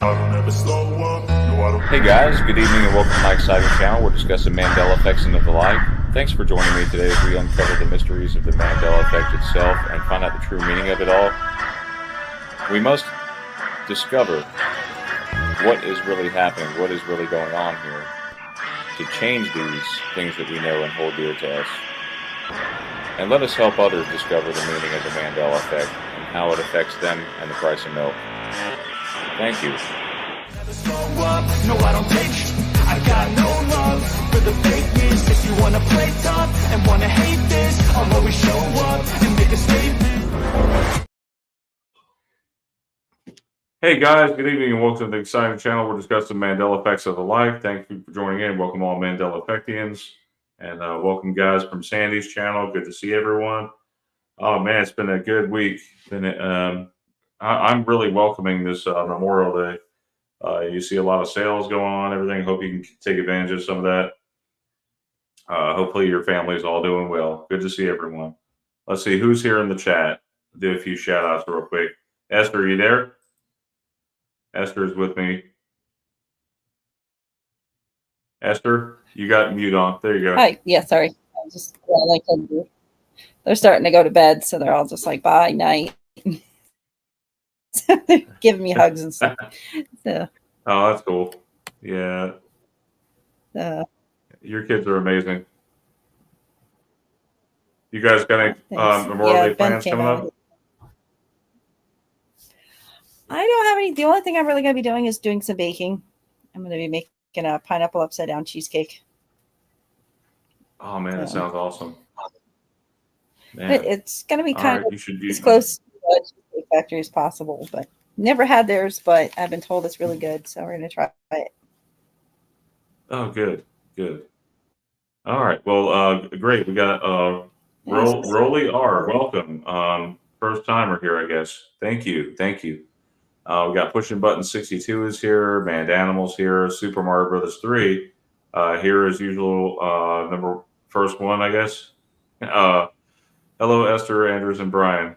Hey guys, good evening and welcome to my exciting channel. We're discussing Mandela effects and the like. Thanks for joining me today as we uncover the mysteries of the Mandela effect itself and find out the true meaning of it all. We must discover what is really happening, what is really going on here, to change these things that we know and hold dear to us. And let us help others discover the meaning of the Mandela effect and how it affects them and the price of milk. Thank you. No, I don't take sh I got no love for the fakeness. If you wanna play tough and wanna hate this, I'll always show up and make a statement. Hey guys, good evening and welcome to the exciting channel. We're discussing Mandela effects of the life. Thank you for joining in. Welcome all Mandela effectians. And welcome guys from Sandy's channel. Good to see everyone. Oh man, it's been a good week. I'm really welcoming this Memorial Day. You see a lot of sales going on, everything. Hope you can take advantage of some of that. Hopefully your family's all doing well. Good to see everyone. Let's see who's here in the chat. Do a few shout outs real quick. Esther, are you there? Esther's with me. Esther, you got mute on. There you go. Hi. Yeah, sorry. I was just like they're starting to go to bed, so they're all just like bye night. They're giving me hugs and stuff. So, oh, that's cool. Yeah. Your kids are amazing. You guys got any Memorial Day plans coming up? I don't have any. The only thing I'm really going to be doing is doing some baking. I'm going to be making a pineapple upside down cheesecake. Oh man, that sounds awesome. Man. It's going to be kind of as close to the Cheesecake Factory as possible, but never had theirs, but I've been told it's really good, so we're going to try it. Oh, good. All right. Well, great. We got Rolly R. Welcome. First timer here, I guess. Thank you. We got Pushing Button 62 is here. Band Animals here. Super Mario Brothers 3 here as usual. First one, I guess. Hello, Esther, Andrews, and Brian.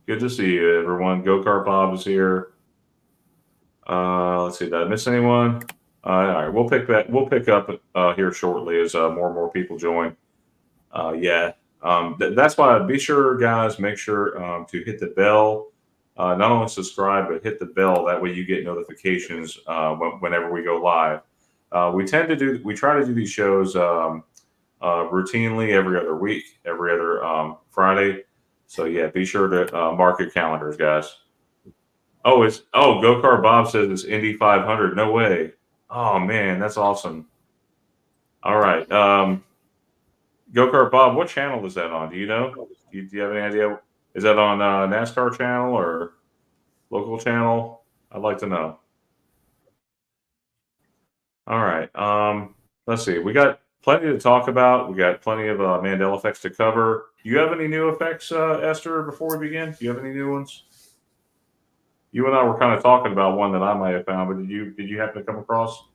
Good to see you, everyone. Go Kart Bob is here. Let's see. Did I miss anyone? All right, we'll pick up here shortly as more and more people join. That's why be sure, guys, make sure to hit the bell. Not only subscribe, but hit the bell. That way you get notifications whenever we go live. We try to do these shows routinely every other week, every other Friday. So yeah, be sure to mark your calendars, guys. Go Kart Bob says it's Indy 500. No way. Oh man, that's awesome. All right. Go Kart Bob, what channel is that on? Do you know? Do you have any idea? Is that on NASCAR channel or local channel? I'd like to know. All right. Let's see. We got plenty to talk about. We got plenty of Mandela effects to cover. Do you have any new effects, Esther, before we begin? Do you have any new ones? You and I were kind of talking about one that I might have found, but did you happen to come across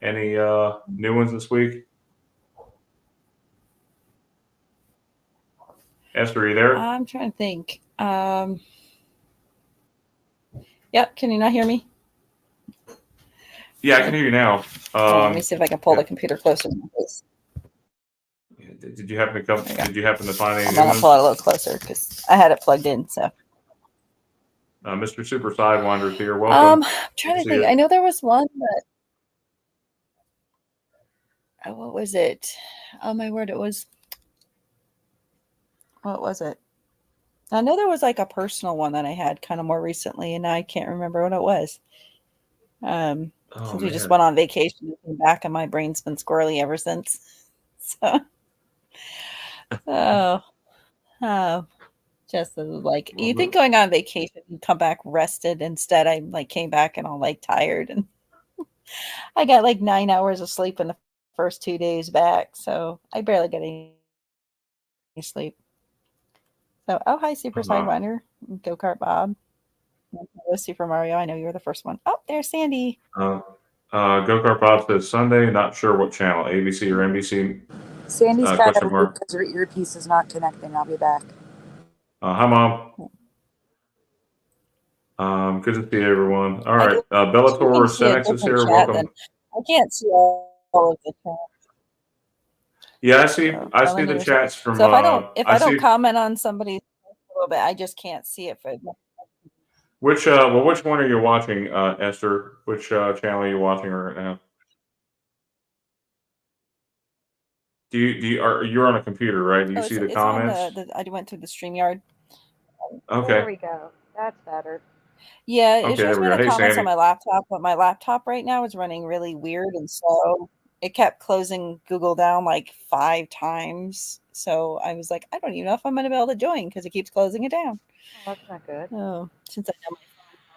any new ones this week? Esther, are you there? I'm trying to think. Yep. Can you not hear me? Yeah, I can hear you now. Let me see if I can pull the computer closer. Did you happen to come? Did you happen to find any? I'm gonna pull it a little closer because I had it plugged in. So, Mr. Super Sidewinder is here. Welcome. I'm trying to think. I know there was one that. What was it? Oh my word! It was. What was it? I know there was like a personal one that I had kind of more recently, and I can't remember what it was. Since we just went on vacation and came back, and my brain's been squirrely ever since. Just like you think going on vacation, you come back rested. Instead, I like came back and all like tired, and I got like 9 hours of sleep in the first 2 days back, so I barely get any sleep. So, hi, Super Sidewinder, Go Kart Bob, Super Mario. I know you were the first one. Oh, there's Sandy. Go Kart Bob says Sunday. Not sure what channel, ABC or NBC. Sandy's got everything because her earpiece is not connecting. I'll be back. Hi, Mom. Good to see everyone. All I right, guess you Bellator can see a Senex is different here. chat than Welcome. I can't see all of the chat. Yeah, I see. So, I let see me the refresh. chats from. So if I I don't see comment on somebody's post a little bit, I just can't see it for. which. Well, which one are you watching, Esther? Which channel are you watching right now? You're on a computer, right? Do you Oh, see the it's on comments? I went through the StreamYard. Okay. There we go. That's better. Yeah, it Okay, shows there we me go. the Hey, comments on Sandy. my laptop, but my laptop right now is running really weird and slow. It kept closing Google down like 5 times. So I was like, I don't even know if I'm going to be able to join because it keeps closing it down. Oh, that's not good. Oh, since I know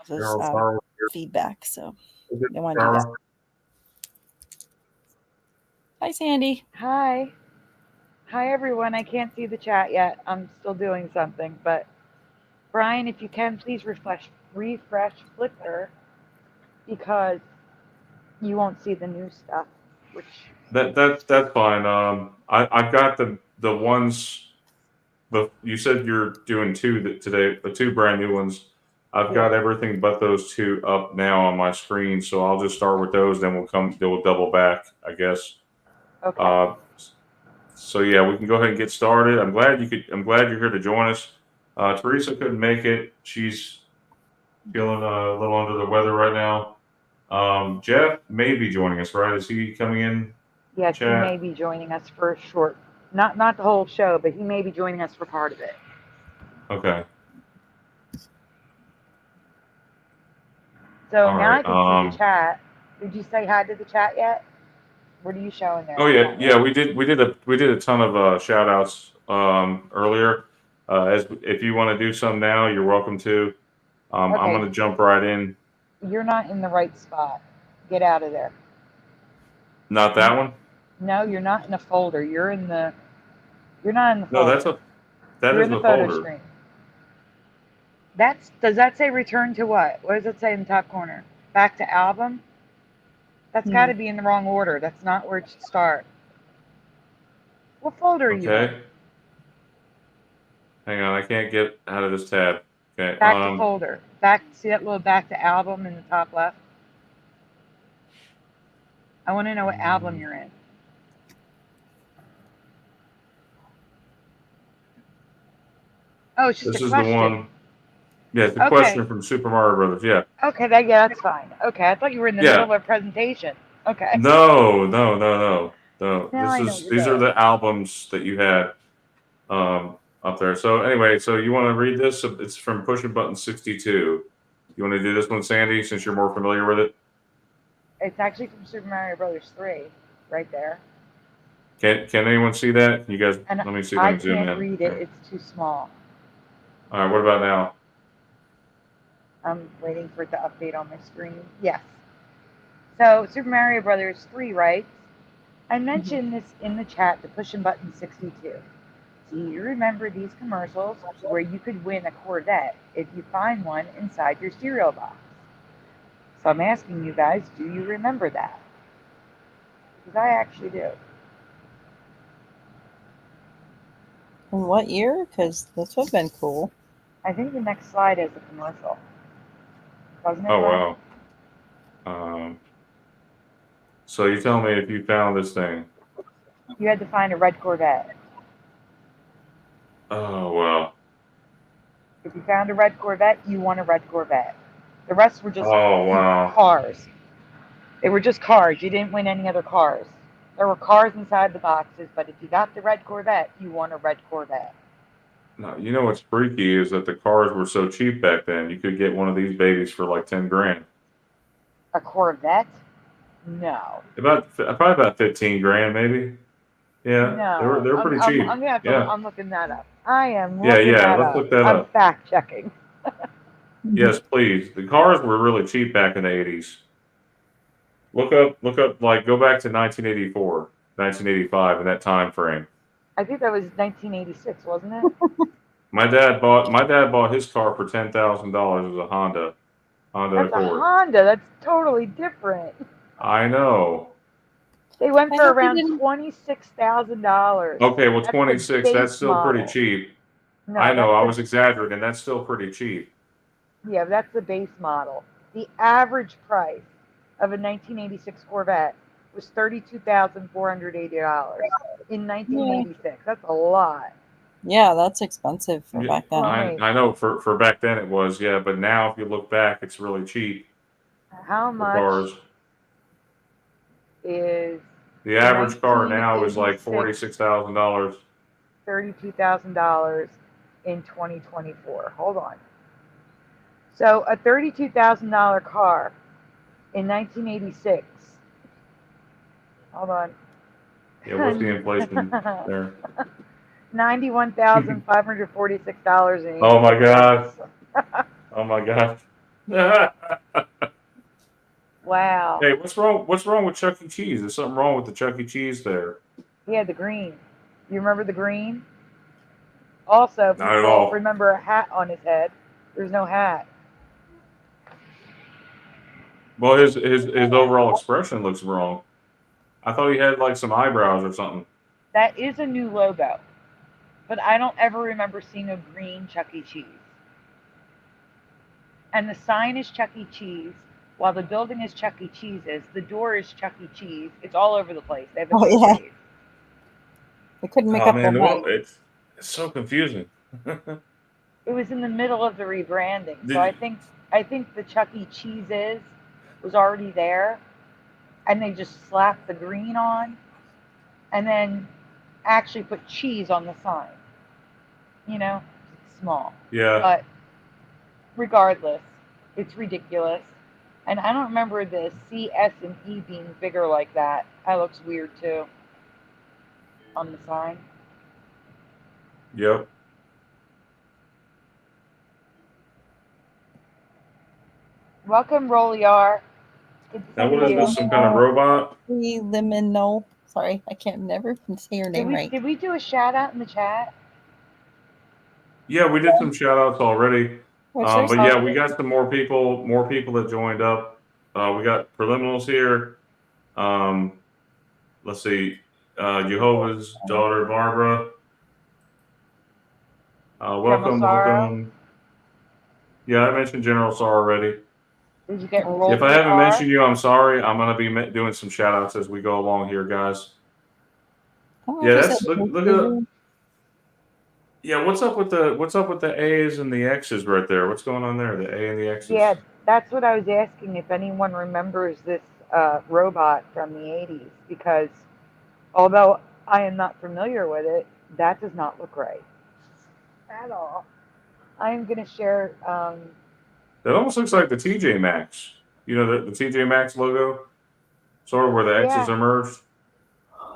my phone causes feedback, so I don't want to do that. Hi, Sandy. Hi. Hi, everyone. I can't see the chat yet. I'm still doing something. But, Brian, if you can, please refresh Flickr because you won't see the new stuff, which... That's fine. I've got the ones. But you said you're doing two today, the 2 brand new ones. I've got everything but those 2 up now on my screen, so I'll just start with those. Then we'll double back, I guess. Okay. So yeah, we can go ahead and get started. I'm glad you're here to join us. Teresa couldn't make it. She's feeling a little under the weather right now. Jeff may be joining us, right? Is he coming in? Yes, he Chat? may be joining us for a short, not the whole show, but he may be joining us for part of it. Okay. So All now right. I can see the chat. Did you say hi to the chat yet? What are you showing there? Oh yeah. We did a ton of shout outs earlier. If you want to do some now, you're welcome to. I'm Okay. going to jump right in. You're not in the right spot. Get out of there. Not that one. No, you're not in the folder. You're not in the No, folder. that You're is in the the photo folder. screen. Does that say return to what? What does it say in the top corner? Back to album? That's got to be in the wrong order. That's not where it should start. What folder are you in? Okay. Hang on, I can't get out of this tab. Okay. Back to folder. See that little back to album in the top left? I want to know what album you're in. Oh, it's just This a is question. the one. Yeah, it's a question from Super Mario Brothers. Yeah. Okay, that's fine. Okay, I thought you were in the middle of a presentation. Okay. No. These are the albums that you had up there. So anyway, so you want to read this? It's from Pushing Button 62. You want to do this one, Sandy, since you're more familiar with it? It's actually from Super Mario Brothers 3, right there. Can anyone see that? You guys, let me see if I can zoom in. I can't read it. It's too small. All right, what about now? I'm waiting for it to update on my screen. Yes. So Super Mario Brothers 3 writes, I mentioned this in the chat to Pushing Button 62. Do you remember these commercials where you could win a Corvette if you find one inside your cereal box? So I'm asking you guys, do you remember that? Because I actually do. In what year? Because this would have been cool. I think the next slide is a commercial. Doesn't it? Oh, wow. So you tell me if you found this thing. You had to find a red Corvette. Oh, wow. If you found a red Corvette, you won a red Corvette. The rest were just wow. cars. They were just cars. You didn't win any other cars. There were cars inside the boxes, but if you got the red Corvette, you won a red Corvette. No, you know what's freaky is that the cars were so cheap back then. You could get one of these babies for like 10 grand. A Corvette? No. Probably about 15 grand, maybe. Yeah. No. They were pretty cheap. I'm gonna have to. Yeah. I'm looking that up. I am looking that let's up. look that I'm up. fact checking. Yes, please. The cars were really cheap back in the 80s. Look up, like, go back to 1984, 1985 in that time frame. I think that was 1986, wasn't it? My dad bought his car for $10,000. It was a Honda That's Accord. a Honda. That's totally different. I know. They went for around $26,000. Okay, well, 26. That's still pretty cheap. No, I know. I was exaggerating. That's still pretty cheap. Yeah, that's the base model. The average price of a 1986 Corvette was $32,480 in 1986. That's a lot. Yeah, that's expensive for Yeah, back then. I know for back then it was, yeah, but now if you look back, it's really cheap How for much cars. is The average car now is like 1986 $46,000. $32,000 in 2024? Hold on. So a $32,000 car in 1986. Hold on. Yeah, what's the inflation there? $91,546. Oh my God. Oh my God. Wow. Hey, what's wrong? What's wrong with Chuck E. Cheese? There's something wrong with the Chuck E. Cheese there. He had the green. You remember the green? Also, Not at people all. remember a hat on his head. There's no hat. Well, his overall expression looks wrong. I thought he had like some eyebrows or something. That is a new logo. But I don't ever remember seeing a green Chuck E. Cheese. And the sign is Chuck E. Cheese, while the building is Chuck E. Cheese's. The door is Chuck E. Cheese. It's all over the place. They have Oh, yeah. parade. They couldn't make Oh up man, their mind. it's so confusing. It was in the middle of the rebranding. Did- So I think the Chuck E. Cheese's was already there. And they just slapped the green on. And then actually put cheese on the sign. You know, it's small. Yeah. But regardless, it's ridiculous. And I don't remember the C, S, and E being bigger like that. That looks weird too. On the sign. Yep. Welcome, Rolliar. Good to Now see what is you. this? Some kind of robot? Liminal. Sorry, I can't never say your name right. Did we do a shout out in the chat? Yeah, we did some shout outs already. Which But yeah, we got some more people that joined up. We got preliminals here. Let's see. Jehovah's daughter Barbara. Welcome, Sarah. welcome. Yeah, I mentioned General Sar already. Did you get rolled? If I haven't mentioned you, I'm sorry. I'm gonna be doing some shout outs as we go along here, guys. Yeah, that's look at that. Yeah, what's up with the A's and the X's right there? What's going on there? The A and the X's. Yeah, that's what I was asking, if anyone remembers this robot from the 80s, because although I am not familiar with it, that does not look right at all. I am going to share. That almost looks like the TJ Maxx. You know, the TJ Maxx logo, sort of where the X's are merged.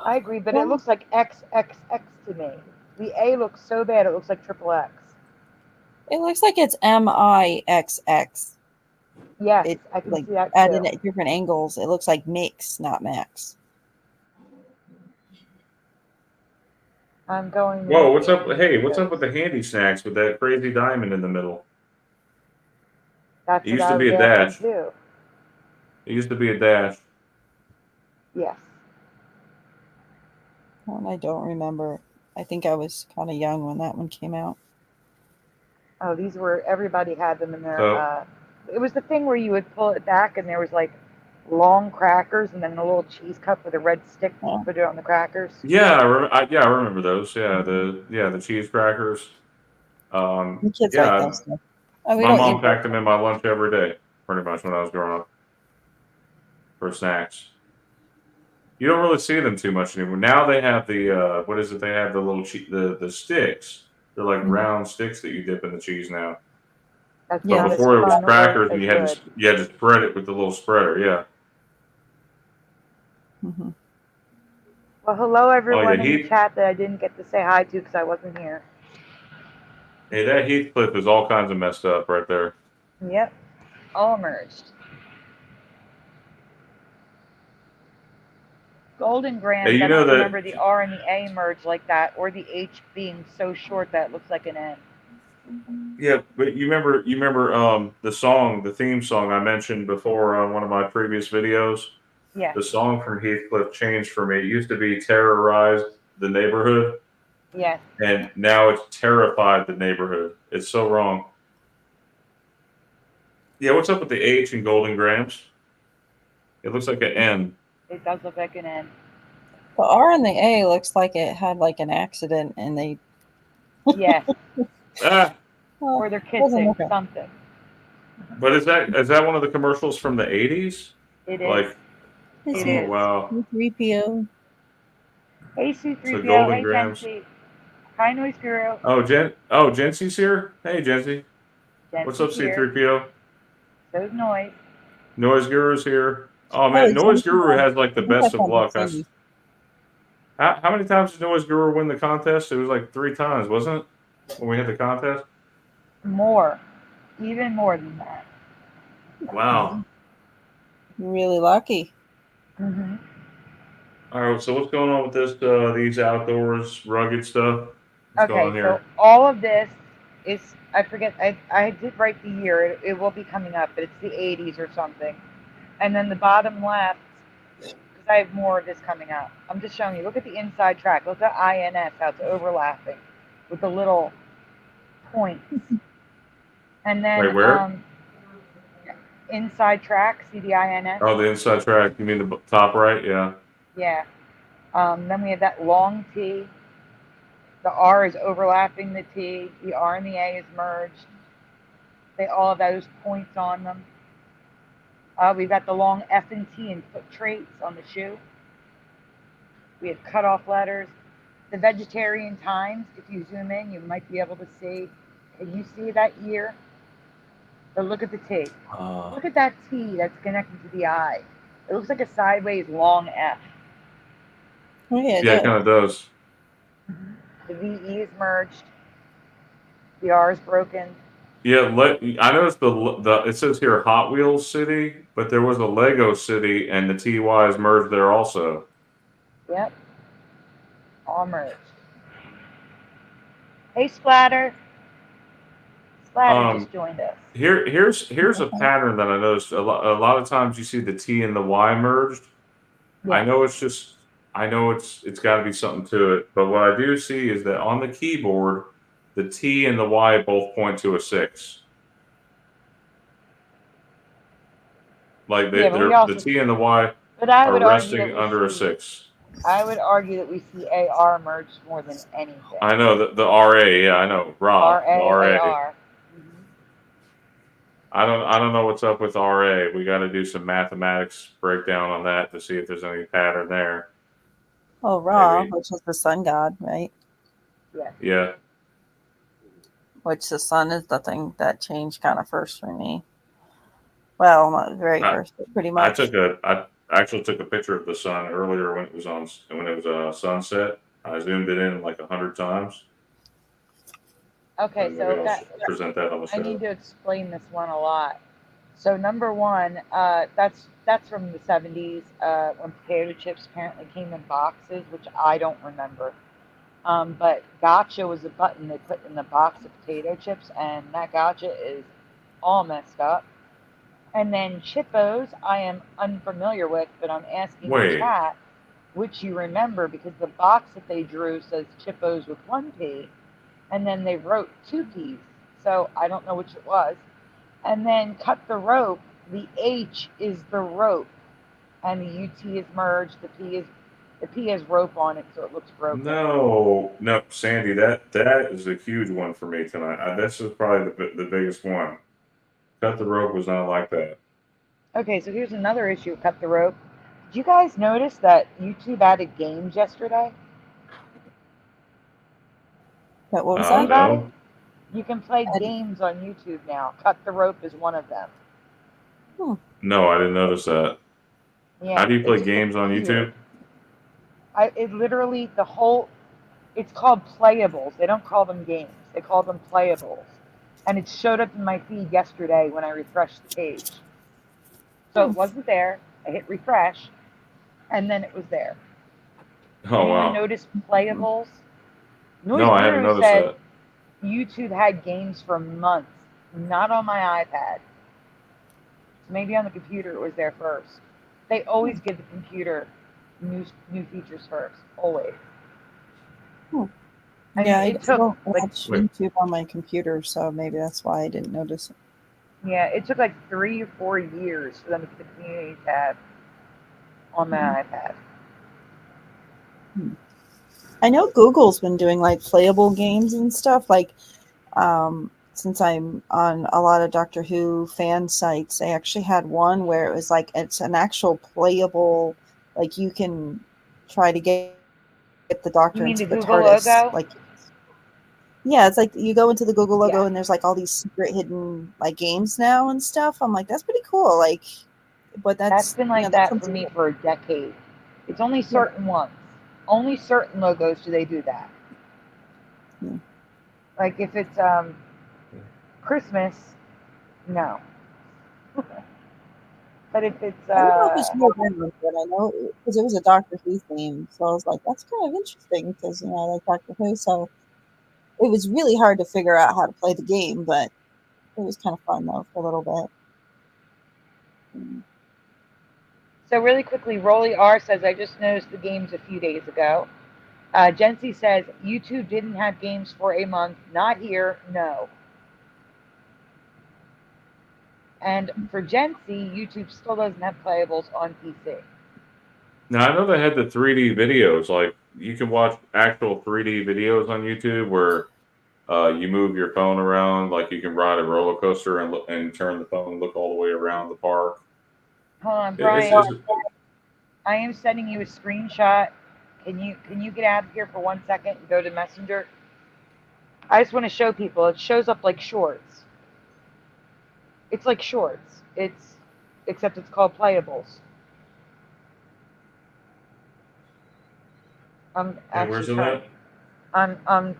I agree, but it looks like XXX to me. The A looks so bad, it looks like triple X. It looks like it's MIXX. Yes, I can see that added too. at different angles. It looks like mix, not max. I'm going. Whoa, what's up? Hey, what's up with the handy snacks with that crazy diamond in the middle? That's It used to be a dash. It used to be a dash. Yes. Well, I don't remember. I think I was kind of young when that one came out. Oh, these were, everybody had them in their, it was the thing where you would pull it back and there was like long crackers and then a little cheese cup with a red stick to put it on the crackers. Yeah, I remember those. Yeah, the cheese crackers. The kids yeah, like those stuff. Oh, my mom packed them in my lunch every day, pretty much when I was growing up, for snacks. You don't really see them too much anymore. Now they have the what is it? They have the little the sticks. They're like round sticks that you dip in the cheese now. But before it was crackers, and you had to spread it with the little spreader. Yeah. Mm-hmm. Well, hello everyone in the chat that I didn't get to say hi to because I wasn't here. Hey, that Heathcliff is all kinds of messed up right there. Yep, all merged. Golden Grand, hey, I don't remember the R and the A merge like that, or the H being so short that it looks like an N. Yeah, but you remember the song, the theme song I mentioned before on one of my previous videos? Yeah. The song from Heathcliff changed for me. It used to be Terrorized the Neighborhood. Yes. And now it's Terrified the Neighborhood. It's so wrong. Yeah, what's up with the H in Golden Grams? It looks like an N. It does look like an N. The R and the A looks like it had like an accident and they Yes. Ah, Or they're doesn't kissing look it. something. but is that one of the commercials from the 80s? It is. Like, It's It oh is. wow. 3PO. Hey So C3PO, Golden hey Grams. Jency. Hi Noise Guru. Oh, Jency's here. Hey, Jency. What's up, Jency's here. C3PO? So's Noise. Noise Guru's here. Oh man, Noise Guru has like the best of luck. How many times did Noise Guru win the contest? It was like 3 times, wasn't it? When we had the contest. More. Even more than that. Wow. Really lucky. Mm-hmm. All right. So what's going on with this? These outdoors rugged stuff. What's going on Okay, here? so all of this is, I forget, I did write the year. It will be coming up, but it's the 80s or something. And then the bottom left, because I have more of this coming up. I'm just showing you. Look at the inside track. Look at INS, how it's overlapping with the little points. And then Wait, where? inside track, see the INS? Oh, the inside track. You mean the top right? Yeah. Yeah. Then we have that long T. The R is overlapping the T. The R and the A is merged. They all have those points on them. We've got the long F and T and foot traits on the shoe. We have cutoff letters. The vegetarian times, if you zoom in, you might be able to see. Can you see that year? But look at the T. Look at that T that's connected to the I. It looks like a sideways long F. Oh, yeah, Yeah, it kind of does. The VE is merged. The R is broken. Yeah, I noticed the it says here Hot Wheels City, but there was a Lego City, and the TY is merged there also. Yep. All merged. Hey, Splatter. Splatter just joined us. Here's a pattern that I noticed. A lot of times you see the T and the Y merged. Yeah. I know it's got to be something to it, but what I do see is that on the keyboard, the T and the Y both point to a 6. Like the T and the Y are resting under a 6. I would argue that we see AR merged more than anything. I know the RA. Yeah, I know. RA. AR. I don't know what's up with RA. We got to do some mathematics breakdown on that to see if there's any pattern there. Oh, Ra, which is the sun god, right? Yeah. Yeah. Which the sun is the thing that changed kind of first for me. Well, not very first, but pretty much. I actually took a picture of the sun earlier when it was sunset. I zoomed it in like 100 times. Okay, so present that on the show. I need to explain this one a lot. So number one, that's from the 70s when potato chips apparently came in boxes, which I don't remember. But gotcha was a button they put in the box of potato chips, and that gotcha is all messed up. And then Chippos, I am unfamiliar with, but I'm asking the chat which you remember, because the box that they drew says Chippos with 1 P, and then they wrote 2 Ps. So I don't know which it was. And then cut the rope. The H is the rope, and the UT is merged. The P has rope on it, so it looks broken. No, Sandy, that is a huge one for me tonight. This is probably the biggest one. Cut the rope was not like that. Okay, so here's another issue with Cut the Rope. Did you guys notice that YouTube added games yesterday? What was that? No. You can play games on YouTube now. Cut the Rope is one of them. No, I didn't notice that. Yeah, how do you play games on YouTube? It literally, it's called playables. They don't call them games. They call them playables. And it showed up in my feed yesterday when I refreshed the page. So it wasn't there. I hit refresh, and then it was there. Oh, wow. Anyone notice playables? No, I haven't noticed that. YouTube had games for months, not on my iPad. So maybe on the computer it was there first. They always give the computer new features first, always. Yeah, I don't watch YouTube on my computer, so maybe that's why I didn't notice it. Yeah, it took like 3 or 4 years for them to get the community tab on my iPad. I know Google's been doing like playable games and stuff. Like, since I'm on a lot of Doctor Who fan sites, they actually had one where it was like it's an actual playable, like you can try to get the Doctor You mean into the the Google TARDIS. logo? Like, yeah, it's like you go into the Google logo Yeah. and there's like all these secret hidden like games now and stuff. I'm like, that's pretty cool. Like, but That's that's, been you know, like that's that for something. me for a decade. It's only certain ones. Only certain logos do they do that. Yeah. Like if it's Christmas, no. But if it's I don't know if it's more than, but I know because it was a Doctor Who theme, so I was like, that's kind of interesting because, you know, I like Doctor Who, so it was really hard to figure out how to play the game, but it was kind of fun though for a little bit. So really quickly, Rolly R says, I just noticed the games a few days ago. Jency says, YouTube didn't have games for a month. Not here, no. And for Jency, YouTube still doesn't have playables on PC. Now I know they had the 3D videos. Like you can watch actual 3D videos on YouTube where you move your phone around, like you can ride a roller coaster and look, and turn the phone and look all the way around the park. Hold on, It's, Brian. it's, I am sending you a screenshot. Can you get out of here for 1 second and go to Messenger? I just want to show people. It shows up like shorts. It's like shorts. Except it's called playables. I'm and where's actually it trying. at?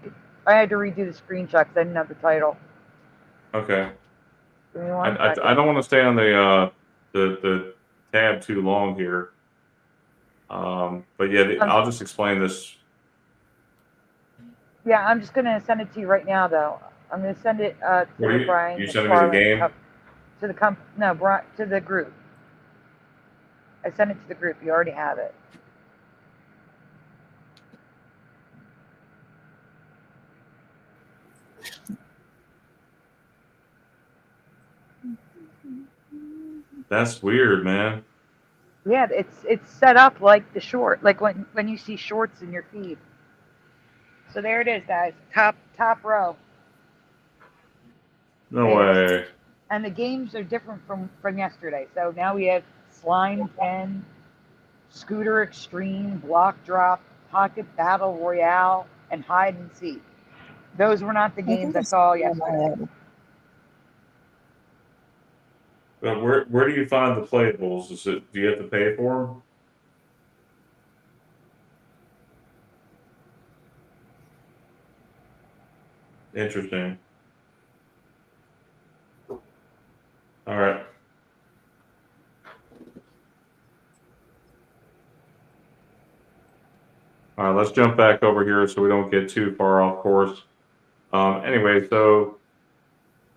I had to redo the screenshot because I didn't have the title. Okay. Give me 1 I second. don't want to stay on the tab too long here. But yeah, I'll just explain this. Yeah, I'm just gonna send it to you right now, though. I'm gonna send it to What are the Brian. you sending me the game? To the to the group. I sent it to the group. You already have it. That's weird, man. Yeah, it's set up like the short, like when you see shorts in your feed. So there it is, guys. Top row. No way. And the games are different from yesterday. So now we have Slime 10, Scooter Extreme, Block Drop, Pocket Battle Royale, and Hide and Seek. Those were not the games I saw yesterday. But where do you find the playables? Do you have to pay for them? Interesting. All right. All right, let's jump back over here so we don't get too far off course. Anyway, so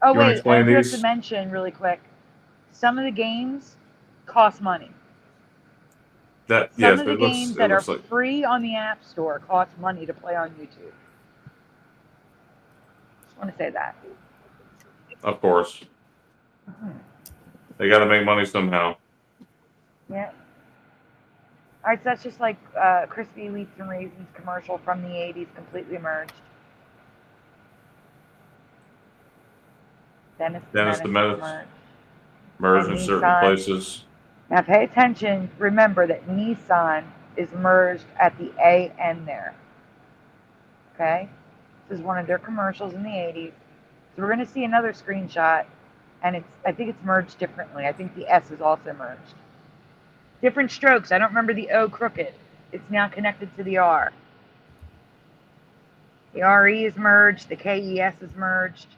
Oh you want to wait, I explain forgot these? to mention really quick. Some of the games cost money. That Some yes, of the it games that are looks like, free on the App Store cost money to play on YouTube. Just want to say that. of course. They got to make money somehow. Yeah. All right, so that's just like Crispy Wheats and Raisins commercial from the 80s, completely merged. Dennis the Menace merged and in certain Nissan. places. Now pay attention. Remember that Nissan is merged at the A end there. Okay? This is one of their commercials in the 80s. So we're going to see another screenshot, and I think it's merged differently. I think the S is also merged. Different strokes. I don't remember the O crooked. It's now connected to the R. The RE is merged. The KES is merged.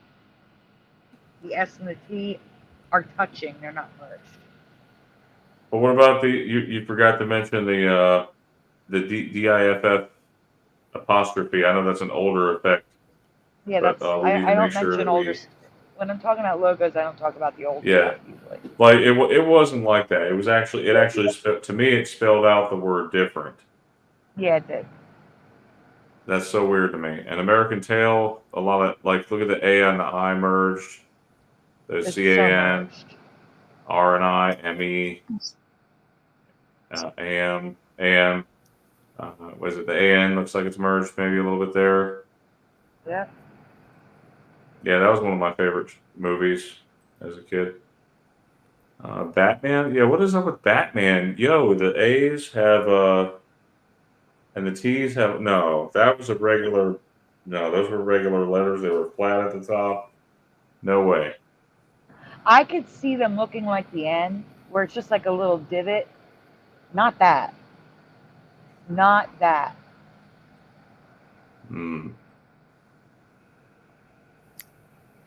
The S and the T are touching. They're not merged. But what about you forgot to mention the DIFF apostrophe. I know that's an older effect. Yeah, but we need to I make don't sure mention that older. When I'm talking about logos, I don't talk about the old yeah, stuff usually. like it wasn't like that. It actually to me it spelled out the word different. Yeah, it did. That's so weird to me. And American Tail, a lot of like look at the A and the I merged. There's It's CAN, merged. RNI, ME, AM, AM. Was it the AN? Looks like it's merged maybe a little bit there. Yep. Yeah, that was one of my favorite movies as a kid. Batman. Yeah, what is up with Batman? Yo, the A's have and the T's have no. That was a regular. No, those were regular letters. They were flat at the top. No way. I could see them looking like the N, where it's just like a little divot. Not that. Not that. Hmm.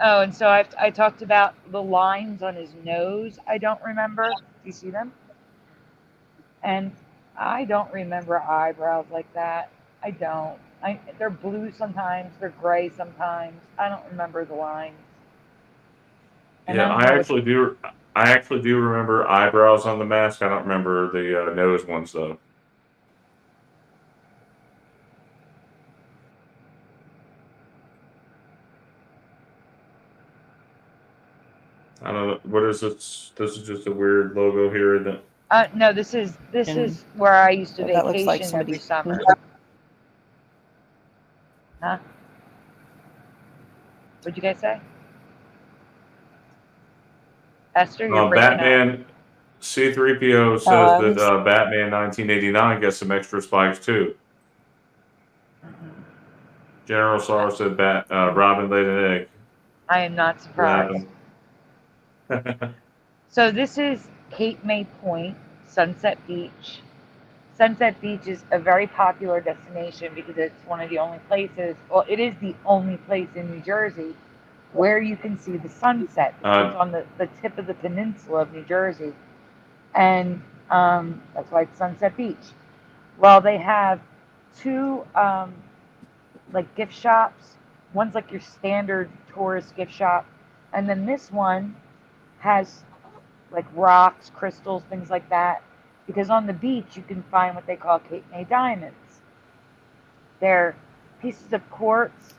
Oh, and so I talked about the lines on his nose. I don't remember. Do you see them? And I don't remember eyebrows like that. I don't. They're blue sometimes. They're gray sometimes. I don't remember the lines. And Yeah, I don't I know what. actually do. I actually do remember eyebrows on the mask. I don't remember the nose ones though. I don't know. What is this? This is just a weird logo here, isn't it? No, this is where I used to That looks like vacation every somebody's summer. Huh? What'd you guys say? Esther, you're breaking up. Batman C3PO says that Batman 1989 gets some extra spikes too. General Sorrow said Robin laid an egg. I am not surprised. So this is Cape May Point, Sunset Beach. Sunset Beach is a very popular destination because it's one of the only places, well, it is the only place in New Jersey where you can see the sunset. It's on the tip of the peninsula of New Jersey. And that's why it's Sunset Beach. Well, they have two like gift shops. One's like your standard tourist gift shop. And then this one has like rocks, crystals, things like that. Because on the beach, you can find what they call Cape May diamonds. They're pieces of quartz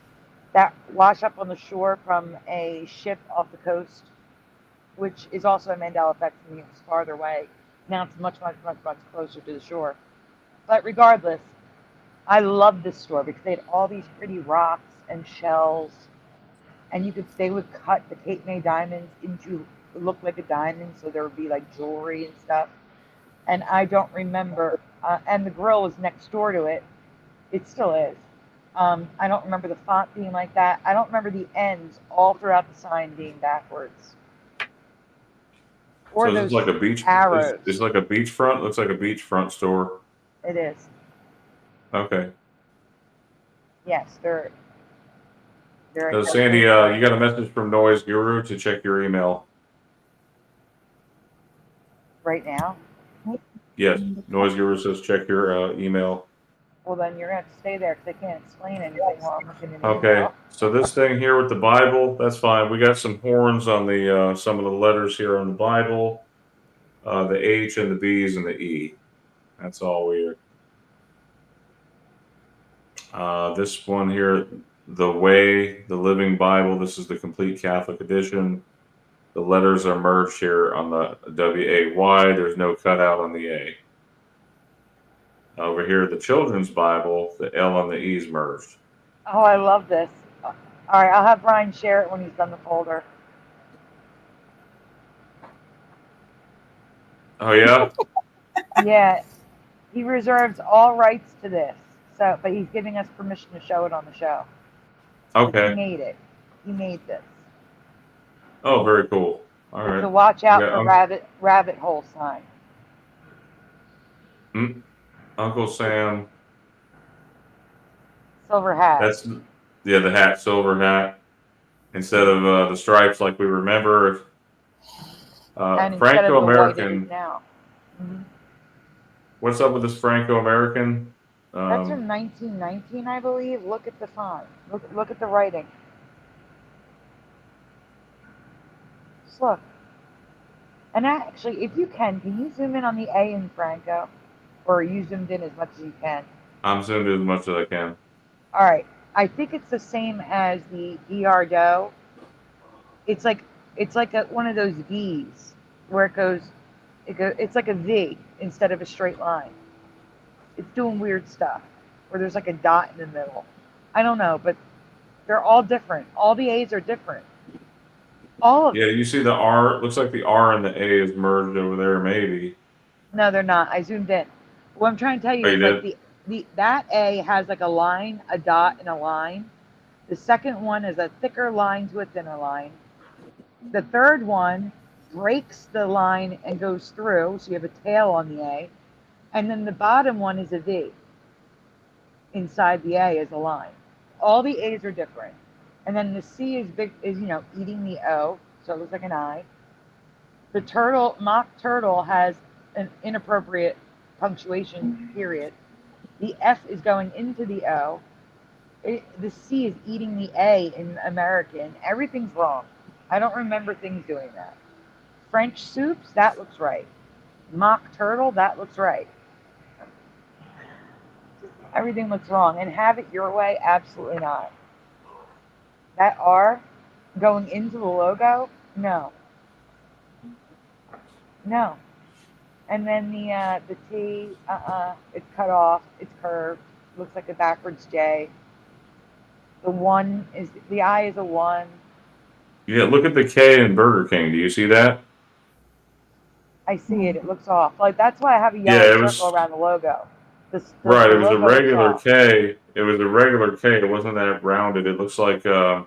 that wash up on the shore from a ship off the coast, which is also a Mandela effect from me. It's farther away. Now it's much, much, much, much closer to the shore. But regardless, I love this store because they had all these pretty rocks and shells. And they would cut the Cape May diamonds into look like a diamond, so there would be like jewelry and stuff. And I don't remember, and the grill was next door to it. It still is. I don't remember the font being like that. I don't remember the ends all throughout the sign being backwards. Or so those it's like a beach arrows. It's like a beachfront. Looks like a beachfront store. It is. Okay. Yes, they're. So Sandy, you got a message from Noise Guru to check your email. Right now? Yes, Noise Guru says check your email. Well, then you're going to have to stay there because I can't explain anything while I'm looking in the Okay, email. so this thing here with the Bible, that's fine. We got some horns on the some of the letters here on the Bible, the H and the B's and the E. That's all weird. This one here, The Way, the Living Bible. This is the complete Catholic edition. The letters are merged here on the W-A-Y. There's no cutout on the A. Over here, the Children's Bible, the L and the E's merged. Oh, I love this. All right, I'll have Brian share it when he's done the folder. Oh, yeah? Yeah, he reserves all rights to this. So, but he's giving us permission to show it on the show. Okay. He made it. He made this. Oh, very cool. All right. So watch out for rabbit hole sign. Uncle Sam. Silver hat. That's the hat, silver hat, instead of the stripes like we remember. And Franco-American. Now. Mm-hmm. What's up with this Franco-American? That's from 1919, I believe. Look at the font. Look at the writing. Just look. And actually, if you can you zoom in on the A in Franco? Or are you zoomed in as much as you can? I'm zoomed in as much as I can. All right. I think it's the same as the Doe. It's like It's like one of those V's where it's like a V instead of a straight line. It's doing weird stuff where there's like a dot in the middle. I don't know, but they're all different. All the A's are different. All of Yeah, them. you see the R. Looks like the R and the A is merged over there, maybe. No, they're not. I zoomed in. What I'm trying to tell Oh, you you is like did? that A has like a line, a dot, and a line. The second one is a thicker line to a thinner line. The third one breaks the line and goes through, so you have a tail on the A. And then the bottom one is a V. Inside the A is a line. All the A's are different. And then the C is eating the O, so it looks like an I. The mock turtle has an inappropriate punctuation period. The F is going into the O. The C is eating the A in American. Everything's wrong. I don't remember things doing that. French soups, that looks right. Mock turtle, that looks right. Everything looks wrong. And have it your way, absolutely not. That R going into the logo, no. No. And then the T, it's cut off, it's curved, looks like a backwards J. The I is a 1. Yeah, look at the K in Burger King. Do you see that? I see it. It looks off. Like that's why I have a Yeah, yellow it circle was around the logo. right. The It was a logo looks regular off. K. It was a regular K. It wasn't that rounded. It looks like kind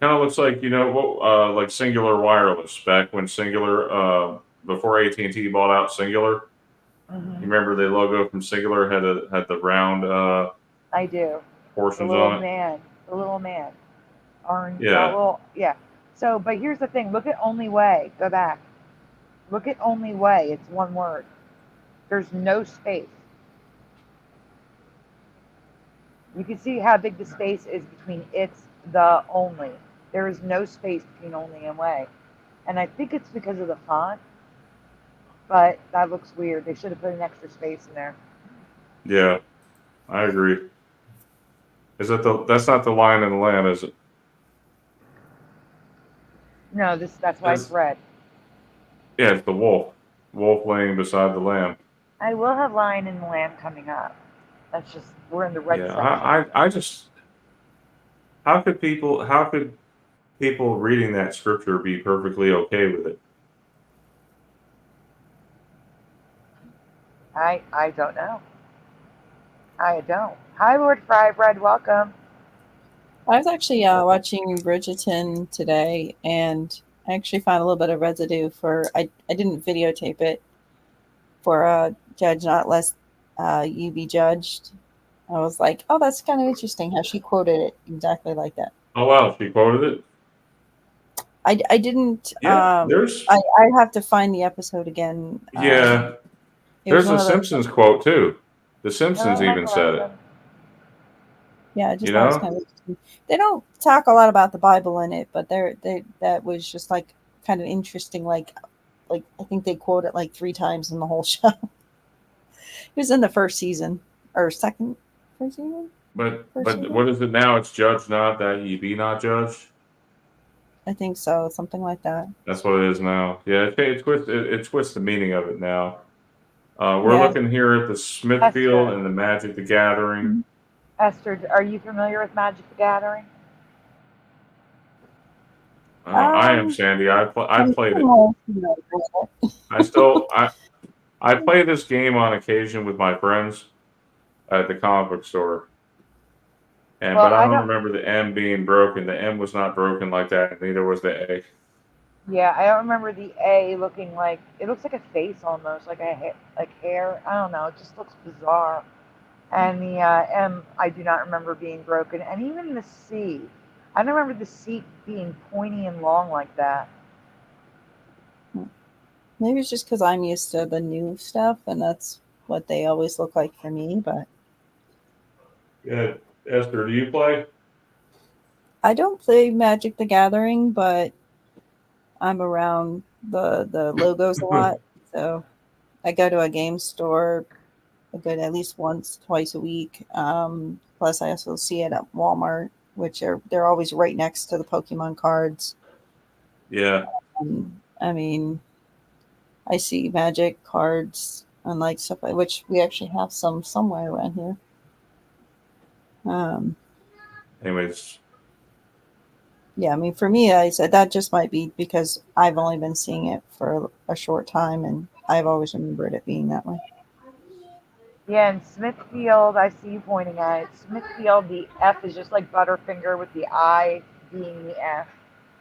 of looks like like Singular Wireless back when Singular before AT&T bought out Singular. You Hmm. remember the logo from Singular had the round I do. The portions little on it. man. The little man. Orange. Yeah, Yeah. So, but here's the thing. Look at Only Way. Go back. Look at Only Way. It's one word. There's no space. You can see how big the space is between it's, the, only. There is no space between only and way. And I think it's because of the font, but that looks weird. They should have put an extra space in there. yeah, I agree. That's not the Lion and the Lamb, is it? No, that's why it's That's red. yeah, it's the wolf. Wolf laying beside the lamb. I will have Lion and the Lamb coming up. That's just, we're in the red Yeah, section. I just how could people reading that scripture be perfectly okay with it? I don't know. I don't. Hi, Lord Fry Bread. Welcome. I was actually watching Bridgerton today, and I actually found a little bit of residue I didn't videotape it for Judge Not Less You Be Judged. I was like, oh, that's kind of interesting how she quoted it exactly like that. Oh wow, she quoted it. I didn't. Yeah, there's I have to find the episode again. yeah, It was there's one a of those. Simpsons quote too. The Hello, Simpsons even Michael said it. Lessman. Yeah, I You just thought it was know? kind of interesting. They don't talk a lot about the Bible in it, but that was just like kind of interesting. Like I think they quote it like 3 times in the whole show. It was in the first season or first season. But First season? what is it now? It's judge not that ye be not judged. I think so, something like that. That's what it is now. Yeah, it twists the meaning of it now. We're Yeah. looking here at the Smithfield and the Magic the Gathering. Esther, are you familiar with Magic the Gathering? I am Sandy. I played it. I play this game on occasion with my friends at the comic book store. But I don't remember the M being broken. The M was not broken like that, and neither was the A. Yeah, I don't remember the A looking like, it looks like a face almost, like hair. I don't know. It just looks bizarre. And the M, I do not remember being broken. And even the C, I don't remember the C being pointy and long like that. Maybe it's just because I'm used to the new stuff, and that's what they always look like for me. But Yeah, Esther, do you play? I don't play Magic the Gathering, but I'm around the logos a lot. So I go to a game store a good at least once, twice a week. Plus, I also see it at Walmart, which they're always right next to the Pokemon cards. Yeah. I mean, I see magic cards and like stuff, which we actually have some somewhere around here. Anyways, Yeah, I mean, for me, I said that just might be because I've only been seeing it for a short time, and I've always remembered it being that way. Yeah, in Smithfield, I see you pointing at it. Smithfield, the F is just like Butterfinger with the I being the F,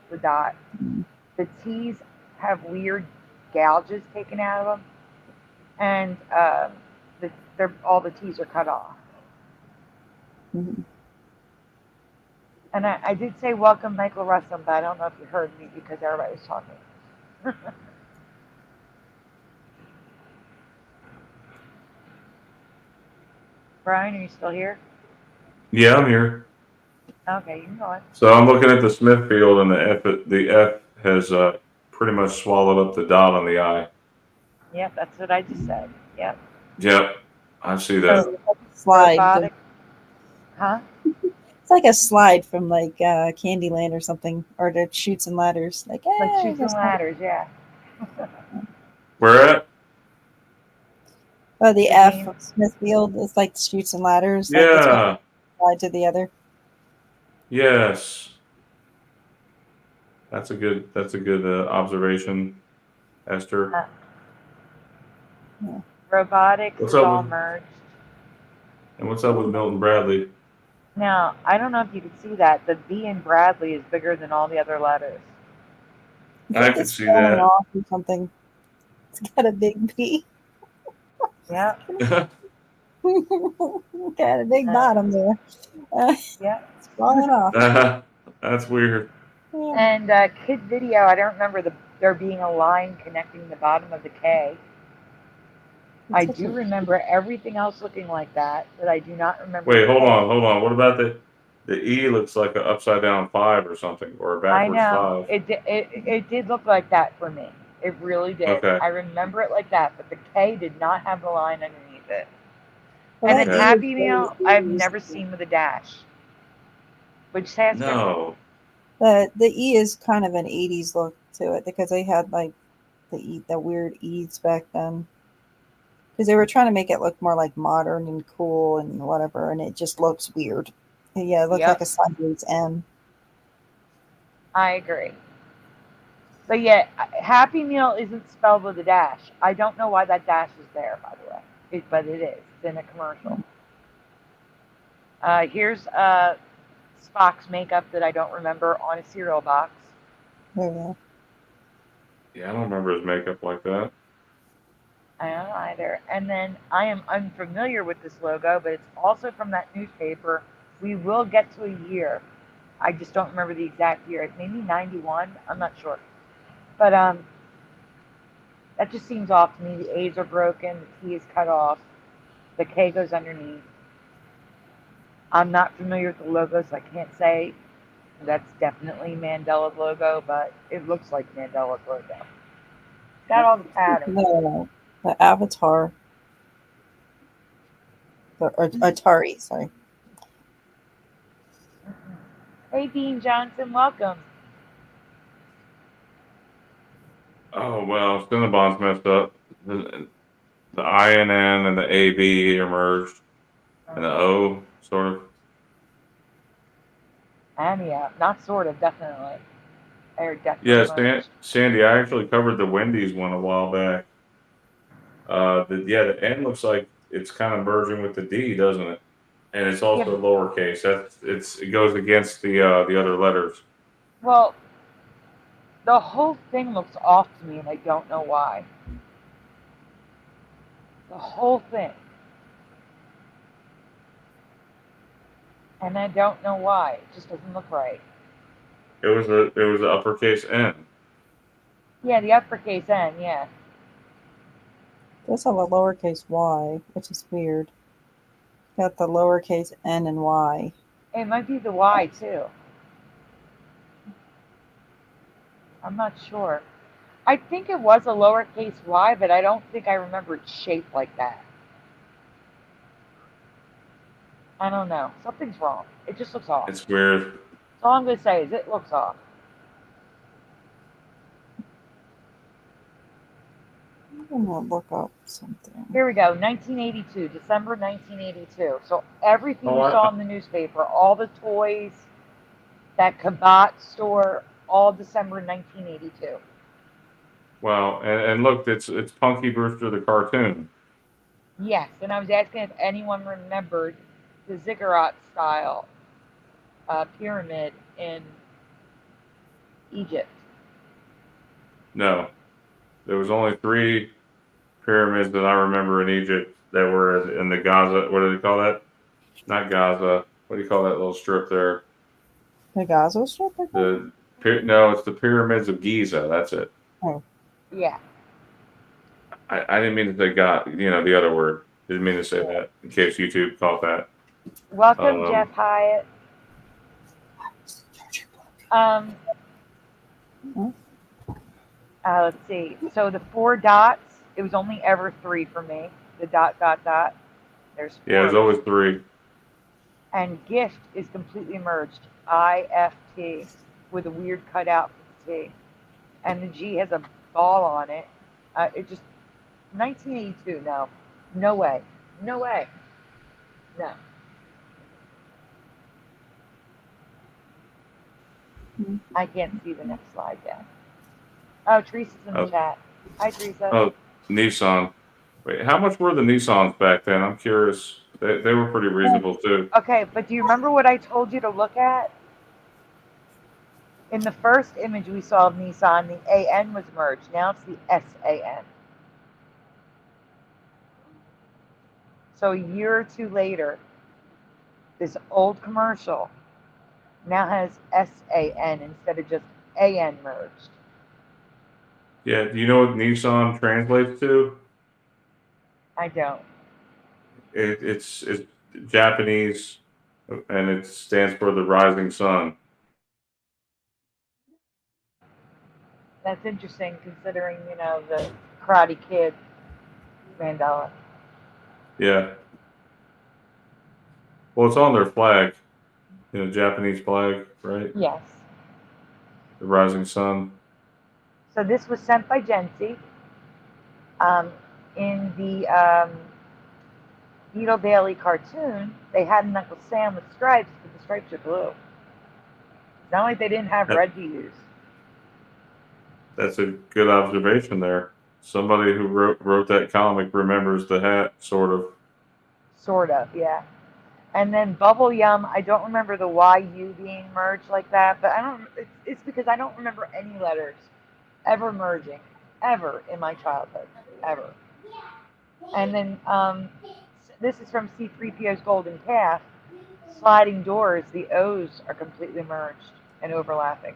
the dot. Mm. The T's have weird gouges taken out of them, and all the T's are cut off. Mm-hmm. And I did say welcome, Michael Russell, but I don't know if you heard me because everybody was talking. Brian, are you still here? yeah, I'm here. Okay, you can go on. So I'm looking at the Smithfield, and the F has pretty much swallowed up the dot on the I. Yep, that's what I just said. Yep. Yep, I see that. So, Slide. robotic. Huh? It's like a slide from like Candyland or something, or the Chutes and Ladders. Like Chutes and Ladders, yeah. Where at? Oh, the The F game. of Smithfield. It's like Chutes and Ladders. Yeah. Like it's one side to the other. Yes. That's a good observation, Esther. Yeah. Robotics What's is up all with- merged. And what's up with Milton Bradley? Now, I don't know if you can see that. The B in Bradley is bigger than all the other letters. I can see that. Off or something. It's got a big B. Yeah. Got a big bottom there. Yeah. It's falling off. That's weird. Yeah. And Kid Video, I don't remember there being a line connecting the bottom of the K. I do remember everything else looking like that, but I do not remember. Wait, hold on. What about the E? Looks like an upside down 5 or something, or a backwards I know 5. it did look like that for me. It really did. Okay. I remember it like that, but the K did not have the line underneath it. Well, And then Okay. Happy Meal, I've never seen with a dash. Which says No. The E is kind of an 80s look to it because they had like the weird E's back then. Because they were trying to make it look more like modern and cool and whatever, and it just looks weird. Yeah, it looked like a sideways M. I agree. But yeah, Happy Meal isn't spelled with a dash. I don't know why that dash is there, by the way. But it is. It's in a commercial. Here's Spock's makeup that I don't remember on a cereal box. Oh, Yeah, I don't remember his makeup like that. I don't either. And then I am unfamiliar with this logo, but it's also from that newspaper. We will get to a year. I just don't remember the exact year. It's maybe 91. I'm not sure. But that just seems off to me. The A's are broken. The T is cut off. The K goes underneath. I'm not familiar with the logo, so I can't say that's definitely Mandela's logo, but it looks like Mandela's logo. Got all the patterns. No, the Avatar. Or Atari, sorry. Hey, Dean Johnson, welcome. Oh, well, Cinnabon's messed up. The INN and the AB are merged. And the O, sort of. And yeah, not sort of, definitely. They're definitely Yeah, merged. Sandy, I actually covered the Wendy's one a while back. The N looks like it's kind of merging with the D, doesn't it? And it's also lowercase. It goes against the other letters. Well, the whole thing looks off to me, and I don't know why. The whole thing. And I don't know why. It just doesn't look right. It was the uppercase N. Yeah, the uppercase N, yeah. It does have a lowercase y, which is weird. Got the lowercase n and y. It might be the Y, too. I'm not sure. I think it was a lowercase y, but I don't think I remember it shaped like that. I don't know. Something's wrong. It just looks off. It's weird. That's all I'm going to say is it looks off. I'm gonna look up something. Here we go, 1982, December 1982. So everything Oh, you saw in the newspaper, all the toys, that Kabat store, all December 1982. Wow, and look, it's Punky Brewster the cartoon. Yes, and I was asking if anyone remembered the ziggurat style pyramid in Egypt. No, there was only 3 pyramids that I remember in Egypt that were in the Gaza. What do they call that? Not Gaza. What do you call that little strip there? The Gaza Strip? No, it's the pyramids of Giza. That's it. Oh. Yeah. I didn't mean to say God. You know the other word. Didn't mean to say that. In case YouTube caught that. Welcome, Jeff Hyatt. Let's see. So the 4 dots, it was only ever 3 for me. The dot, dot, dot. There's 4. Yeah, there's always 3. And gift is completely merged. IFT with a weird cutout for the T. And the G has a ball on it. It just, 1982, no. No way. No way. No. I can't see the next slide yet. Oh, Teresa's in the chat. Hi, Teresa. Oh, Nissan. Wait, how much were the Nissans back then? I'm curious. They were pretty reasonable too. Okay, but do you remember what I told you to look at? In the first image we saw of Nissan, the AN was merged. Now it's the SAN. So a year or 2 later, this old commercial now has SAN instead of just AN merged. Yeah, do you know what Nissan translates to? I don't. It's Japanese, and it stands for the rising sun. That's interesting considering, you know, the Karate Kid Mandela. Yeah. Well, it's on their flag, you know, Japanese flag, right? Yes. The rising sun. So this was sent by Jency. In the Beetle Bailey cartoon, they had an Uncle Sam with stripes, but the stripes are blue. It's not like they didn't have red to use. That's a good observation there. Somebody who wrote that comic remembers the hat, sort of. Sort of, yeah. And then Bubble Yum, I don't remember the YU being merged like that, but I don't. It's because I don't remember any letters ever merging, ever in my childhood, ever. And then this is from C-3PO's Golden Calf. Sliding doors, the O's are completely merged and overlapping.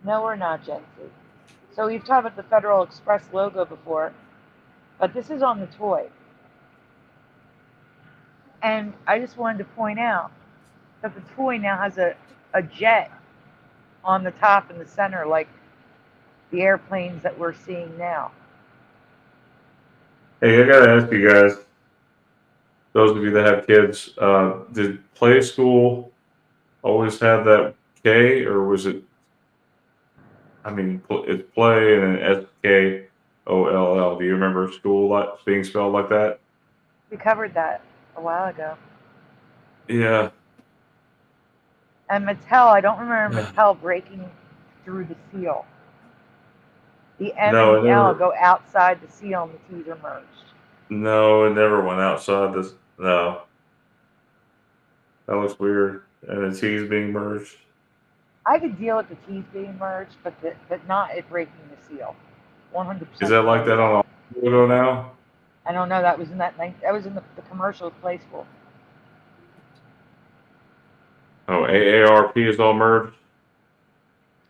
No, we're not, Jency. So we've talked about the Federal Express logo before, but this is on the toy. And I just wanted to point out that the toy now has a jet on the top and the center, like the airplanes that we're seeing now. Hey, I gotta ask you guys, those of you that have kids, did Play School always have that K, or was it? I mean, it's Play and then SKOLL. Do you remember school being spelled like that? We covered that a while ago. Yeah. And Mattel, I don't remember Mattel breaking through the seal. The M and the L go outside the seal and the T's are merged. No, it never went outside this. No. That looks weird. And the T's being merged. I could deal with the T's being merged, but not it breaking the seal. 100%. Is that like that on a logo now? I don't know. That was in that was in the commercial of Play School. Oh, AARP is all merged?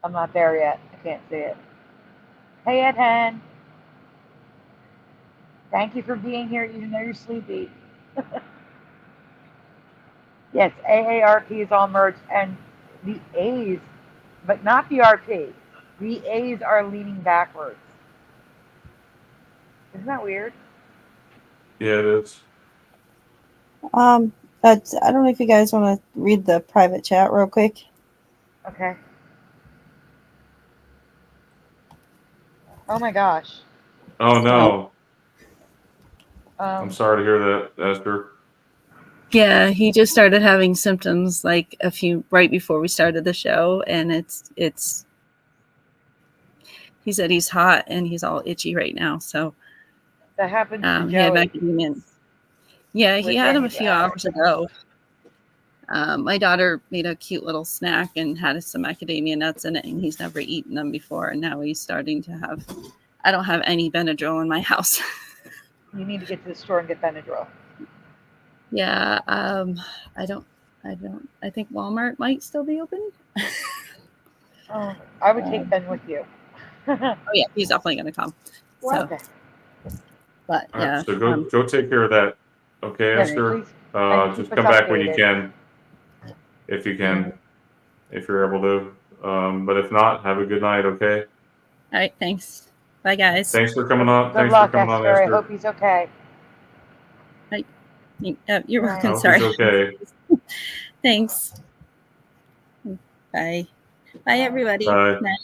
I'm not there yet. I can't see it. Hey, Ed Hen. Thank you for being here even though you're sleepy. Yes, AARP is all merged, and the A's, but not the RP. The A's are leaning backwards. Isn't that weird? Yeah, it is. I don't know if you guys want to read the private chat real quick. Okay. Oh my gosh. Oh no. I'm Um, sorry to hear that, Esther. Yeah, he just started having symptoms like right before we started the show, and it's. He said he's hot and he's all itchy right now. So that happens to he had Joey macadamia. Yeah, he with had him a his few hours ago. My daughter made a cute little snack and had some macadamia nuts in it, and he's never eaten them before. And now he's starting to have. I don't have any Benadryl in my house. You need to get to the store and get Benadryl. Yeah, I don't. I think Walmart might still be open. Oh, I would take Ben with you. Oh yeah, he's definitely gonna come. So, Okay. but All right, yeah, so go take care of that. Okay, Yeah, Esther. please, and Just keep come us back when you updated. can, if you can, if you're able to. But if not, have a good night. Okay. all right. Thanks. Bye, guys. Thanks for coming on. Good Thanks luck, for coming on, Esther. I Esther. hope he's okay. You're Right. I welcome. hope Sorry. he's okay. Thanks. Bye. Bye, everybody. Bye. Night.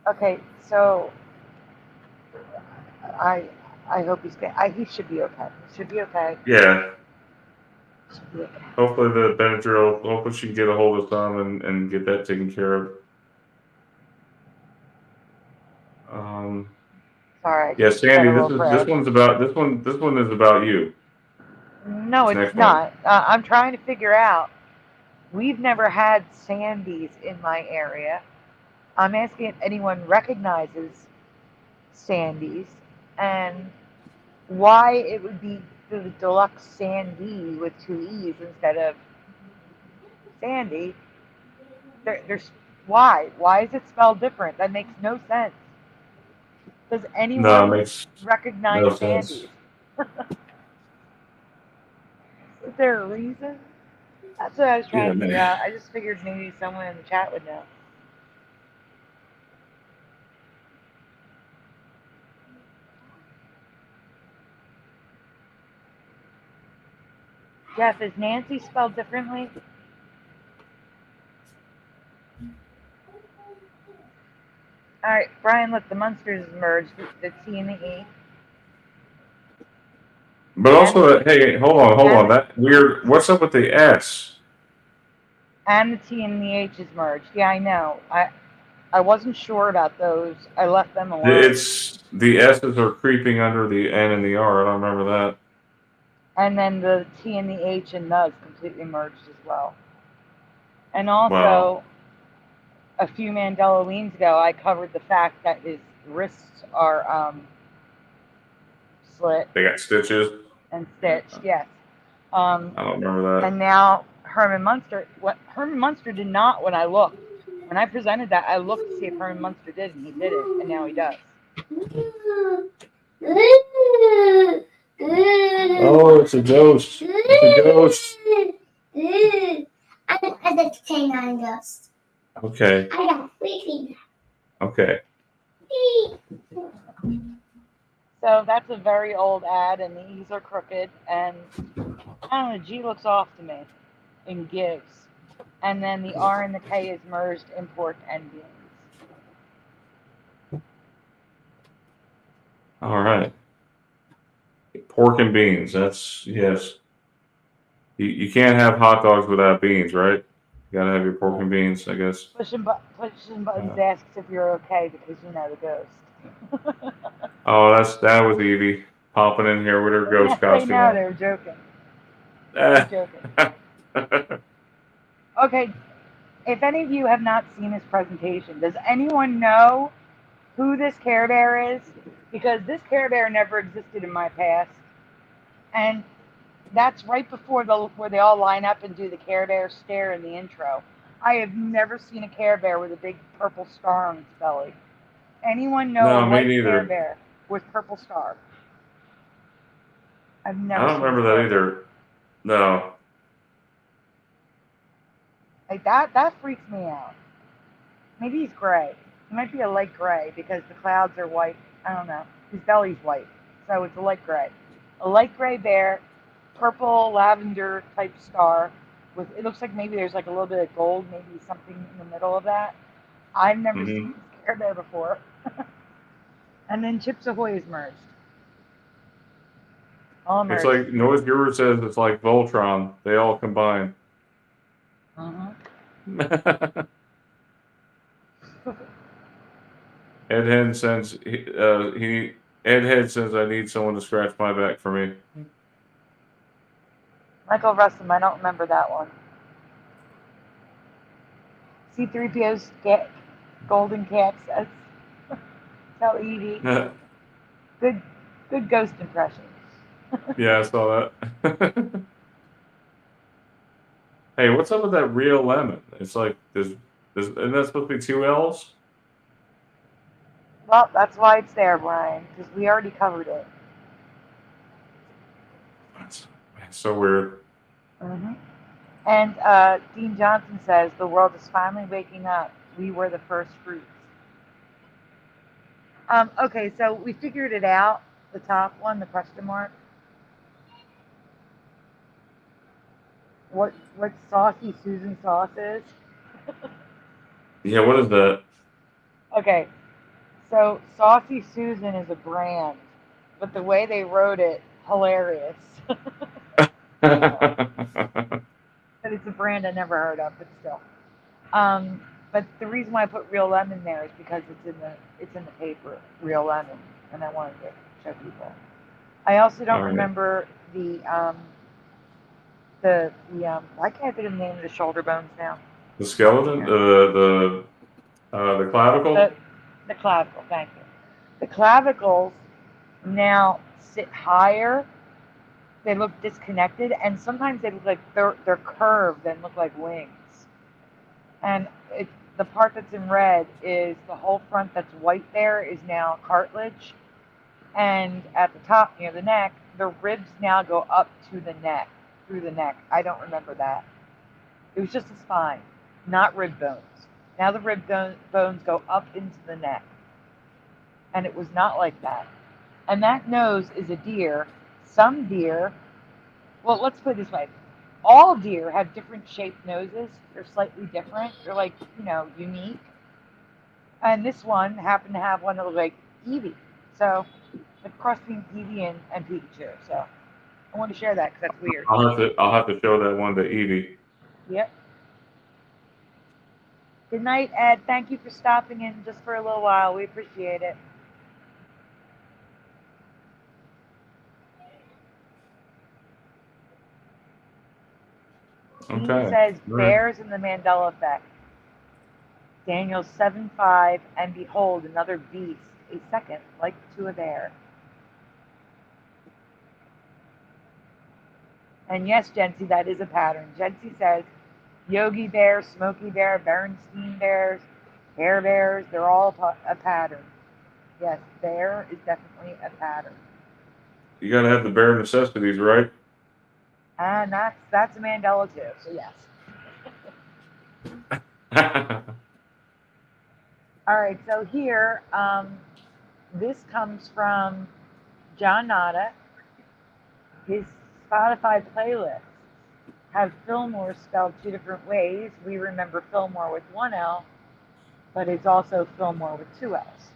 Okay, so I hope he's good. He should be okay. He should be okay. Yeah. Should be okay. Hopefully the Benadryl. Hopefully she can get a hold of some and get that taken care of. Sorry. Yeah, I Sandy. got a This little one's about this one. This one is about you. No, This it's next not. I'm trying to figure out. We've never had Sandys in my area. I'm asking if anyone recognizes Sandys and why it would be the deluxe Sandy with 2 E's instead of Sandy. There's why? Why is it spelled different? That makes no sense. Does No, it anyone makes recognize no Sandys? sense. Is there a reason? That's what I was trying Yeah, to figure man. out. I just figured maybe someone in the chat would know. Jeff, is Nancy spelled differently? All right, Brian, look, the Munsters merged, the T and the E. But also, hey, hold on. That weird. What's up with the S? And the T and the H is merged. Yeah, I know. I wasn't sure about those. I left them alone. It's the S's are creeping under the N and the R. I don't remember that. And then the T and the H and the is completely merged as well. And also, Wow. a few Mandela leans ago, I covered the fact that his wrists are slit They got stitches. and stitched. Yes. I don't remember that. And now Herman Munster did not when I looked. When I presented that, I looked to see if Herman Munster did, and he did it, and now he does. Oh, it's a ghost. It's a ghost. I got the canine ghost. Okay. I got freaking. Okay. So that's a very old ad, and the E's are crooked, and I don't know, G looks off to me and gives. And then the R and the K is merged in pork and beans. All right. Pork and beans. That's yes. You can't have hot dogs without beans, right? You gotta have your pork and beans, I guess. Pushing Buttons asks if you're okay because you know the ghost. Oh, that was Evie popping in here with her ghost Yes, costume I know, on. they were joking. They were joking. Okay, if any of you have not seen his presentation, does anyone know who this Care Bear is? Because this Care Bear never existed in my past. And that's right before where they all line up and do the Care Bear stare in the intro. I have never seen a Care Bear with a big purple star on its belly. Anyone know No, a me white neither. Care Bear with purple star? I've never I don't seen remember a that Care Bear. either. No. Like that freaks me out. Maybe he's gray. He might be a light gray because the clouds are white. I don't know. His belly's white, so it's a light gray. A light gray bear purple lavender type star with, it looks like maybe there's like a little bit of gold, maybe something in the middle of that. I've never seen Care Bear before. And then Chips Ahoy is merged. All It's merged. like Noise Guru says. It's like Voltron. They all combine. Ed Head says Ed Head says I need someone to scratch my back for me. Michael Russum, I don't remember that one. C3PO's golden cat says. Tell Edie. Good ghost impression. Yeah, I saw that. Hey, what's up with that real lemon? It's like isn't that supposed to be 2 L's? Well, that's why it's there, Brian, because we already covered it. That's so weird. And Dean Johnson says, the world is finally waking up. We were the first fruits. Okay, so we figured it out. The top one, the question mark. What Saucy Susan sauce is? Yeah, what is that? Okay, so Saucy Susan is a brand, but the way they wrote it, hilarious. But it's a brand I never heard of, but still. But the reason why I put real lemon there is because it's in the paper, real lemon, and I wanted to show people. I also don't remember the why can't I think of the name of the shoulder bones now? The skeleton, the clavicle. The clavicle. Thank you. The clavicles now sit higher. They look disconnected, and sometimes they look like they're curved and look like wings. And the part that's in red is the whole front that's white there is now cartilage. And at the top near the neck, the ribs now go up to the neck, through the neck. I don't remember that. It was just a spine, not rib bones. Now the rib bones go up into the neck. And it was not like that. And that nose is a deer. Some deer, well, let's put it this way. All deer have different shaped noses. They're slightly different. They're like, unique. And this one happened to have one that looked like Eevee. So, the cross between Eevee and Pikachu. So, I want to share that because that's weird. I'll have to show that one to Evie. Yep. Good night, Ed. Thank you for stopping in just for a little while. We appreciate it. He says bears in the Mandela effect. Daniel 7:5, and behold, another beast, a second, like to a bear. And yes, Jency, that is a pattern. Jency says Yogi Bear, Smokey Bear, Berenstein Bears, Care Bears, they're all a pattern. Yes, bear is definitely a pattern. You gotta have the bare necessities, right? And that's a Mandela too, so yes. All right, so here, this comes from John Nada. His Spotify playlists have Fillmore spelled 2 different ways. We remember Fillmore with 1 L, but it's also Fillmore with 2 L's.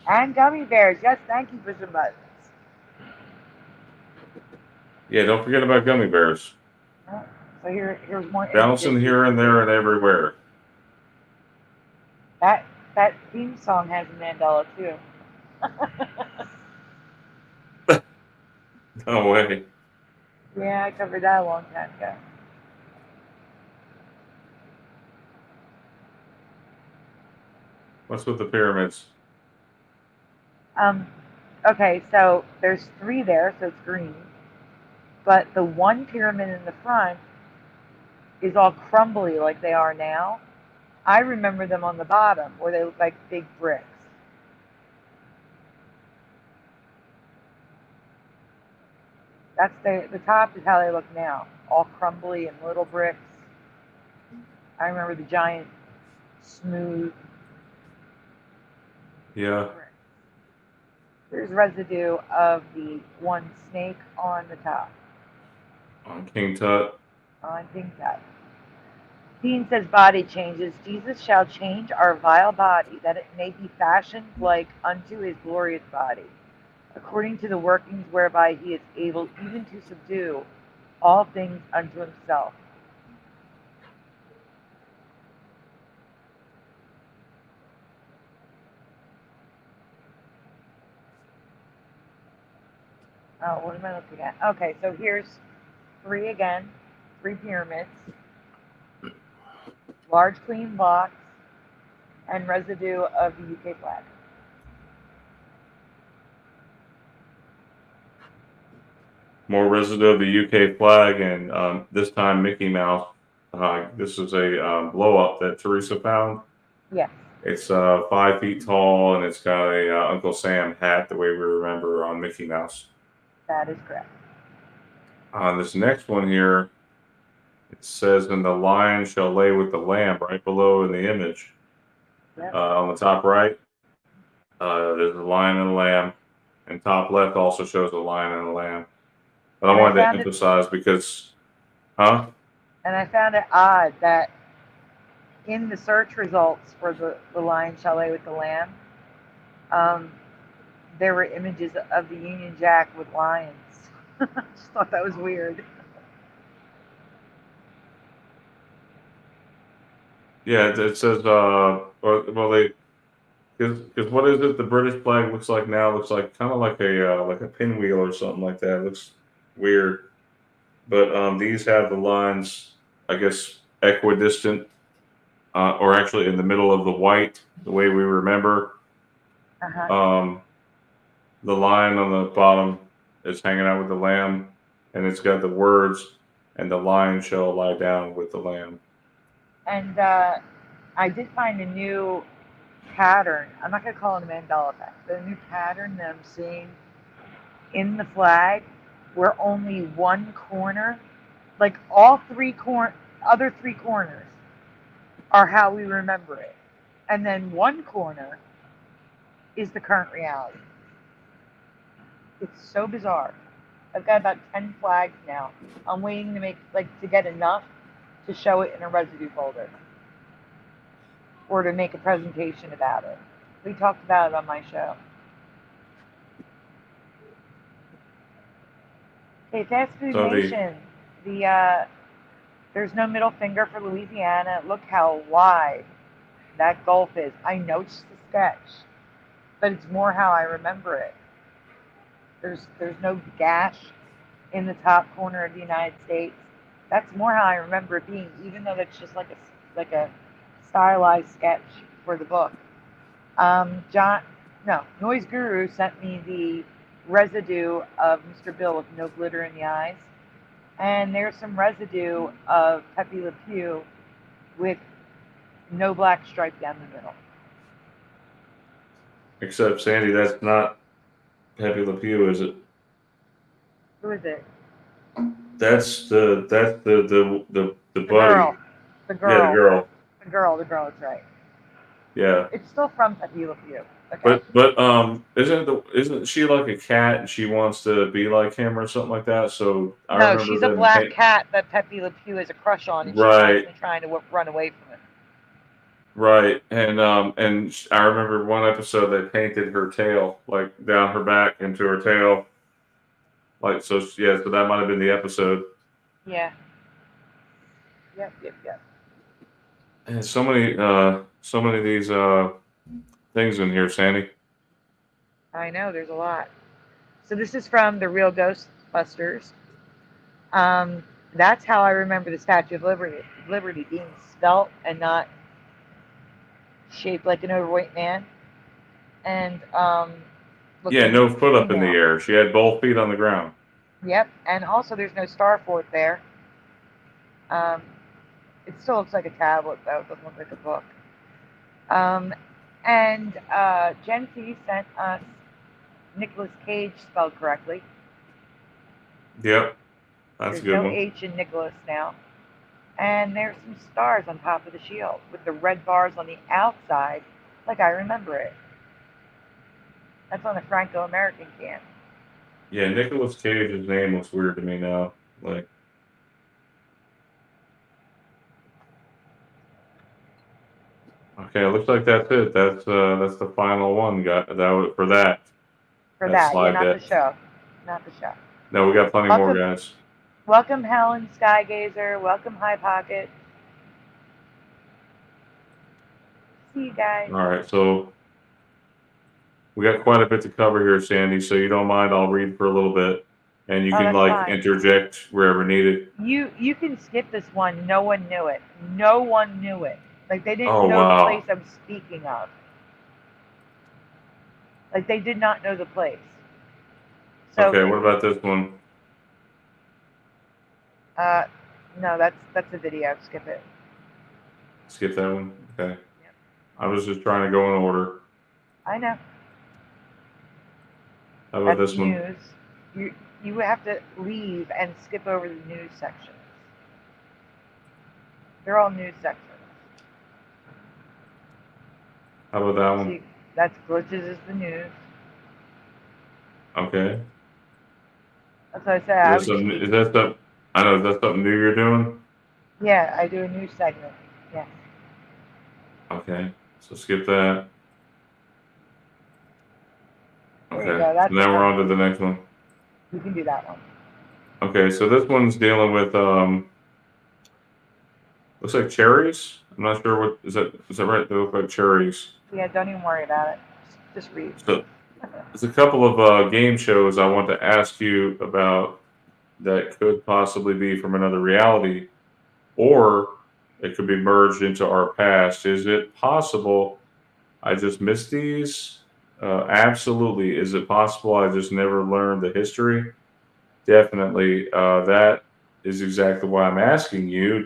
And gummy bears. Yes, thank you for some buttons. Yeah, don't forget about gummy bears. So here's more. Bouncing here and there and everywhere. That theme song has a Mandela too. No way. Yeah, I covered that a long time ago. What's with the pyramids? Okay, so there's 3 there, so it's green. But the one pyramid in the front is all crumbly like they are now. I remember them on the bottom where they look like big bricks. That's the top is how they look now, all crumbly and little bricks. I remember the giant smooth. Yeah. There's residue of the one snake on the top. On King Tut. On King Tut. Dean says body changes. Jesus shall change our vile body, that it may be fashioned like unto his glorious body, according to the workings whereby he is able even to subdue all things unto himself. Oh, what am I looking at? Okay, so here's 3 again, 3 pyramids, large clean blocks, and residue of the UK flag. More residue of the UK flag, and this time Mickey Mouse. This is a blow up that Teresa found. Yes. It's 5 feet tall, and it's got a Uncle Sam hat, the way we remember on Mickey Mouse. That is correct. This next one here, it says, "And the lion shall lay with the lamb," right below in the image. Yep. On the top right, there's a lion and a lamb, and top left also shows a lion and a lamb. But I wanted to emphasize because, And I found it odd that in the search results for the lion shall lay with the lamb, there were images of the Union Jack with lions. I just thought that was weird. yeah, it says, because what is it? The British flag looks like now looks like kind of like a pinwheel or something like that. It looks weird, but these have the lines, I guess, equidistant, or actually in the middle of the white, the way we remember. Uh-huh. The lion on the bottom is hanging out with the lamb, and it's got the words, "And the lion shall lie down with the lamb." And I did find a new pattern. I'm not going to call it a Mandela effect, but a new pattern that I'm seeing in the flag where only one corner, like all other 3 corners are how we remember it. And then one corner is the current reality. It's so bizarre. I've got about 10 flags now. I'm waiting to get enough to show it in a residue folder or to make a presentation about it. We talked about it on my show. Okay, Fast Food Nation. There's no middle finger for Louisiana. Look how wide that gulf is. I know it's just a sketch, but it's more how I remember it. There's no gash in the top corner of the United States. That's more how I remember it being, even though that's just like a stylized sketch for the book. Noise Guru sent me the residue of Mr. Bill with no glitter in the eyes, and there's some residue of Pepe Le Pew with no black stripe down the middle. Except, Sandy, that's not Pepe Le Pew, is it? Who is it? That's the buddy. Girl. The girl. Yeah, the girl. The girl, that's right. Yeah. It's still from Pepe Le Pew. Okay. But isn't she like a cat and she wants to be like him or something like that? So I remember she's a black cat that Pepe Le Pew has a crush on, and she's constantly trying to run away from him. Right, and I remember one episode they painted her tail like down her back into her tail, like so. Yeah, so that might have been the episode. Yeah. Yep. And so many of these things in here, Sandy. I know, there's a lot. So this is from the Real Ghostbusters. That's how I remember the Statue of Liberty being svelte and not shaped like an overweight man. And no foot up in the air. She had both feet on the ground. Yep, and also there's no star fort there. It still looks like a tablet, though. It doesn't look like a book. And Jen T sent us Nicolas Cage spelled correctly. Yep, that's a good one. There's no H in Nicholas now. And there's some stars on top of the shield with the red bars on the outside, like I remember it. That's on a Franco-American can. Yeah, Nicolas Cage's name looks weird to me now. Like, okay, it looks like that's it. That's the final one. Got that for that. For That that, yeah, slide not deck. the show. Not the show. No, we got plenty more, guys. Welcome, Helen Skygazer. Welcome, High Pocket. See you guys. All right, so we got quite a bit to cover here, Sandy. So you don't mind, I'll read for a little bit, and you can that's like fine. interject wherever needed. You can skip this one. No one knew it. No one knew it. Like they didn't Oh, know wow. the place I'm speaking of. Like they did not know the place. So Okay, what about this one? No, that's a video. Skip it. Skip that one? Okay. I was just trying to go in order. I know. How about That's this one? news. You have to leave and skip over the news sections. They're all news sections. How about that one? See, that's glitches is the news. Okay. That's what I said. Is that something? I know. Is that something new you're doing? Yeah, I do a news segment. Yeah. Okay. So skip that. There Okay. you go. That's So now we're on to the next one. You can do that one. Okay. So this one's dealing with looks like cherries. I'm not sure what is that. Is that right? They look like cherries. Yeah, don't even worry about it. Just read. So there's a couple of game shows I want to ask you about that could possibly be from another reality, or it could be merged into our past. Is it possible I just missed these? Absolutely. Is it possible I just never learned the history? Definitely. That is exactly why I'm asking you. ...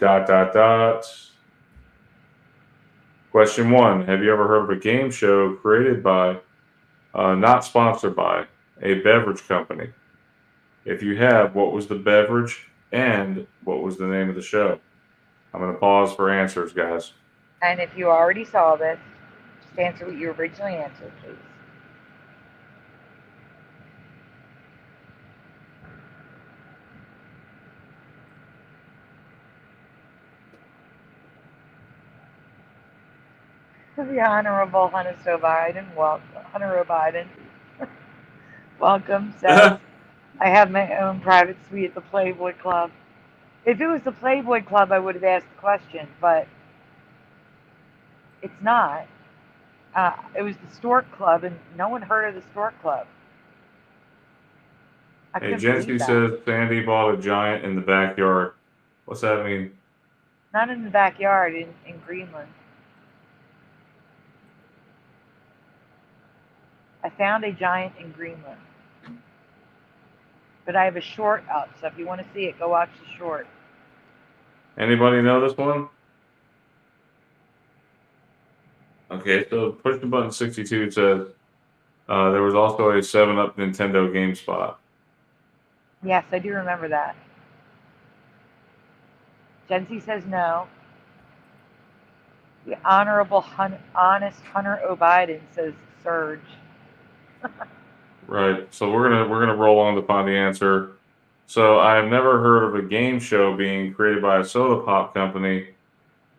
Question 1. Have you ever heard of a game show created by, not sponsored by, a beverage company? If you have, what was the beverage and what was the name of the show? I'm going to pause for answers, guys. And if you already saw this, just answer what you originally answered, please. The Honorable Hunter Biden, Hunter Biden. Welcome, says, I have my own private suite at the Playboy Club. If it was the Playboy Club, I would have asked the question, but it's not. It was the Stork Club, and no one heard of the Stork Club. Hey, Jency says Sandy bought a giant in the backyard. What's that mean? Not in the backyard, in Greenland. I found a giant in Greenland. But I have a short up, so if you want to see it, go watch the short. Anybody know this one? Okay, so push the button 62 says there was also a 7-Up Nintendo GameSpot. Yes, I do remember that. Jency says no. The Honorable Honest Hunter O'Biden says Surge. Right. So we're gonna roll on to find the answer. So I've never heard of a game show being created by a soda pop company.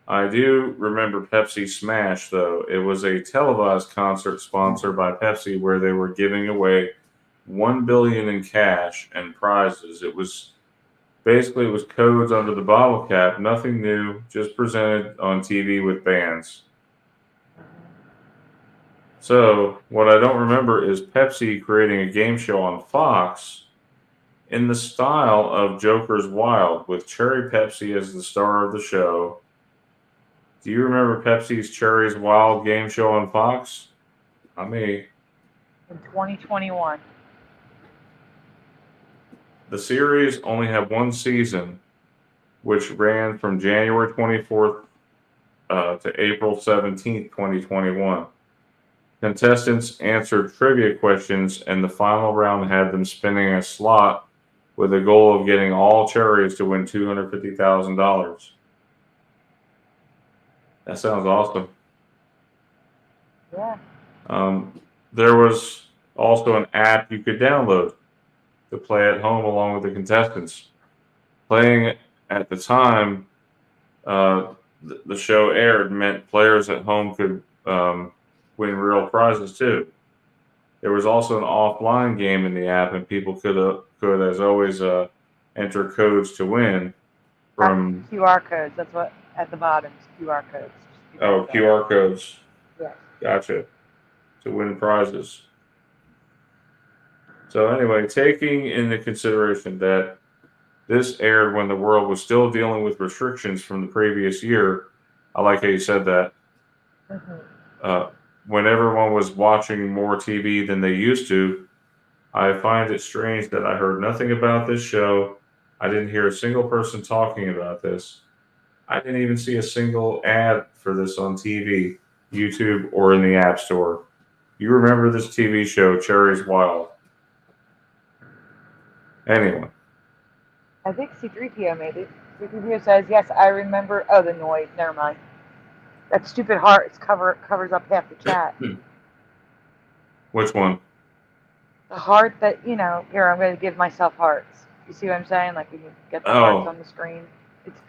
I do remember Pepsi Smash, though. It was a televised concert sponsored by Pepsi where they were giving away $1 billion in cash and prizes. It was codes under the bottle cap, nothing new, just presented on TV with bands. So what I don't remember is Pepsi creating a game show on Fox in the style of Joker's Wild, with Cherry Pepsi as the star of the show. Do you remember Pepsi's Cherry's Wild game show on Fox? I mean, in 2021. The series only had one season, which ran from January 24th to April 17th, 2021. Contestants answered trivia questions, and the final round had them spinning a slot with the goal of getting all cherries to win $250,000. That sounds awesome. Yeah. There was also an app you could download to play at home along with the contestants. Playing at the time the show aired meant players at home could win real prizes too. There was also an offline game in the app, and people could as always, enter codes to win from QR codes. That's what at the bottom is QR codes. QR codes. Yeah. Gotcha. To win prizes. So anyway, taking into consideration that this aired when the world was still dealing with restrictions from the previous year, I like how you said that. When everyone was watching more TV than they used to, I find it strange that I heard nothing about this show. I didn't hear a single person talking about this. I didn't even see a single ad for this on TV, YouTube, or in the App Store. You remember this TV show, Cherry's Wild? Anyone? I think C3PO maybe. C3PO says, yes, I remember. Oh, the noise. Never mind. That stupid heart covers up half the chat. Which one? The heart that, here, I'm going to give myself hearts. You see what I'm saying? Like when you get the hearts on the screen.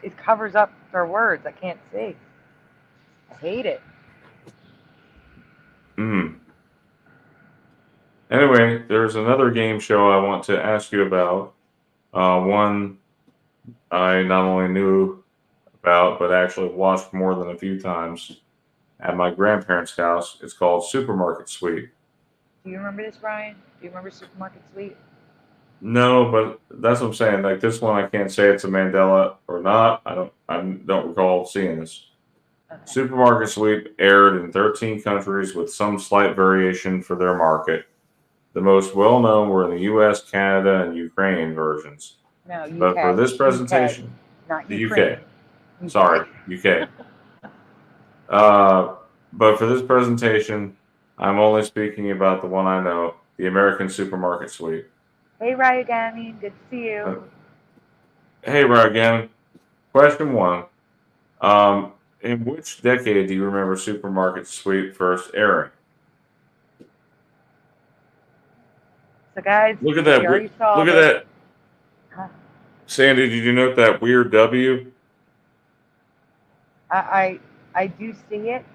It covers up their words. I can't see. I hate it. Anyway, there's another game show I want to ask you about. One I not only knew about, but actually watched more than a few times at my grandparents' house. It's called Supermarket Sweep. Do you remember this, Brian? Do you remember Supermarket Sweep? No, but that's what I'm saying. Like this one, I can't say it's a Mandela or not. I don't recall seeing this. Okay. Supermarket Sweep aired in 13 countries with some slight variation for their market. The most well-known were in the U.S., Canada, and Ukraine versions. No, UK. But for this presentation, not the Ukraine. UK. Sorry, UK. But for this presentation, I'm only speaking about the one I know, the American Supermarket Sweep. Hey, Ryogami, good to see you. Hey, Ryogami. Question 1. In which decade do you remember Supermarket Sweep first airing? So, guys, Look at that. Look at that. Huh? Sandy, did you note that weird W? I do see it,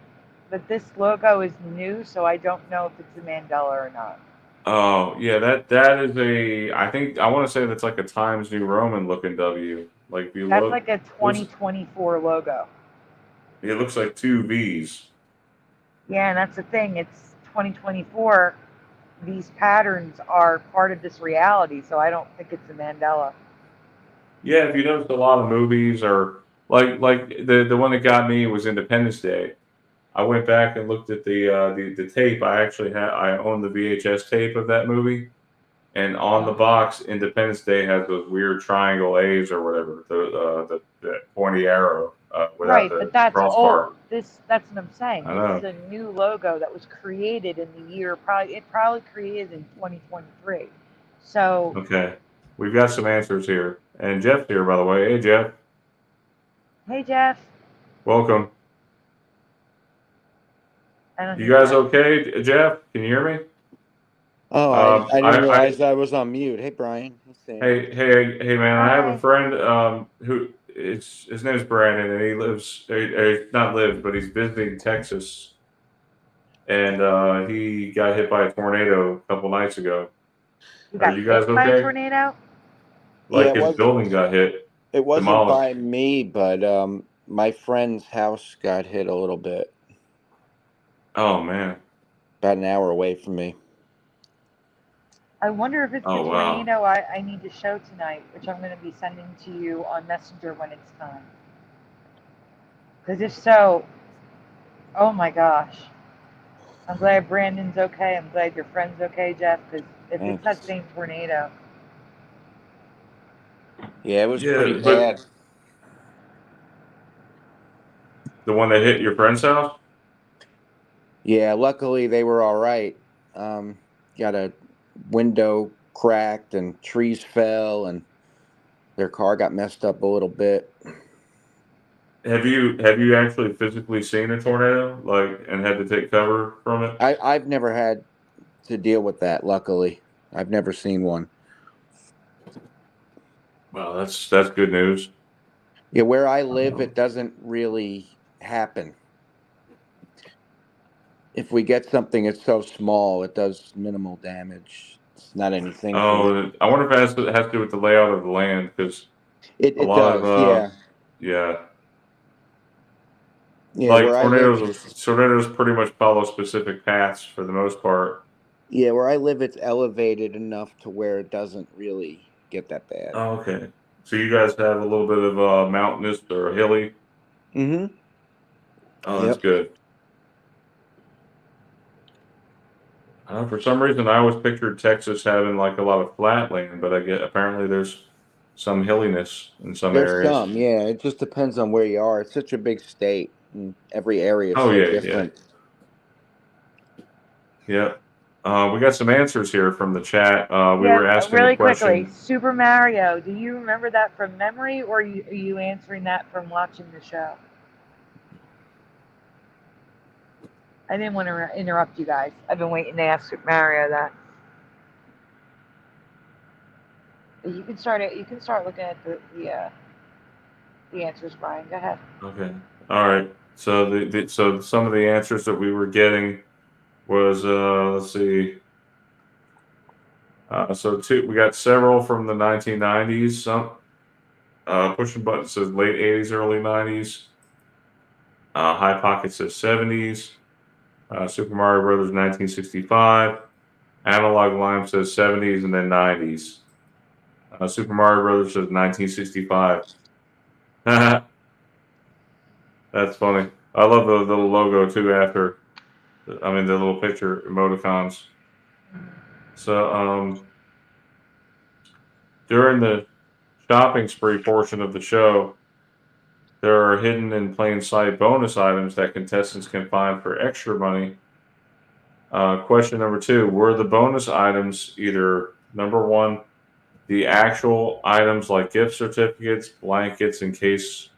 but this logo is new, so I don't know if it's a Mandela or not. Oh, yeah, that is I want to say that's like a Times New Roman looking W. Like if you That's look, like a 2024 logo. it looks like 2 V's. Yeah, and that's the thing. It's 2024. These patterns are part of this reality, so I don't think it's a Mandela. Yeah, if you notice, a lot of movies are like the one that got me was Independence Day. I went back and looked at the tape. I own the VHS tape of that movie, and on the box, Independence Day has those weird triangle A's or whatever, the pointy arrow without Right, the but that's crossbar. old. That's what I'm saying. I know. This is a new logo that was created in the year probably created in 2023. So Okay, we've got some answers here, and Jeff's here, by the way. Hey, Jeff. hey, Jeff. Welcome. You guys okay, Jeff? Can you hear me? Oh, I didn't realize I was on mute. Hey, Brian. Hey, man! I have Hi. a friend who his name is Brandon, and he lives not lives, but he's visiting Texas, and he got hit by a tornado a couple nights ago. Are you guys hit by a okay? tornado? Like Yeah, his building got hit. It wasn't demolished. by me, but my friend's house got hit a little bit. Oh man! About an hour away from me. I wonder if it's the wow. tornado I need to show tonight, which I'm going to be sending to you on Messenger when it's time. Because if so, oh my gosh. I'm glad Brandon's okay. I'm glad your friend's okay, Jeff, because if it's that same tornado. Yeah, it was pretty bad. The one that hit your friend's house? Yeah, luckily they were all right. Got a window cracked and trees fell and their car got messed up a little bit. Have you actually physically seen a tornado, like, and had to take cover from it? I've never had to deal with that. Luckily, I've never seen one. Well, that's good news. Yeah, where I live, it doesn't really happen. If we get something, it's so small, it does minimal damage. It's not anything. Oh, I wonder if it has to do with the layout of the land, because It a lot does, of yeah. like Where I live, tornadoes pretty much follow specific paths for the most part. where I live, it's elevated enough to where it doesn't really get that bad. Oh, okay. So you guys have a little bit of mountainous or hilly. Mm-hmm. Oh, that's good. For some reason, I always pictured Texas having like a lot of flat land, but I get apparently there's some hilliness in some There's areas. some, yeah. It just depends on where you are. It's such a big state, and every area is Oh, so yeah, different. Yeah. We got some answers here from the chat. We were asking really the question. quickly. Super Mario. Do you remember that from memory, or are you answering that from watching the show? I didn't want to interrupt you guys. I've been waiting to ask Super Mario that. You can start it. You can start looking at the answers, Brian. Go ahead. Okay. All right. So so some of the answers that we were getting was let's see. So we got several from the 1990s. Some pushing button says late 80s, early 90s. High Pocket says 70s. Super Mario Brothers 1965. Analog Lime says 70s and then 90s. Super Mario Brothers says 1965. That's funny. I love the little logo too after. I mean, the little picture emoticons. So, during the shopping spree portion of the show, there are hidden in plain sight bonus items that contestants can find for extra money. Question number 2, were the bonus items either, number 1, the actual items like gift certificates, blankets, and cases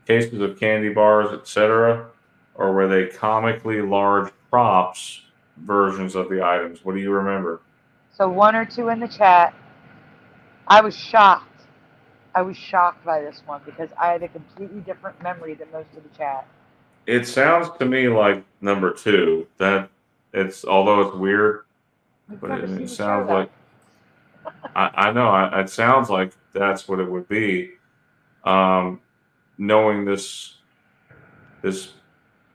of candy bars, etc., or were they comically large props versions of the items? What do you remember? So 1 or 2 in the chat. I was shocked. I was shocked by this one because I had a completely different memory than most of the chat. It sounds to me like number 2. That it's, although it's weird, but it sounds like I know it sounds like that's what it would be. Knowing this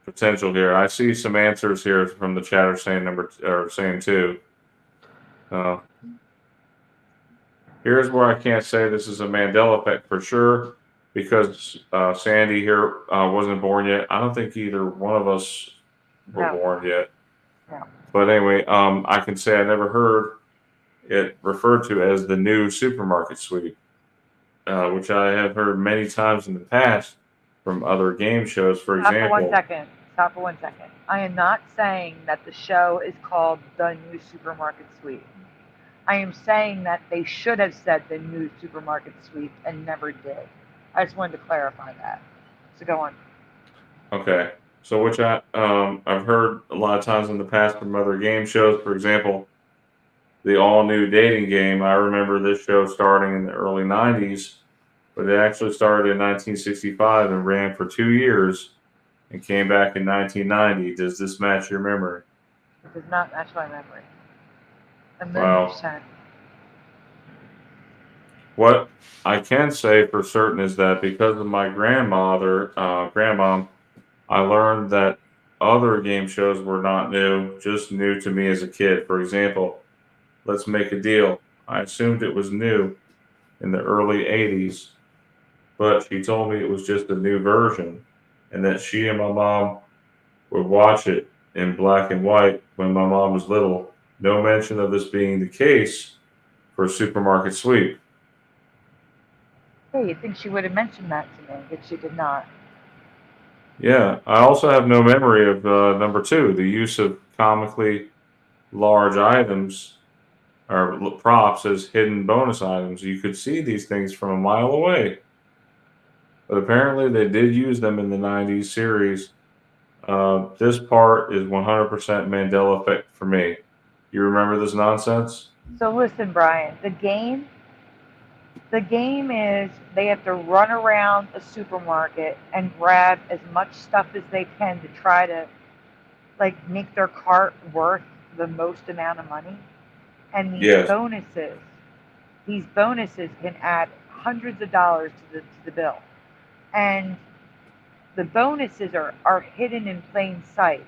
potential here, I see some answers here from the chat are saying 2. Here's where I can't say this is a Mandela effect for sure, because Sandy here wasn't born yet. I don't think either one of us were born yet. No. But anyway, I can say I never heard it referred to as the new supermarket sweep, which I have heard many times in the past from other game shows. For example, Stop for 1 second. I am not saying that the show is called the new supermarket sweep. I am saying that they should have said the new supermarket sweep and never did. I just wanted to clarify that. So go on. Okay. So which I've heard a lot of times in the past from other game shows. For example, the all-new dating game. I remember this show starting in the early 90s, but it actually started in 1965 and ran for 2 years and came back in 1990. Does this match your memory? It does not match my memory. 1,000,000%. Wow. What I can say for certain is that because of my grandmom, I learned that other game shows were not new, just new to me as a kid. For example, Let's Make a Deal. I assumed it was new in the early 80s, but she told me it was just a new version and that she and my mom would watch it in black and white when my mom was little. No mention of this being the case for Supermarket Sweep. Hey, you'd think she would have mentioned that to me, but she did not. Yeah, I also have no memory of number 2, the use of comically large items or props as hidden bonus items. You could see these things from a mile away. but apparently they did use them in the 90s series. This part is 100% Mandela effect for me. You remember this nonsense? So listen, Brian, the game is they have to run around a supermarket and grab as much stuff as they can to try to like make their cart worth the most amount of money. And Yes. these bonuses can add hundreds of dollars to the bill. And the bonuses are hidden in plain sight.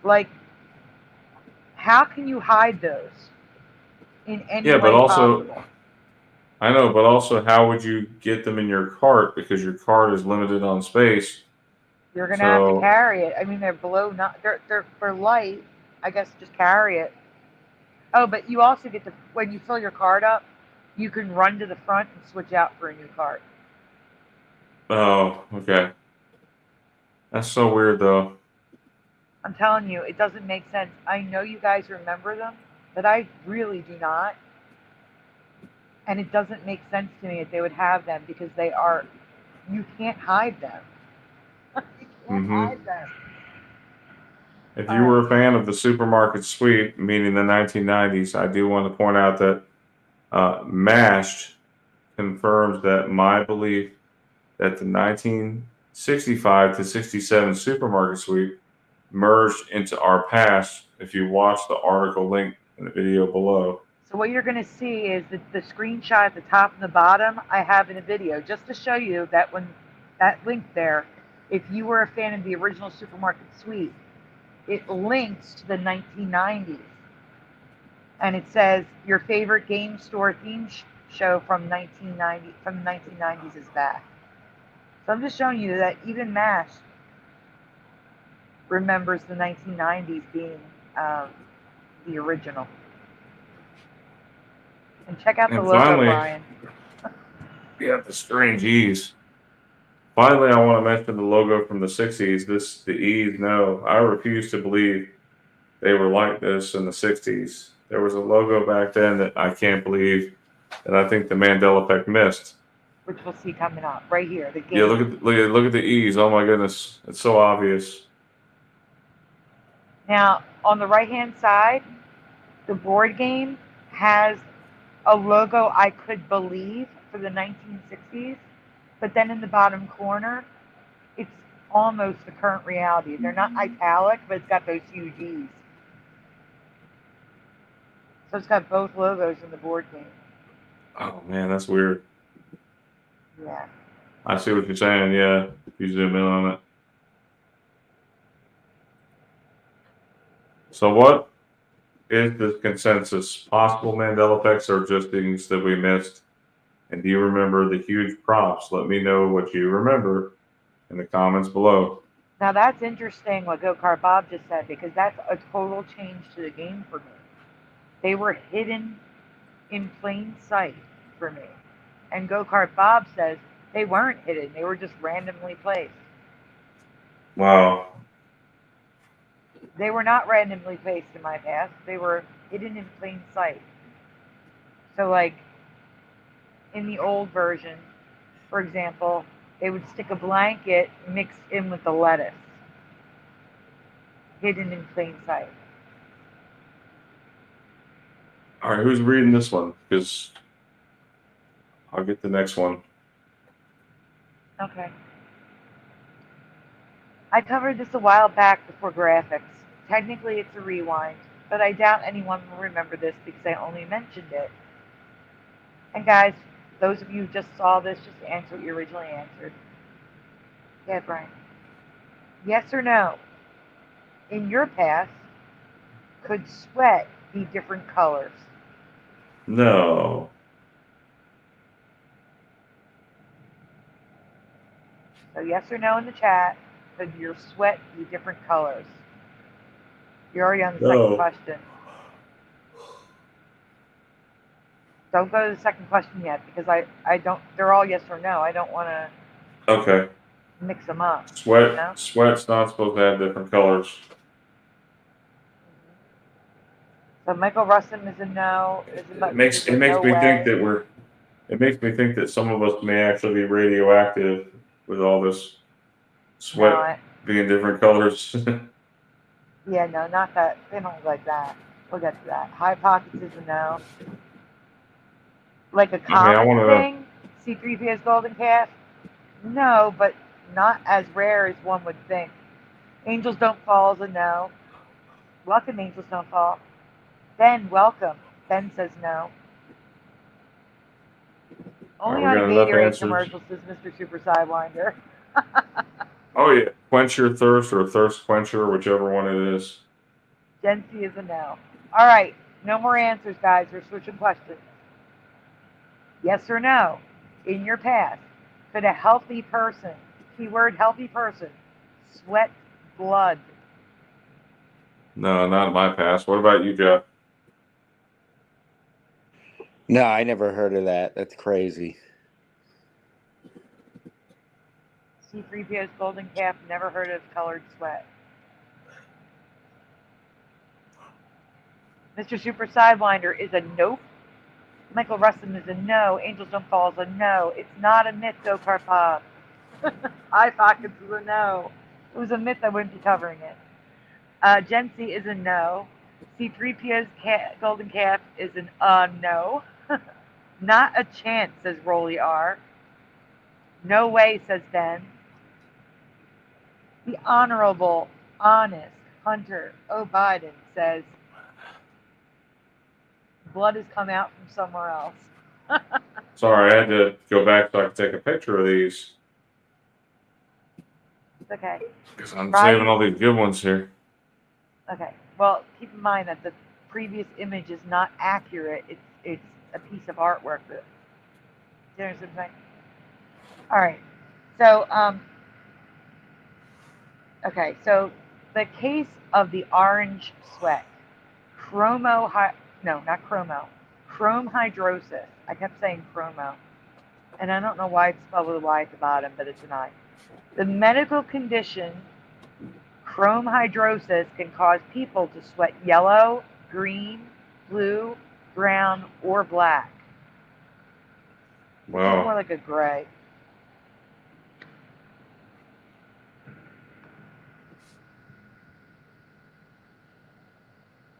Like, how can you hide those in any Yeah, but way also, possible? I know, but also, how would you get them in your cart because your cart is limited on space? You're gonna have to So, carry it. I mean, they're below, not they're light. I guess just carry it. Oh, but you also get to, when you fill your card up, you can run to the front and switch out for a new card. oh, okay. That's so weird, though. I'm telling you, it doesn't make sense. I know you guys remember them, but I really do not. And it doesn't make sense to me that they would have them because you can't hide them. You can't Hmm. hide them. If All you right. were a fan of the supermarket sweep, meaning the 1990s, I do want to point out that MAShed confirms that my belief that the 1965 to 67 supermarket sweep merged into our past. If you watch the article link in the video below. So what you're going to see is the screenshot at the top and the bottom I have in a video just to show you that when that link there, if you were a fan of the original supermarket sweep, it links to the 1990s. And it says your favorite game store theme show from the 1990s is back. So I'm just showing you that even MASH remembers the 1990s being the original. And check out the And logo, finally, Brian. yeah, the strange E's. Finally, I want to mention the logo from the 60s. The E's, no, I refuse to believe they were like this in the 60s. There was a logo back then that I can't believe that I think the Mandela effect missed. Which we'll see coming up right here. The game. Yeah, look at the E's. Oh my goodness, it's so obvious. Now, on the right-hand side, the board game has a logo I could believe for the 1960s, but then in the bottom corner, it's almost the current reality. They're not italic, but it's got those huge E's. So it's got both logos in the board game. Oh man, that's weird. Yeah. I see what you're saying. Yeah, if you zoom in on it. So what is the consensus? Possible Mandela effects or just things that we missed? And do you remember the huge props? Let me know what you remember in the comments below. Now that's interesting what Go Kart Bob just said, because that's a total change to the game for me. They were hidden in plain sight for me. And Go Kart Bob says they weren't hidden, they were just randomly placed. Wow. They were not randomly placed in my past, they were hidden in plain sight. So like in the old version, for example, they would stick a blanket mixed in with the lettuce, hidden in plain sight. All right, who's reading this one? Because I'll get the next one. Okay. I covered this a while back before graphics. Technically it's a rewind, but I doubt anyone will remember this because I only mentioned it. And guys, those of you who just saw this, just answer what you originally answered. Yeah, Brian. Yes or no? In your past, could sweat be different colors? No. So yes or no in the chat, could your sweat be different colors? You're already on the second question. Don't go to the second question yet because I don't, they're all yes or no. I don't want to Okay. mix them up. Sweat. You know? Sweat's not supposed to have different colors. So Michael Russin is a no. It makes me think that some of us may actually be radioactive with all this sweat No, being different colors. yeah, no, not that. They don't look like that. We'll get to that. High Pockets is a no. Like a I mean, I common want to. thing, C-3PO's golden calf? No, but not as rare as one would think. Angels Don't Fall is a no. Welcome, Angels Don't Fall. Ben, welcome. Ben says no. Only We on a got enough Gatorade answers? commercial, says Mr. Super Sidewinder. Oh yeah, quench your thirst or thirst quencher, whichever one it is. Gen C is a no. All right, no more answers, guys. We're switching questions. Yes or no? In your past, could a healthy person, keyword healthy person, sweat blood? No, not in my past. What about you, Jeff? No, I never heard of that. That's crazy. C-3PO's golden calf, never heard of colored sweat. Mr. Super Sidewinder is a nope. Michael Rustin is a no. Angels Don't Fall is a no. It's not a myth, though, Karpov. High Pockets is a no. If it was a myth, I wouldn't be covering it. Gen C is a no. C-3PO's golden calf is an no. Not a chance, says Rolly R. No way, says Ben. The Honorable, Honest Hunter O. Biden says, blood has come out from somewhere else. Sorry, I had to go back so I could take a picture of these It's okay. because I'm Right. saving all these good ones here. Okay. Well, keep in mind that the previous image is not accurate. It's a piece of artwork. That, do you understand what I'm saying? All right. So, okay. So the case of the orange sweat, chrome hydrosis. I kept saying chromo, and I don't know why it's spelled with a Y at the bottom, but it's an I. The medical condition chrome hydrosis can cause people to sweat yellow, green, blue, brown, or black. It's more Wow. like a gray.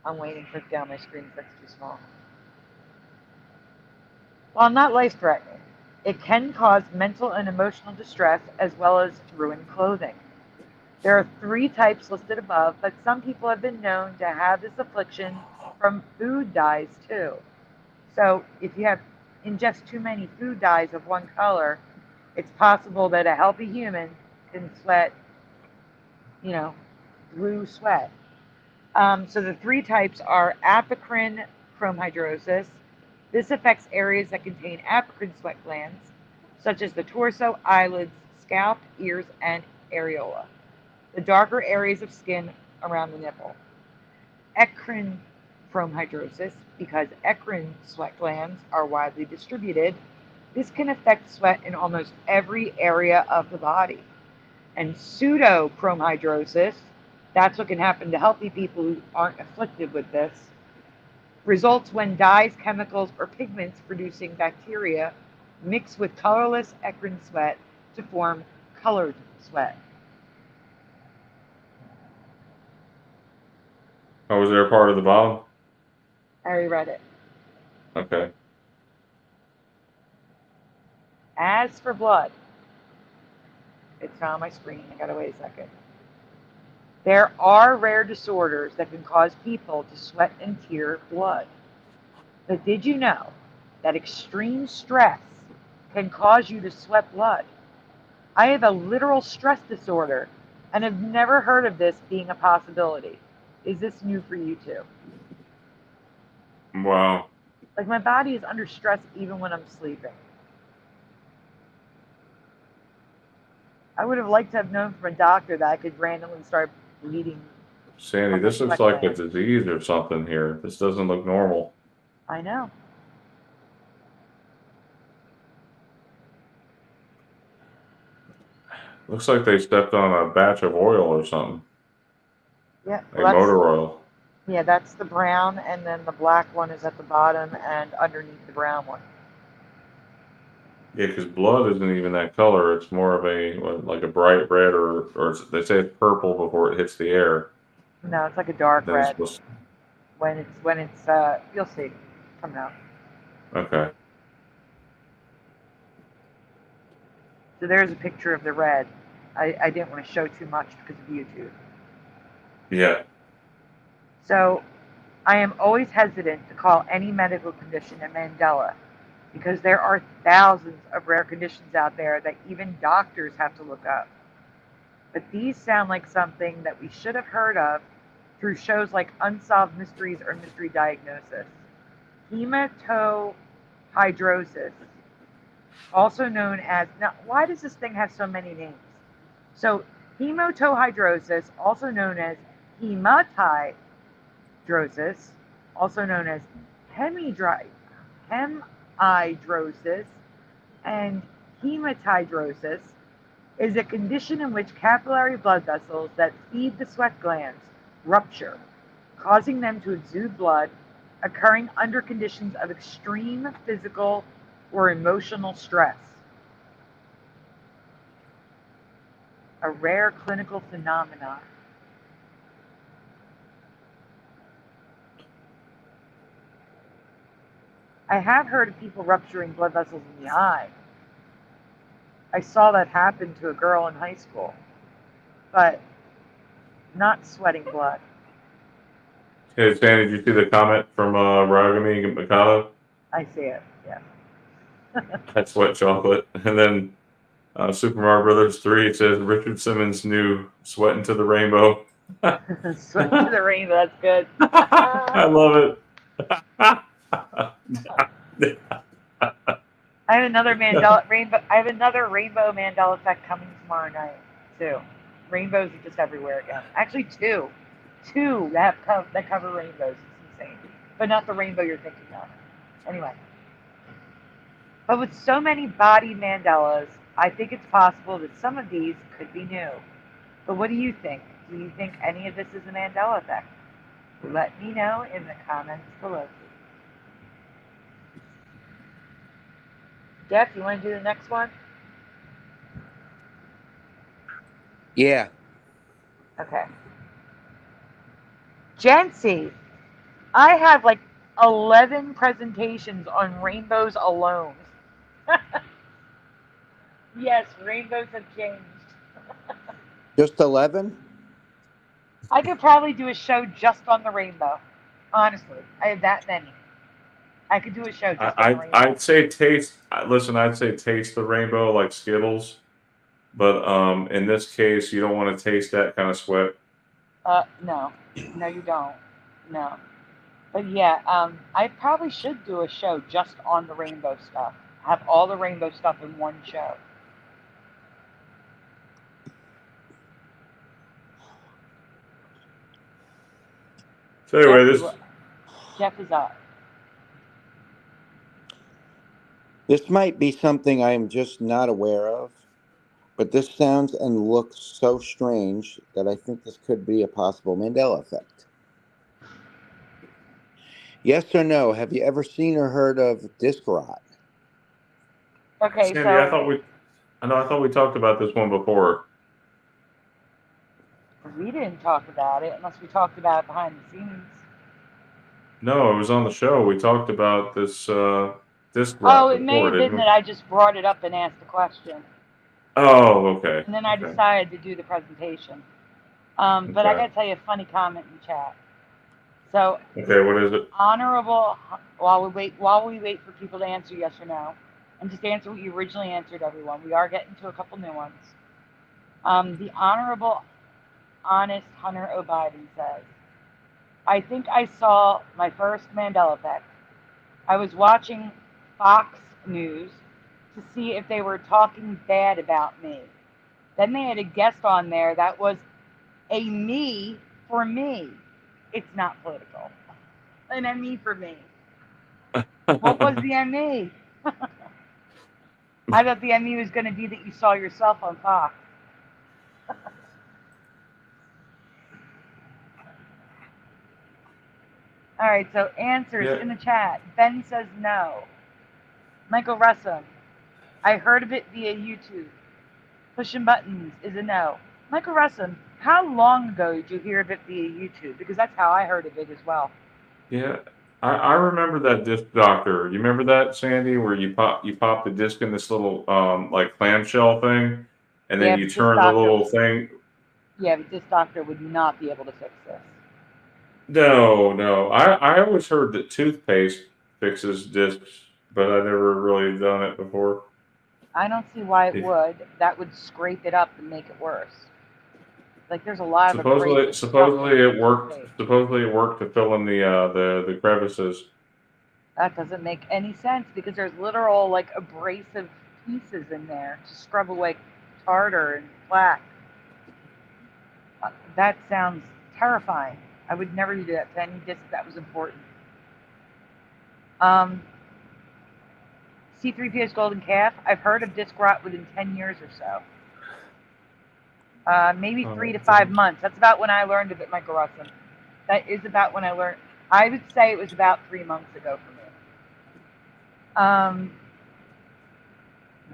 I'm waiting for it down my screen because it's too small. While not life-threatening, it can cause mental and emotional distress as well as ruin clothing. There are 3 types listed above, but some people have been known to have this affliction from food dyes too. So if you have ingest too many food dyes of one color, it's possible that a healthy human can sweat, blue sweat. So the 3 types are apocrine chromhidrosis. This affects areas that contain apocrine sweat glands, such as the torso, eyelids, scalp, ears, and areola. The darker areas of skin around the nipple. Eccrine chromhidrosis, because eccrine sweat glands are widely distributed, this can affect sweat in almost every area of the body. And pseudochromhidrosis, that's what can happen to healthy people who aren't afflicted with this, results when dyes, chemicals, or pigments producing bacteria mix with colorless eccrine sweat to form colored sweat. Oh, was there a part of the bottom? I already read it. Okay. As for blood, it's not on my screen. I gotta wait a second. There are rare disorders that can cause people to sweat and tear blood. But did you know that extreme stress can cause you to sweat blood? I have a literal stress disorder and have never heard of this being a possibility. Is this new for you too? Wow. Like my body is under stress even when I'm sleeping. I would have liked to have known from a doctor that I could randomly start bleeding. Sandy, this looks like a disease or something here. This doesn't look normal. I know. Looks like they stepped on a batch of oil or something. Yeah, Like motor oil. Yeah, that's the brown, and then the black one is at the bottom and underneath the brown one. Yeah, because blood isn't even that color. It's more of like a bright red, or they say it's purple before it hits the air. No, it's like a dark Then it's red. supposed When it's you'll see coming out. okay. So there's a picture of the red. I didn't want to show too much because of YouTube. Yeah. So I am always hesitant to call any medical condition a Mandela because there are thousands of rare conditions out there that even doctors have to look up. But these sound like something that we should have heard of through shows like Unsolved Mysteries or Mystery Diagnosis. Hematohydrosis, also known as, now why does this thing have so many names? So hematohydrosis, also known as hematidrosis, also known as hemidrosis, and hematidrosis, is a condition in which capillary blood vessels that feed the sweat glands rupture, causing them to exude blood, occurring under conditions of extreme physical or emotional stress. A rare clinical phenomenon. I have heard of people rupturing blood vessels in the eye. I saw that happen to a girl in high school, but not sweating blood. Hey, Sandy, did you see the comment from Ragami Mikado? I see it, yeah. That's wet chocolate. And then Super Mario Brothers 3 says Richard Simmons' new Sweat into the Rainbow. Sweat to the rainbow, that's good. I love it. I have another rainbow Mandela effect coming tomorrow night too. Rainbows are just everywhere again. Actually, two that cover rainbows. It's insane, but not the rainbow you're thinking of. Anyway, but with so many body Mandelas, I think it's possible that some of these could be new. But what do you think? Do you think any of this is a Mandela effect? Let me know in the comments below. Jeff, you want to do the next one? Yeah. Okay. Jancy, I have like 11 presentations on rainbows alone. Yes, rainbows have changed. Just 11? I could probably do a show just on the rainbow. Honestly, I have that many. I could do a show just on the rainbow. I'd say taste. Listen, I'd say taste the rainbow like Skittles, but in this case, you don't want to taste that kind of sweat. No, you don't. No, but yeah, I probably should do a show just on the rainbow stuff. Have all the rainbow stuff in one show. So anyway, Jeff is up. This might be something I am just not aware of, but this sounds and looks so strange that I think this could be a possible Mandela effect. Yes or no? Have you ever seen or heard of disc rot? Okay, Sandy, so I thought we talked about this one before. we didn't talk about it unless we talked about it behind the scenes. No, it was on the show. We talked about this disc rot. Oh, it may have been that I just brought it up and asked the question. Oh, okay. And then I decided to do the presentation. But I got to tell you a funny comment in the chat. So, okay, what is it? Honorable, while we wait for people to answer yes or no, and just answer what you originally answered, everyone. We are getting to a couple new ones. The Honorable Honest Hunter O'Biden says, I think I saw my first Mandela effect. I was watching Fox News to see if they were talking bad about me. Then they had a guest on there that was a me for me. It's not political. An ME for me. What was the ME? I thought the ME was going to be that you saw yourself on Fox. All right, so answers in the chat. Ben says no. Michael Russell. I heard of it via YouTube. Pushing buttons is a no. Michael Russell, how long ago did you hear of it via YouTube? Because that's how I heard of it as well. Yeah, I remember that disc doctor. You remember that, Sandy, where you pop the disc in this little like clamshell thing, and Yeah, then you but this turn the doctor, little thing. yeah, but this doctor would not be able to fix this. No. I always heard that toothpaste fixes discs, but I never really done it before. I don't see why it If- would. That would scrape it up and make it worse. Like there's a lot of Supposedly, abrasive stuff in it worked. toothpaste. Supposedly, it worked to fill in the crevices. That doesn't make any sense because there's literal like abrasive pieces in there to scrub away tartar and plaque. That sounds terrifying. I would never do that to any disc that was important. C3PO's Golden Calf. I've heard of disc rot within 10 years or so. Maybe 3 to 5 months. That's about when I learned of it, Michael Russell. That is about when I learned. I would say it was about 3 months ago for me.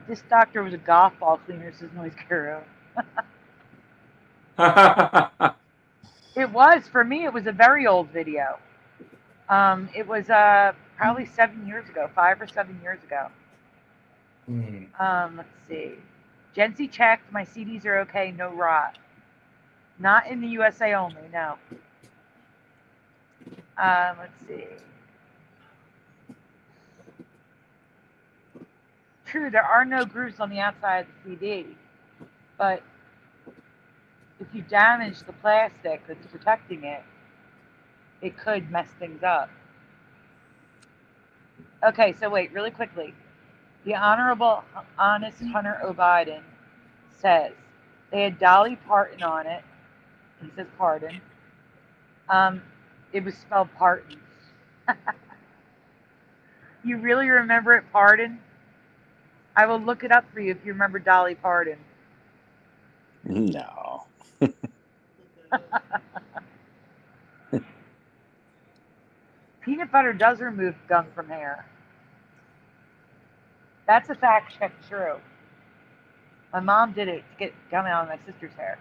This doctor was a golf ball cleaner, says Noise Guru. It was, for me, it was a very old video. It was probably 7 years ago, 5 or 7 years ago. Let's see. Jency checked, my CDs are okay, no rot. Not in the USA only, no. Let's see. True, there are no grooves on the outside of the CD, but if you damage the plastic that's protecting it, it could mess things up. Okay, so wait, really quickly. The Honorable Honest Hunter O'Biden says they had Dolly Parton on it. He says Parton. It was spelled Parton. You really remember it, Parton? I will look it up for you if you remember Dolly Parton. No. Peanut butter does remove gum from hair. That's a fact check true. My mom did it to get gum out of my sister's hair.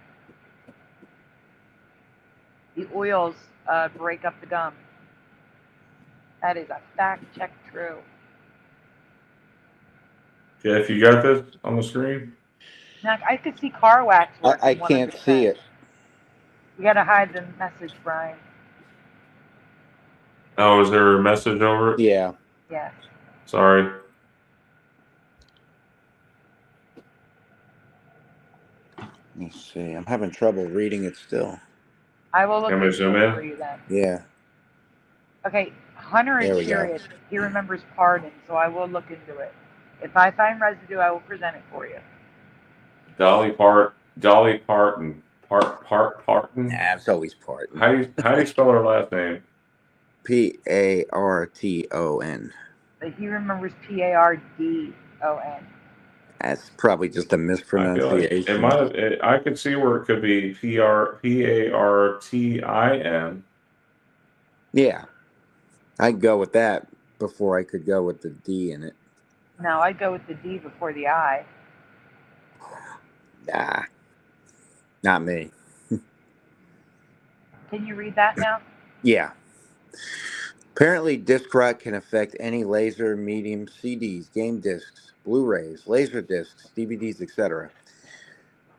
The oils break up the gum. That is a fact check true. Jeff, you got this on the screen? Now, I could see car wax working. I can't 100%. see it. You gotta hide the message, Brian. Oh, is there a message over it? Yeah. Yeah. Sorry. Let me see. I'm having trouble reading it still. I will look Can we into zoom it in? for you then. Yeah. Okay, Hunter There is we go. curious. He remembers Parton, so I will look into it. If I find residue, I will present it for you. Dolly Parton. Parton. Nah, it's always Parton. How do you spell her last name? Parton. But he remembers Pardon. That's probably just a I feel like mispronunciation. it might have. I could see where it could be Partin. Yeah. I'd go with that before I could go with the D in it. No, I'd go with the D before the I. Nah. Not me. Can you read that now? Yeah. Apparently, disc rot can affect any laser, medium, CDs, game discs, Blu-rays, laser discs, DVDs, etc.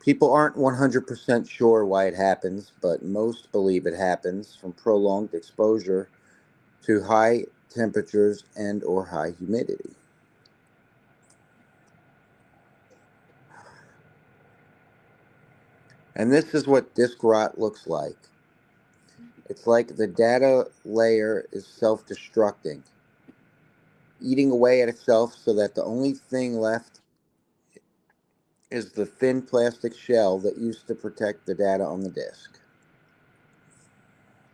People aren't 100% sure why it happens, but most believe it happens from prolonged exposure to high temperatures and or high humidity. And this is what disc rot looks like. It's like the data layer is self-destructing, eating away at itself so that the only thing left is the thin plastic shell that used to protect the data on the disk.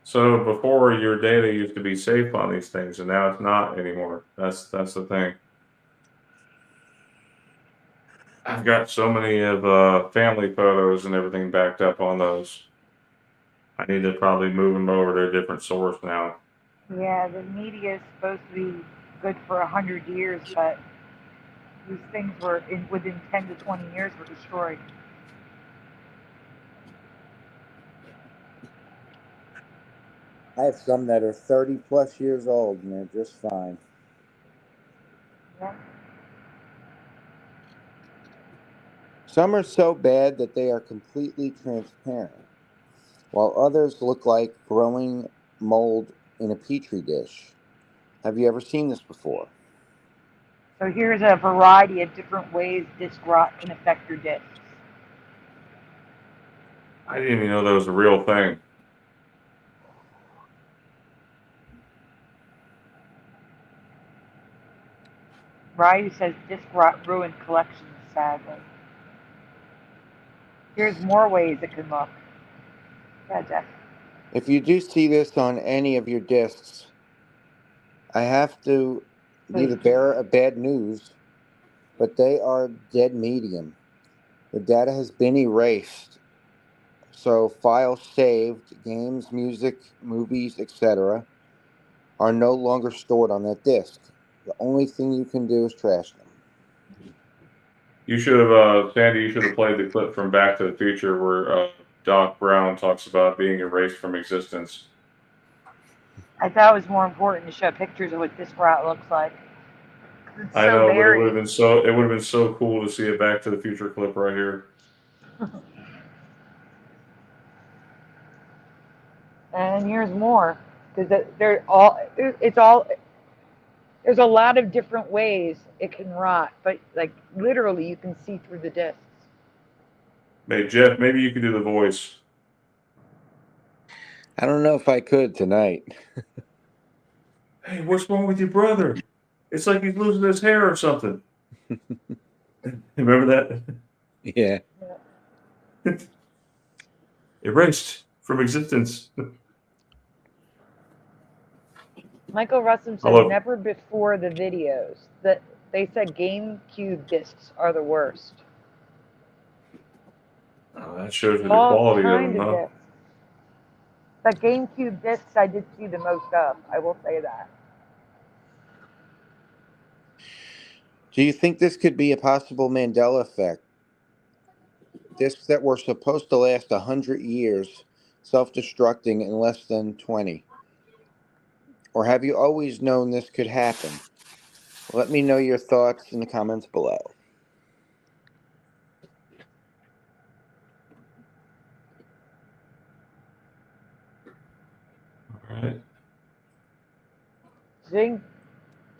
So before, your data used to be safe on these things, and now it's not anymore. That's the thing. I've got so many of family photos and everything backed up on those. I need to probably move them over to a different source now. Yeah, the media is supposed to be good for 100 years, but These things were within 10 to 20 years were destroyed. I have some that are 30 plus years old and they're just fine. Yeah. Some are so bad that they are completely transparent, while others look like growing mold in a petri dish. Have you ever seen this before? So here's a variety of different ways disc rot can affect your discs. I didn't even know that was a real thing. Ryu says disc rot ruined collections, sadly. Here's more ways it can look. Yeah, Jeff. If you do see this on any of your discs, I have to be the bearer of bad news, but they are dead medium. The data has been erased, so files saved, games, music, movies, etc., are no longer stored on that disk. The only thing you can do is trash them. You should have, Sandy, you should have played the clip from Back to the Future where Doc Brown talks about being erased from existence. I thought it was more important to show pictures of what disc rot looks like. It's I so know, but it would varied. have been so cool to see a Back to the Future clip right here. And here's more, because they're all. It's all. There's a lot of different ways it can rot, but like literally, you can see through the discs. Hey, Jeff, maybe you could do the voice. I don't know if I could tonight. Hey, what's wrong with your brother? It's like he's losing his hair or something. Remember that? Yeah. Erased from existence. Michael Russum said Hello. never before the videos that they said GameCube discs are the worst. Oh, that shows you the All quality of kind them, of huh? discs. The GameCube discs I did see the most of. I will say that. Do you think this could be a possible Mandela effect? Discs that were supposed to last 100 years, self-destructing in less than 20. Or have you always known this could happen? Let me know your thoughts in the comments below. All right.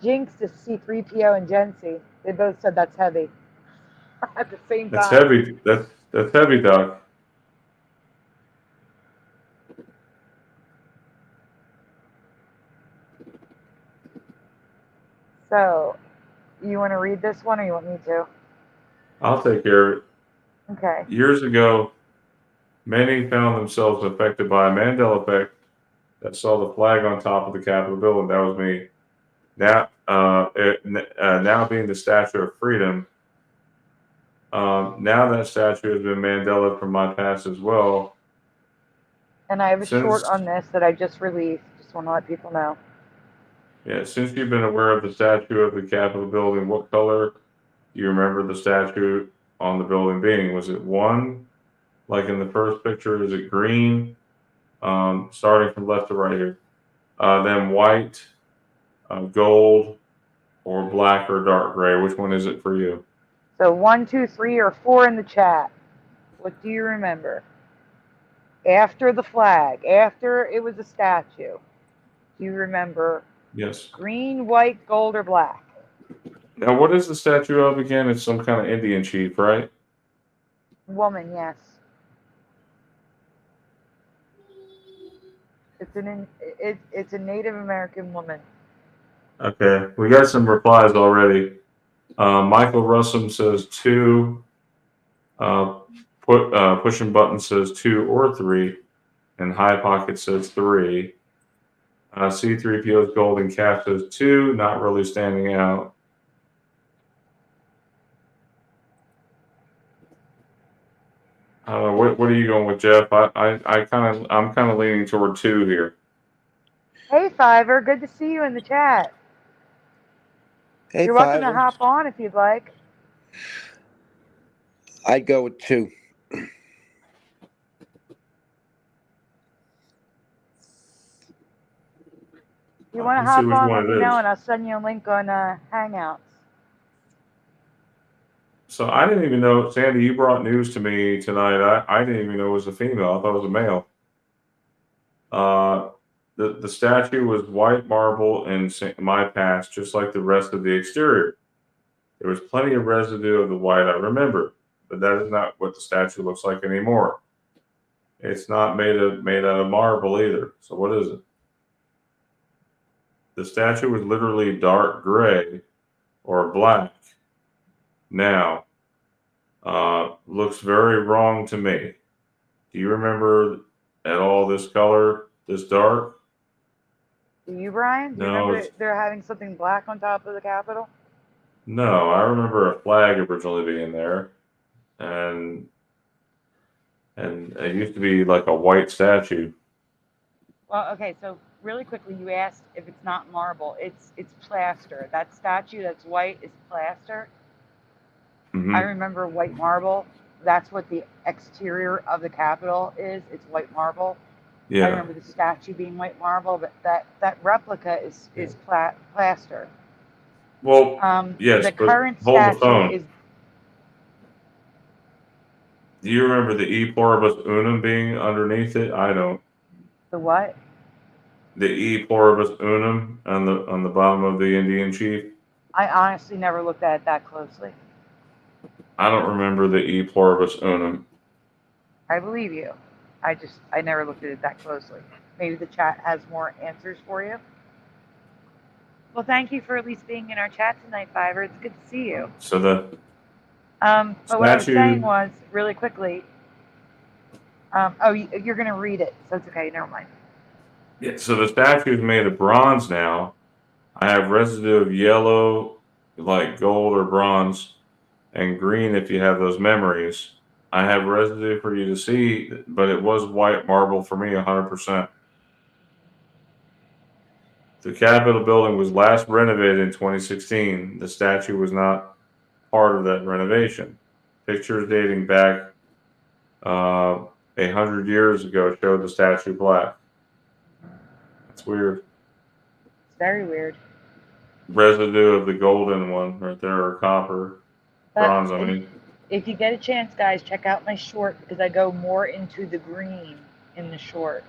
Jinx is C3PO and Gen-C. They both said that's heavy at the same That's time. heavy. That's heavy, Doc. So, you want to read this one or you want me to? I'll take care of it. Okay. Years ago, many found themselves affected by a Mandela effect that saw the flag on top of the Capitol building. That was me. Now, now being the Statue of Freedom, now that statue has been Mandela from my past as well. And I have a short Since- on this that I just released. Just want to let people know. Yeah, since you've been aware of the statue of the Capitol building, what color do you remember the statue on the building being? Was it one, like in the first picture, is it green? Starting from left to right here. Then white, gold, or black or dark gray. Which one is it for you? So 1, 2, 3, or 4 in the chat. What do you remember? After the flag, after it was a statue, do you remember Yes. green, white, gold, or black? Now, what is the statue of again? It's some kind of Indian chief, right? Woman, yes. It's a Native American woman. Okay, we got some replies already. Michael Russum says 2. Pushing Button says 2 or 3. And High Pocket says 3. C3PO's Golden Calf says 2, not really standing out. What are you going with, Jeff? I'm kind of leaning toward 2 here. Hey, Fiverr, good to see you in the chat. Hey, You're welcome to Fiverr. hop on if you'd like. I'd go with 2. If you want to Let's see hop which on, one let me it know, is. and I'll send you a link on Hangouts. So I didn't even know, Sandy, you brought news to me tonight. I didn't even know it was a female. I thought it was a male. The statue was white marble in my past, just like the rest of the exterior. There was plenty of residue of the white I remember, but that is not what the statue looks like anymore. It's not made out of marble either. So what is it? The statue was literally dark gray or black. Now, looks very wrong to me. Do you remember at all this color, this dark? Do you, Brian? Do you No, remember they're having something black on top of the Capitol? no. I remember a flag originally being there, and it used to be like a white statue. Well, okay, so really quickly, you asked if it's not marble. It's plaster. That statue that's white is plaster. Mm-hmm. I remember white marble. That's what the exterior of the Capitol is. It's white marble. Yeah. I remember the statue being white marble, but that replica is plaster. Well, yes, The but current hold the statue phone. is Do you remember the E pluribus unum being underneath it? I don't. the what? The E pluribus unum on the bottom of the Indian chief. I honestly never looked at it that closely. I don't remember the E pluribus unum. I believe you. I never looked at it that closely. Maybe the chat has more answers for you. Well, thank you for at least being in our chat tonight, Fiverr. It's good to see you. So the But what I was statue. saying was, really quickly, you're going to read it, so it's okay. Never mind. Yeah, so the statue is made of bronze now. I have residue of yellow, like gold or bronze, and green if you have those memories. I have residue for you to see, but it was white marble for me, 100%. The Capitol building was last renovated in 2016. The statue was not part of that renovation. Pictures dating back 100 years ago showed the statue black. That's weird. It's very weird. Residue of the golden one right there, or copper, bronze, I mean. If you get a chance, guys, check out my short because I go more into the green in the short.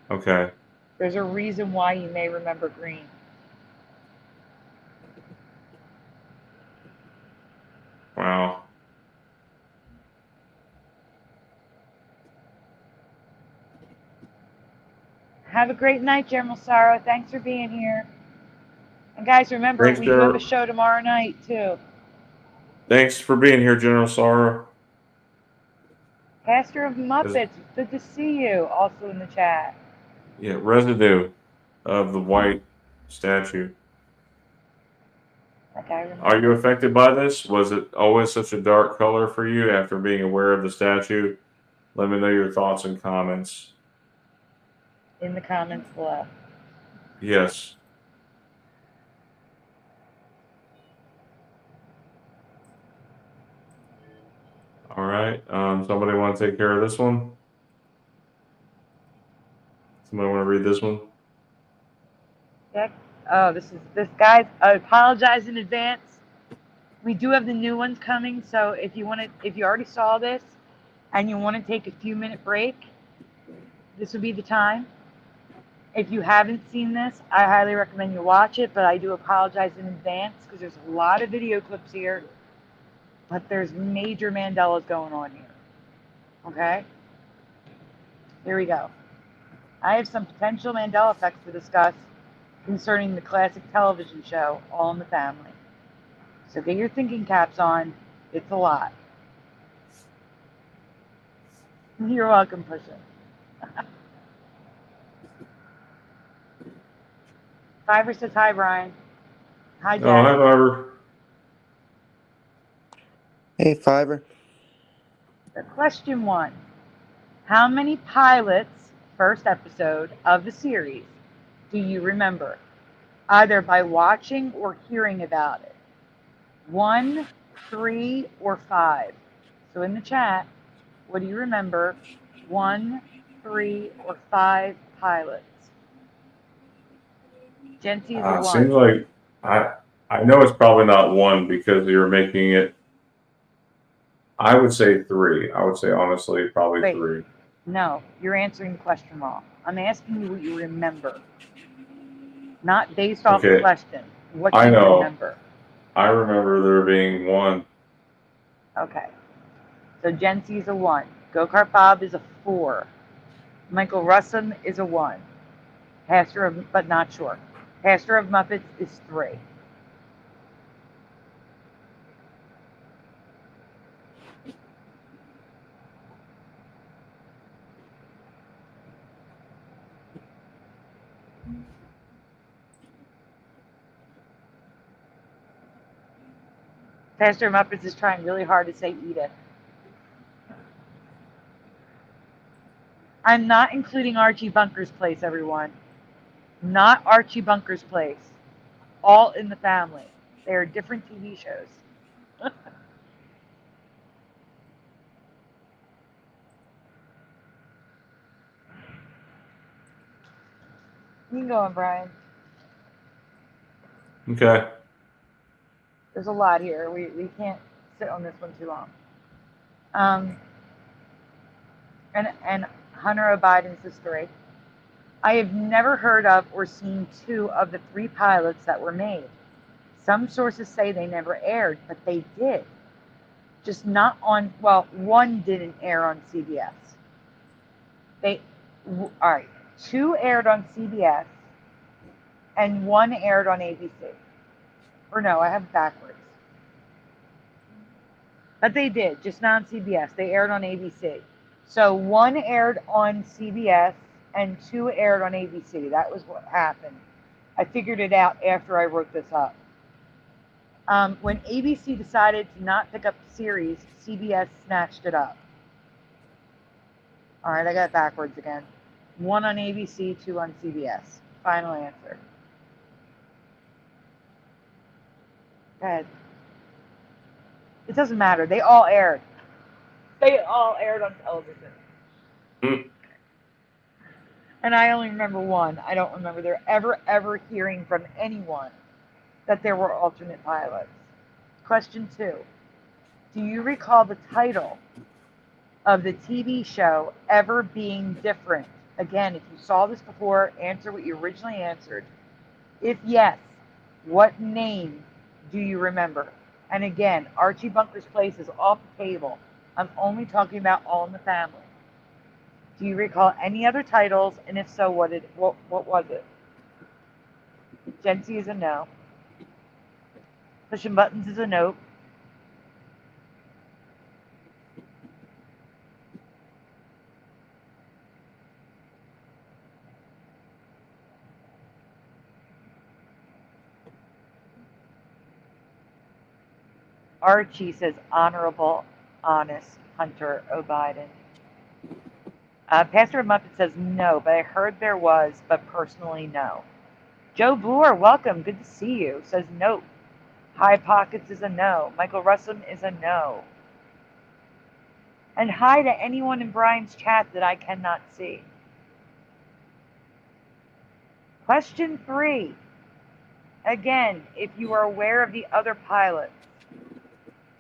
Okay. There's a reason why you may remember green. Wow. Have a great night, General Sorrow. Thanks for being here. And guys, remember, Thanks, we do have a General. show tomorrow night, too. Thanks for being here, General Sorrow. Pastor of Muppets, good to see you. Also in the chat. Yeah, residue of the white statue. Like I remember. Are you affected by this? Was it always such a dark color for you after being aware of the statue? Let me know your thoughts and comments. In the comments below. Yes. All right. Somebody want to take care of this one? Somebody want to read this one? Yeah. Oh, this guys. I apologize in advance. We do have the new ones coming, so if you already saw this and you want to take a few-minute break, this would be the time. If you haven't seen this, I highly recommend you watch it, but I do apologize in advance because there's a lot of video clips here, but there's major Mandelas going on here. Okay? Here we go. I have some potential Mandela effects to discuss concerning the classic television show All in the Family. So get your thinking caps on. It's a lot. You're welcome, Pusha. Fiverr says hi, Brian. Hi, Jen. Oh, hi, Barbara. Hey, Fiverr. So question 1. How many pilots, first episode of the series, do you remember? either by watching or hearing about it. 1, 3, or 5. So in the chat, what do you remember? 1, 3, or 5 pilots. Gency is a 1. Seems like I know it's probably not 1 because you're making it. I would say 3. I would say honestly probably Wait. 3. No, you're answering the question wrong. I'm asking you what you remember, not based off the Okay. question. What do I you know. remember? I remember there being 1. Okay. So Gency is a 1. Go-Kart Bob is a 4. Michael Russum is a 1. Pastor of, but not sure. Pastor of Muppets is 3. Pastor of Muppets is trying really hard to say Edith. I'm not including Archie Bunker's Place, everyone. Not Archie Bunker's Place. All in the Family. They are different TV shows. You can go on, Brian. Okay. There's a lot here. We can't sit on this one too long. And Hunter O'Biden's is 3. I have never heard of or seen 2 of the 3 pilots that were made. Some sources say they never aired, but they did. Just not on, well, 1 didn't air on CBS. All right, 2 aired on CBS and 1 aired on ABC. Or no, I have it backwards. But they did, just not on CBS. They aired on ABC. So 1 aired on CBS and 2 aired on ABC. That was what happened. I figured it out after I wrote this up. When ABC decided to not pick up the series, CBS snatched it up. All right, I got it backwards again. 1 on ABC, 2 on CBS. Final answer. Go ahead. It doesn't matter. They all aired. They all aired on television. Hmm. And I only remember 1. I don't remember there ever hearing from anyone that there were alternate pilots. Question 2. Do you recall the title of the TV show ever being different? Again, if you saw this before, answer what you originally answered. If yes, what name do you remember? And again, Archie Bunker's Place is off the table. I'm only talking about All in the Family. Do you recall any other titles? And if so, what was it? Gency is a no. Pushing Buttons is a nope. Archie says honorable, honest Hunter O'Biden. Pastor Muppet says no, but I heard there was, but personally no. Joe Boer, welcome, good to see you, says nope. High Pockets is a no. Michael Russum is a no. And hi to anyone in Brian's chat that I cannot see. Question 3. Again, if you are aware of the other pilots,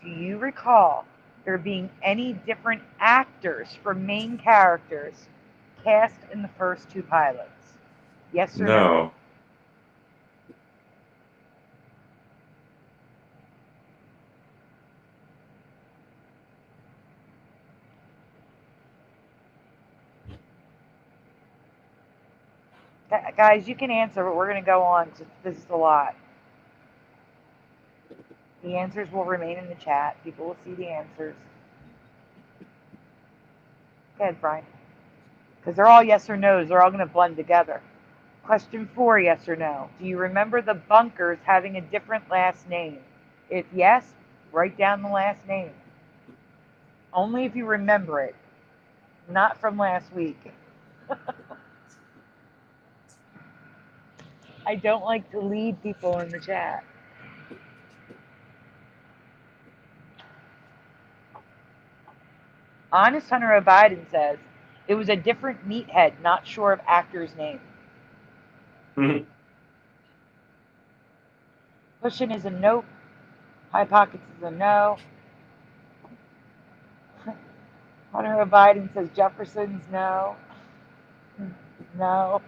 do you recall there being any different actors for main characters cast in the first 2 pilots? Yes or no? Guys, you can answer, but we're going to go on. This is a lot. The answers will remain in the chat. People will see the answers. Go ahead, Brian. Because they're all yes or no's. They're all going to blend together. Question 4, yes or no. Do you remember the Bunkers having a different last name? If yes, write down the last name. Only if you remember it. Not from last week. I don't like to lead people in the chat. Honest Hunter O'Biden says, it was a different meathead, not sure of actor's name. Pushing is a nope. High Pockets is a no. Hunter O'Biden says Jefferson's no. No.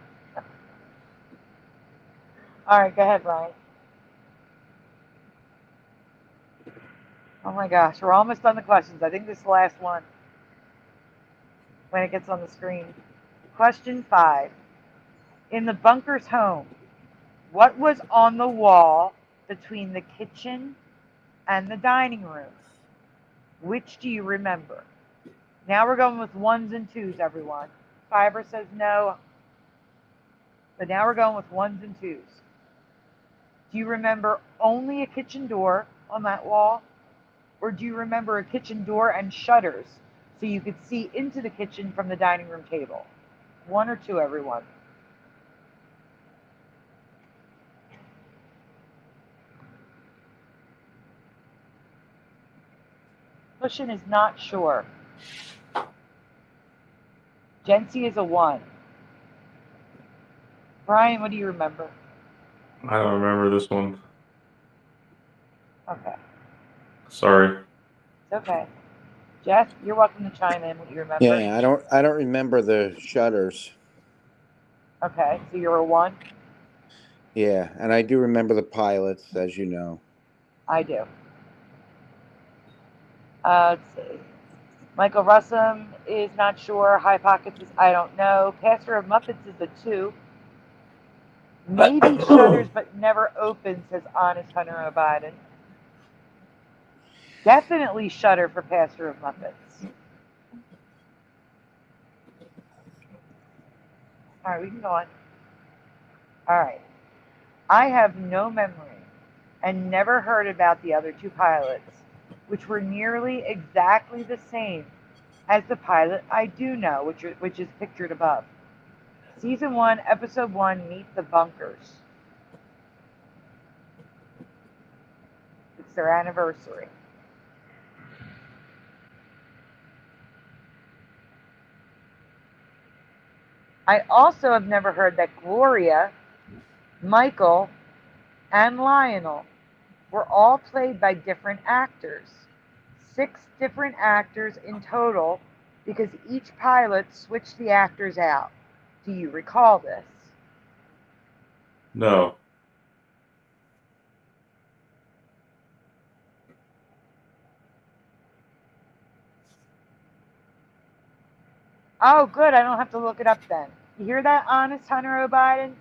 All right, go ahead, Ryan. Oh my gosh, we're almost done the questions. I think this is the last one when it gets on the screen. Question 5. In the bunker's home, what was on the wall between the kitchen and the dining room? Which do you remember? Now we're going with 1s and 2s, everyone. Fiverr says no, but now we're going with 1s and 2s. Do you remember only a kitchen door on that wall? Or do you remember a kitchen door and shutters so you could see into the kitchen from the dining room table? 1 or 2, everyone. Cushion is not sure. Jency is a 1. Brian, what do you remember? I don't remember this one. Okay. Sorry. It's okay. Jeff, you're welcome to chime in what you remember. Yeah, I don't remember the shutters. Okay, so you're a 1? Yeah, and I do remember the pilots, as you know. I do. Let's see. Michael Russum is not sure. High Pockets is I don't know. Pastor of Muppets is a 2. Maybe shutters but never open, says Honest Hunter O'Biden. Definitely shutter for Pastor of Muppets. All right, we can go on. All right. I have no memory and never heard about the other 2 pilots, which were nearly exactly the same as the pilot I do know, which is pictured above. Season 1, Episode 1, Meet the Bunkers. It's their anniversary. I also have never heard that Gloria, Michael, and Lionel were all played by different actors. 6 different actors in total because each pilot switched the actors out. Do you recall this? No. Oh, good. I don't have to look it up then. You hear that, Honest Hunter O'Biden?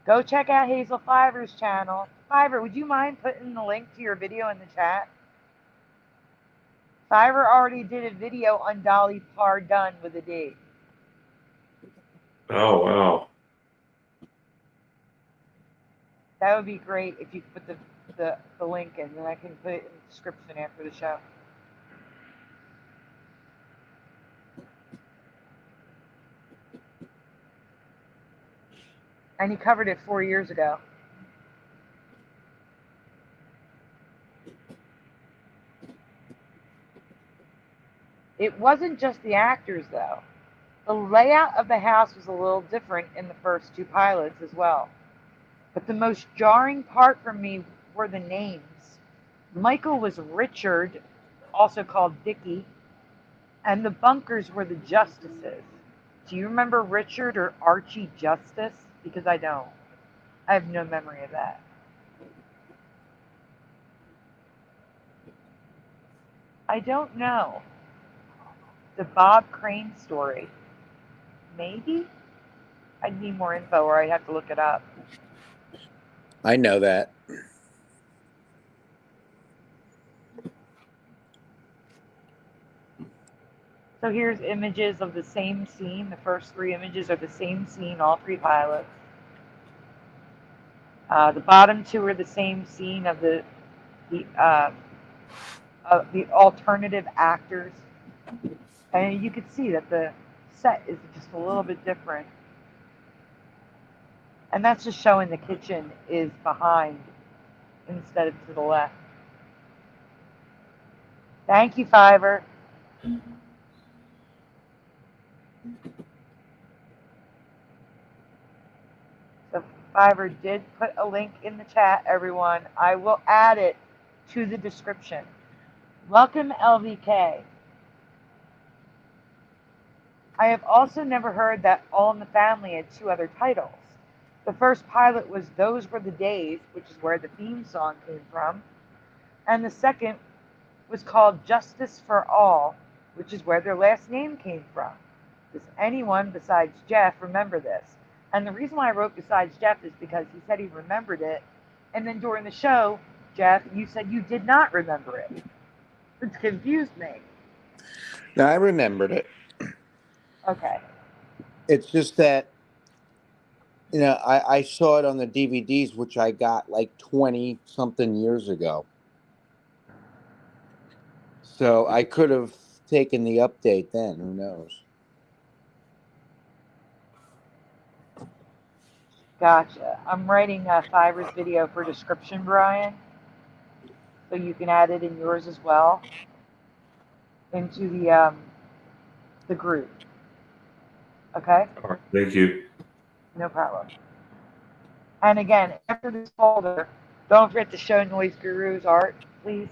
Go check out Hazel Fiverr's channel. Fiverr, would you mind putting the link to your video in the chat? Fiverr already did a video on Dolly Parton with a D. Oh, wow. That would be great if you could put the link in, then I can put it in the description after the show. And he covered it 4 years ago. It wasn't just the actors, though. The layout of the house was a little different in the first 2 pilots as well. But the most jarring part for me were the names. Michael was Richard, also called Dickie, and the bunkers were the Justices. Do you remember Richard or Archie Justice? Because I don't. I have no memory of that. I don't know. The Bob Crane story. Maybe? I'd need more info or I'd have to look it up. I know that. So here's images of the same scene. The first 3 images are the same scene, all 3 pilots. The bottom 2 are the same scene of the alternative actors. And you could see that the set is just a little bit different. And that's just showing the kitchen is behind instead of to the left. Thank you, Fiverr. So Fiverr did put a link in the chat, everyone. I will add it to the description. Welcome, LVK. I have also never heard that All in the Family had 2 other titles. The first pilot was Those Were the Days, which is where the theme song came from. And the second was called Justice for All, which is where their last name came from. Does anyone besides Jeff remember this? And the reason why I wrote besides Jeff is because he said he remembered it. And then during the show, Jeff, you said you did not remember it. It confused me. No, I remembered it. Okay. It's just that, you know, I saw it on the DVDs, which I got like 20 something years ago. So I could have taken the update then. Who knows? Gotcha. I'm writing Fiverr's video for description, Brian, so you can add it in yours as well into the group. Okay? All right, thank you. No problem. And again, after this folder, don't forget to show Noise Guru's art, please.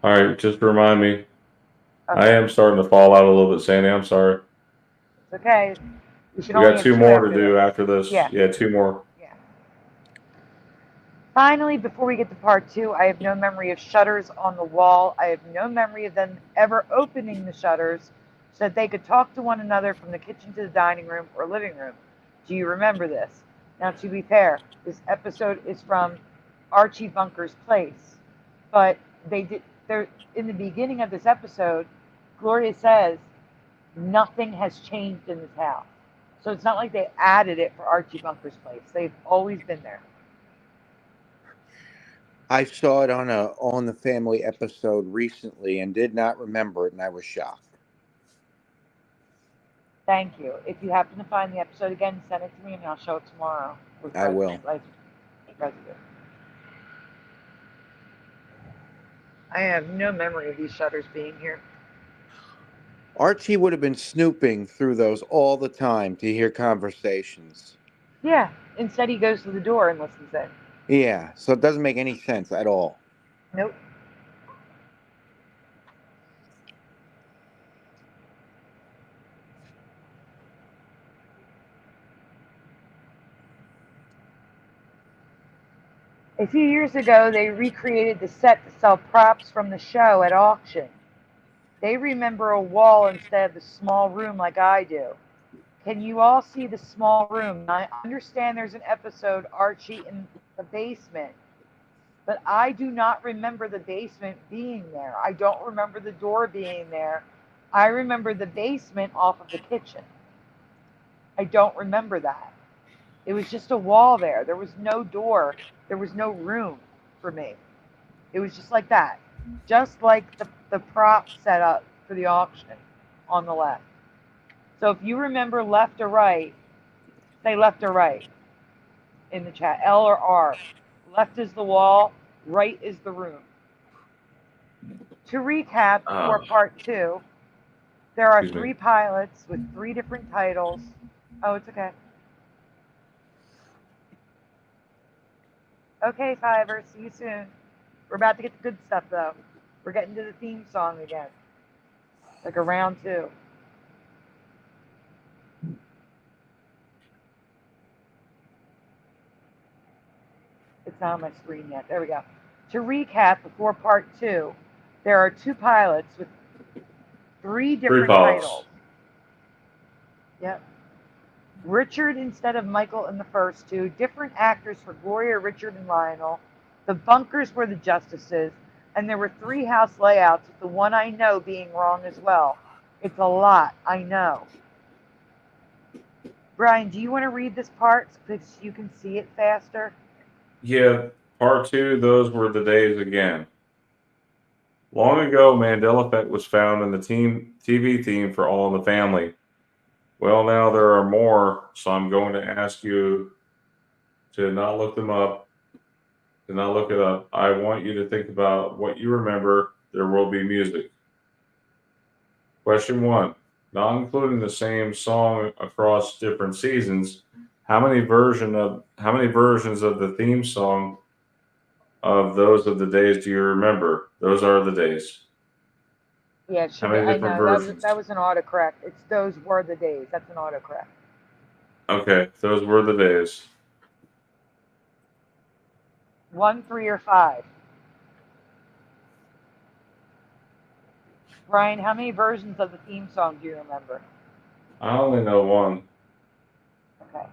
All right, just remind me. Okay. I am starting to fall out a little bit, Sandy. I'm sorry. It's okay. We got 2 more to do after this. Yeah. Yeah, 2 more. Yeah. Finally, before we get to part 2, I have no memory of shutters on the wall. I have no memory of them ever opening the shutters so that they could talk to one another from the kitchen to the dining room or living room. Do you remember this? Now, to be fair, this episode is from Archie Bunker's Place, but they're in the beginning of this episode, Gloria says, nothing has changed in this house. So it's not like they added it for Archie Bunker's Place. They've always been there. I saw it on a On the Family episode recently and did not remember it, and I was shocked. Thank you. If you happen to find the episode again, send it to me and I'll show it tomorrow. I will. Residue. I have no memory of these shutters being here. Archie would have been snooping through those all the time to hear conversations. Yeah. Instead, he goes to the door and listens in. Yeah, so it doesn't make any sense at all. Nope. A few years ago, they recreated the set to sell props from the show at auction. They remember a wall instead of the small room like I do. Can you all see the small room? I understand there's an episode, Archie, in the basement, but I do not remember the basement being there. I don't remember the door being there. I remember the basement off of the kitchen. I don't remember that. It was just a wall there. There was no door. There was no room for me. It was just like that. Just like the prop set up for the auction on the left. So if you remember left or right, say left or right in the chat, L or R. Left is the wall, right is the room. To recap for part 2, there are 3 pilots with 3 different titles. Oh, it's okay. Okay, Fiverr, see you soon. We're about to get the good stuff, though. We're getting to the theme song again. Like a round 2. It's not on my screen yet. There we go. To recap before part 2, there are 2 pilots with 3 different titles. Yep. Richard instead of Michael in the first 2. Different actors for Gloria, Richard, and Lionel. The bunkers were the justices. And there were 3 house layouts, with the one I know being wrong as well. It's a lot, I know. Brian, do you want to read this part because you can see it faster? Yeah, part 2, those were the days again. Long ago, Mandela effect was found in the TV theme for All in the Family. Well, now there are more, so I'm going to ask you to not look them up, to not look it up. I want you to think about what you remember. There will be music. Question 1. Not including the same song across different seasons, how many versions of the theme song of Those of the Days do you remember? Those are the days. Yeah, it How should be. many I different know versions? that was an autocorrect. It's those were the days. That's an autocorrect. Okay, those were the days. 1, 3, or 5. Brian, how many versions of the theme song do you remember? I only know one. Okay.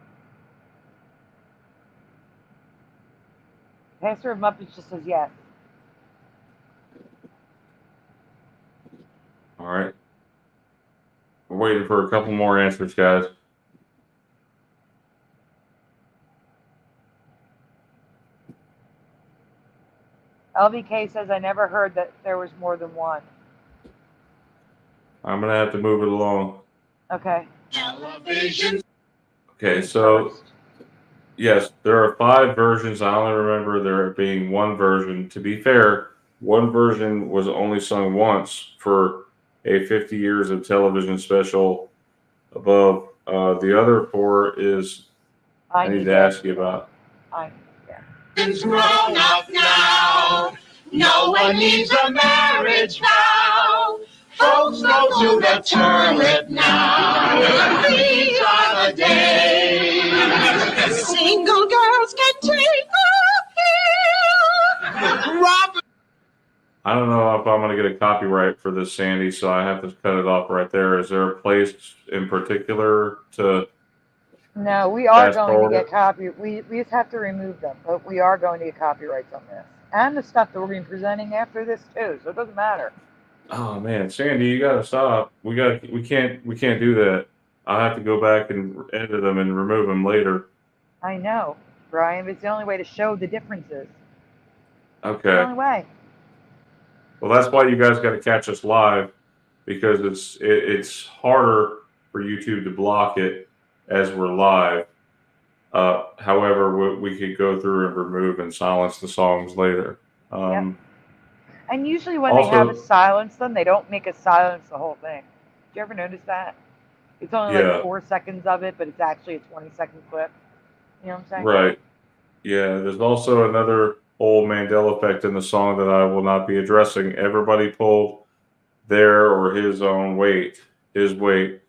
Pastor of Muppets just says yes. All right. We're waiting for a couple more answers, guys. LVK says I never heard that there was more than one. I'm going to have to move it along. Okay. Okay, so First. yes, there are 5 versions. I only remember there being one version. To be fair, one version was only sung once for a 50 years of television special above. The other 4 is I need to ask you about. It's grown up now. No one needs a marriage vow. Folks go to the toilet now. These are the days. Single girls can take a pill. I don't know if I'm going to get a copyright for this, Sandy, so I have to cut it off right there. Is there a place in particular to? No, we are Fast going to forward. get copy. We just have to remove them, but we are going to get copyrights on this and the stuff that we're going to be presenting after this too. So it doesn't matter. Oh man, Sandy, you gotta stop. We can't do that. I'll have to go back and edit them and remove them later. I know, Brian, but it's the only way to show the differences. The Okay. only way. Well, that's why you guys got to catch us live, because it's harder for YouTube to block it as we're live. However, we could go through and remove and silence the songs later. Yep. And usually when they have us silence them, they don't make us silence the whole thing. Did you ever notice that? It's only like 4 seconds of it, but it's actually a 20-second clip. You know what I'm saying? Right. Yeah, there's also another old Mandela effect in the song that I will not be addressing. Everybody pull their or his own weight, his weight.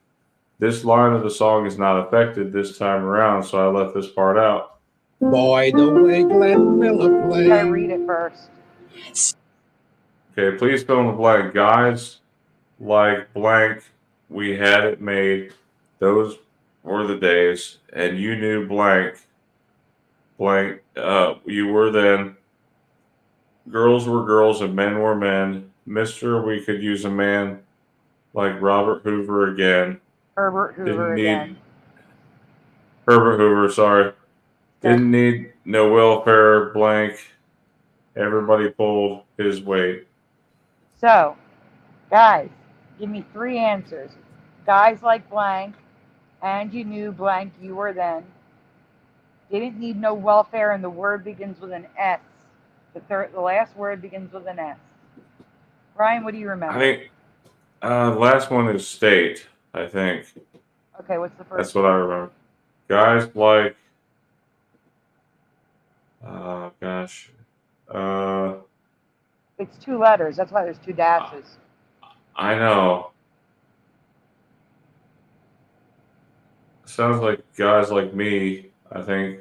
This line of the song is not affected this time around, so I left this part out. Boy, the way Glenn Miller played. I read it first. Okay, please fill in the blank. Guys like blank, we had it made. Those were the days, and you knew blank. Blank, you were then. Girls were girls and men were men. Mister, we could use a man like Robert Hoover again. Herbert Hoover again. Herbert Hoover, sorry. Didn't need no welfare, blank. Everybody pulled his weight. So, guys, give me 3 answers. Guys like blank, and you knew blank, you were then. Didn't need no welfare, and the word begins with an S. The last word begins with an S. Brian, what do you remember? I think the last one is state, I think. Okay, what's the first? That's what I remember. Guys like, gosh. It's 2 letters. That's why there's 2 dashes. I know. Sounds like guys like me, I think.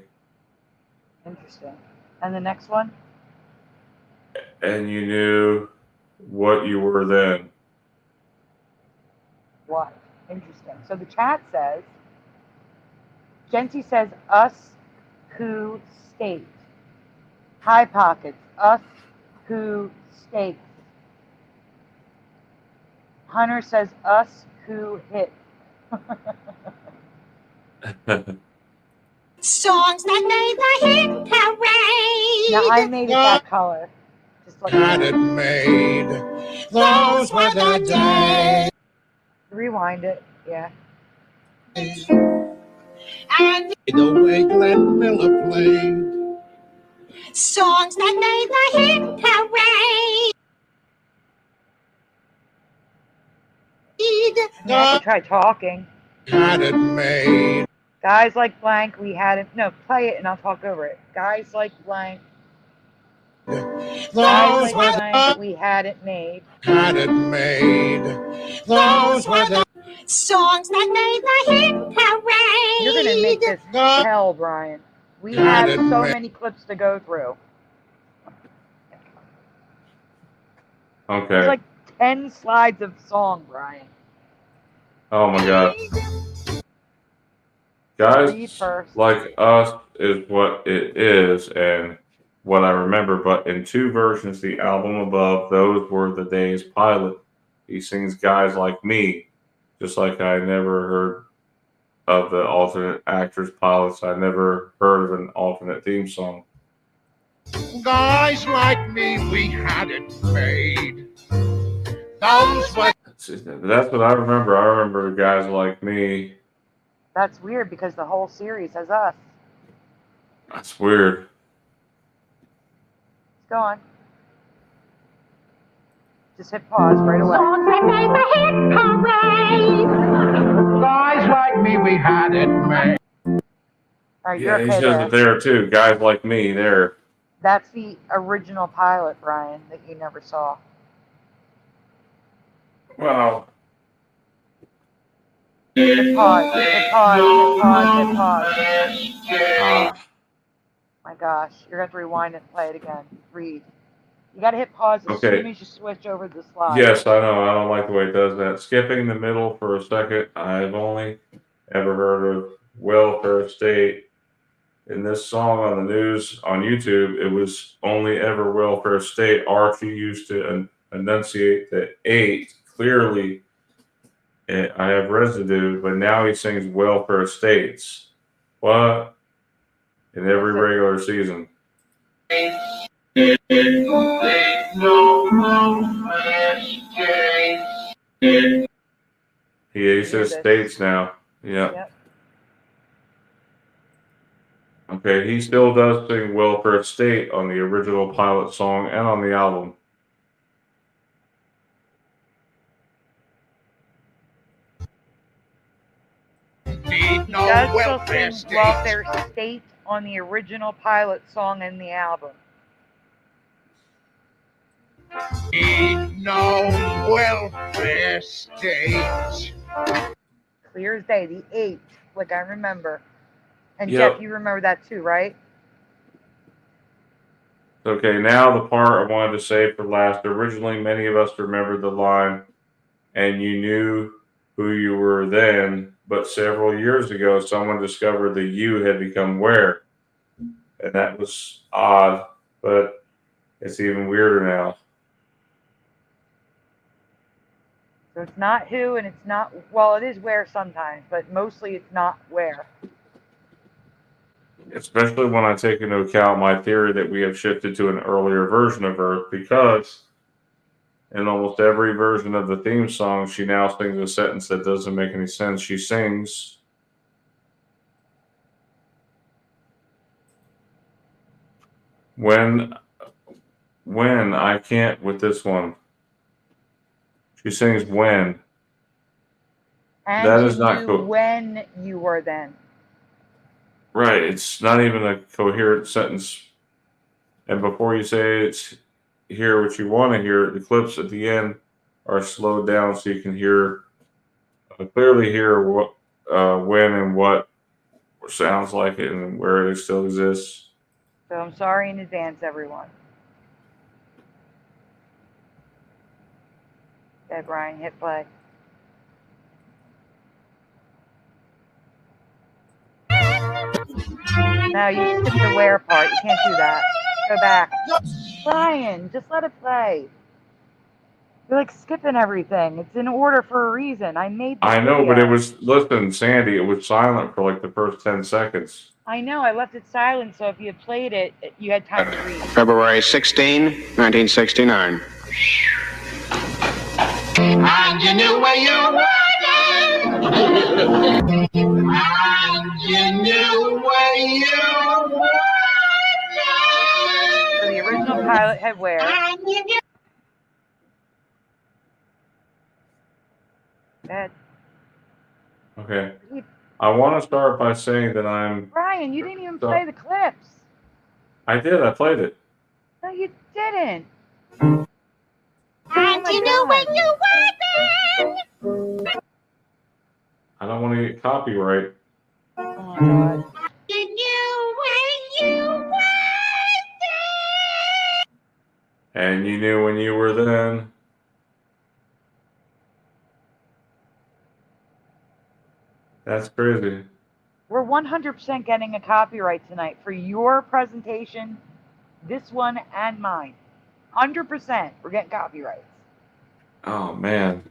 Interesting. And the next one? And you knew what you were then. What? Interesting. So the chat says, Genty says, us who state. High Pockets, us who states. Hunter says, us who hit. Songs that made the hit parade. Now I made it that color. Just like Had it made. Those were the days. Rewind it. Yeah. And the way Glenn Miller played. Songs that made the hit parade. You have to try talking. Had it made. Guys like blank, we had it. No, play it and I'll talk over it. Guys like blank. Guys Those like were blank, the we had it made. had it made. Those were the songs that made the hit parade. You're gonna make this hell, Brian. We have so many clips to go through. Okay. There's like 10 slides of song, Brian. Oh my god. Read Guys first. Like Us is what it is and what I remember, but in 2 versions, the album above, Those Were the Days pilot, he sings Guys Like Me, just like I never heard of the alternate actors pilots. I never heard of an alternate theme song. guys like me, we had it made. Those were That's what I remember. I remember Guys Like Me. That's weird because the whole series has us. That's weird. Let's go on. Just hit pause right away. Songs that made the hit parade. guys like me, we had it made. All right, Yeah, you're he okay says there. it there too. Guys Like Me there. That's the original pilot, Brian, that you never saw. Wow. Hit pause, hit pause, hit pause, hit pause. My gosh, you're going to have to rewind it and play it again. Read. You got to hit pause as Okay. soon as you switch over to the slide. Yes, I know. I don't like the way it does that. Skipping the middle for a second. I've only ever heard of Welfare State. In this song on the news on YouTube, it was only ever Welfare State. Archie used to enunciate the 8 clearly. I have residue, but now he sings Welfare States. What? In every regular season. He says states now. Yeah. Yep. Okay, he still does sing Welfare State on the original pilot song and on the album. Need no He does welfare still sing state. Welfare State on the original pilot song and the album. Need no welfare state. Clear as day, the 8, like I remember. And Yep. Jeff, you remember that too, right? Okay, now the part I wanted to say for last. Originally, many of us remembered the line, and you knew who you were then, but several years ago, someone discovered the you had become where. And that was odd, but it's even weirder now. So it's not who and it's not, well, it is where sometimes, but mostly it's not where. Especially when I take into account my theory that we have shifted to an earlier version of Earth, because in almost every version of the theme song, she now sings a sentence that doesn't make any sense. She sings, when I can't with this one. She sings when. And That you is not knew cool. when you were then. Right, it's not even a coherent sentence. And before you say it's hear what you want to hear, the clips at the end are slowed down so you can hear clearly hear what when and what sounds like it and where it still exists. So I'm sorry in advance, everyone. Okay, Brian, hit play. No, you skipped the where part. You can't do that. Go back. Brian, just let it play. You're like skipping everything. It's in order for a reason. I made this I know, video. but it was, listen, Sandy, it was silent for like the first 10 seconds. I know, I left it silent, so if you had played it, you had time to read. February 16, 1969. And you knew where you were then. So the original pilot had where? Ed. Okay. I want to start by saying that Brian, you didn't even So- play the clips. I did. I played it. No, you didn't. And my you knew God. when you were then. I don't want to get copyright. Oh my God. You knew when you were And you knew when you were then. That's crazy. We're 100% getting a copyright tonight for your presentation, this one and mine. 100%. We're getting copyrights. Oh, man.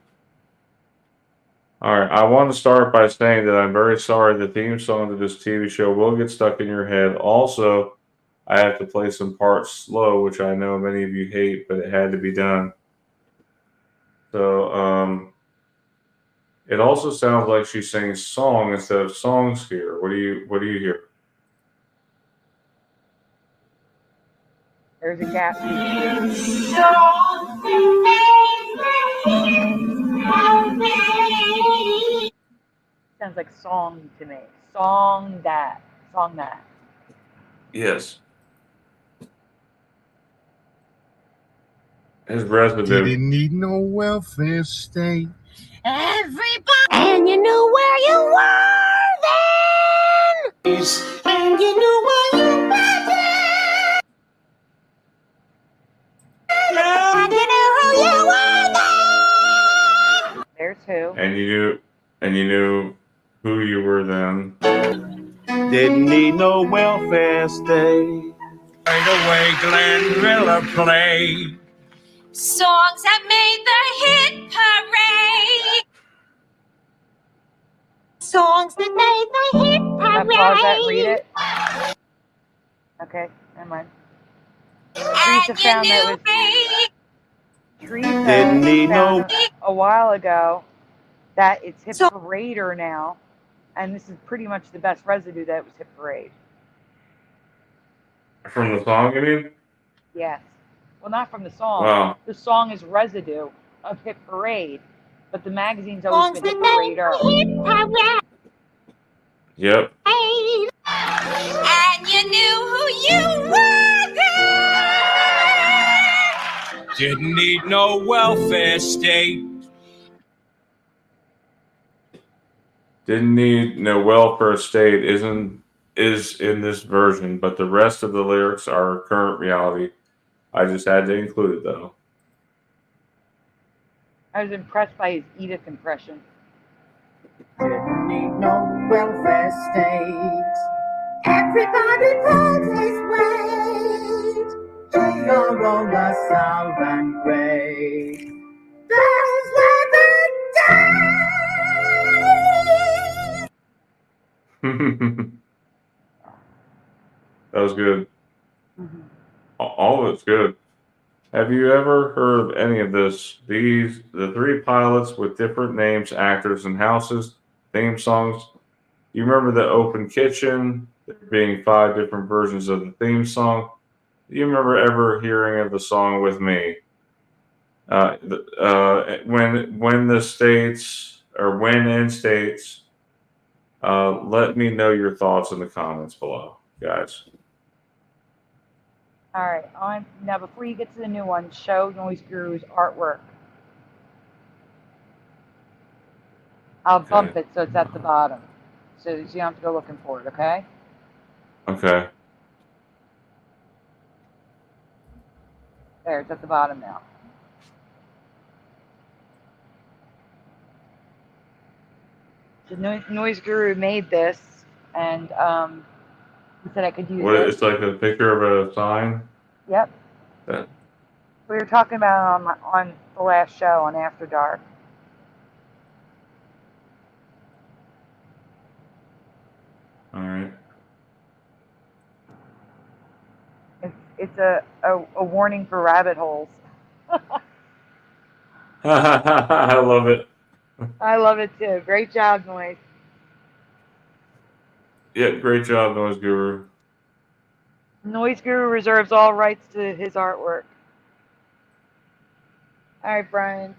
All right. I want to start by saying that I'm very sorry the theme song to this TV show will get stuck in your head. Also, I have to play some parts slow, which I know many of you hate, but it had to be done. So, it also sounds like she's saying song instead of songs here. What do you hear? There's a gap. Sounds like song to me. Song that. Song that. Yes. His residue. Didn't need no welfare state. everybody. And you knew where you were then. And you knew where you were then. And you knew who you were then. There's who. And you knew who you were then. Didn't need no welfare state. Right away, Glenn Miller played. Songs that made the hit parade. Songs that made the hit Can I parade. pause that? Read it. Okay, never mind. Teresa found that was. Teresa Didn't need found no- a while ago that it's Hit Parader now, and this is pretty much the best residue that was Hit Parade. From the song, you mean? Yes. Well, not from the song. Wow. The song is residue of Hit Parade, but the magazine's always Songs been that Hit made the Parader. hit parade. Yep. And you knew who you were then. Didn't need no welfare state. Didn't need no welfare state is in this version, but the rest of the lyrics are current reality. I just had to include it though. I was impressed by his Edith impression. Didn't need no welfare state. Everybody pulled his weight. G.R.O. LaSalle and Gray. Those were the days. That was good. Mm-hmm. All of it's good. Have you ever heard of any of this? The three pilots with different names, actors, and houses, theme songs. You remember the open kitchen? There being 5 different versions of the theme song. Do you remember ever hearing of the song with me? When the states or when in states, let me know your thoughts in the comments below, guys. All right. Now, before you get to the new one, show Noise Guru's artwork. I'll bump it so it's at the bottom, so you don't have to go looking for it. Okay. Okay. There, it's at the bottom now. So Noise Guru made this, and he said I could use What? it. It's like a picture of a sign. Yep. That. We were talking about it on the last show on After Dark. All right. It's a warning for rabbit holes. I love it. I love it too. Great job, Noise. Yeah, great job, Noise Guru. Noise Guru reserves all rights to his artwork. All right, Brian.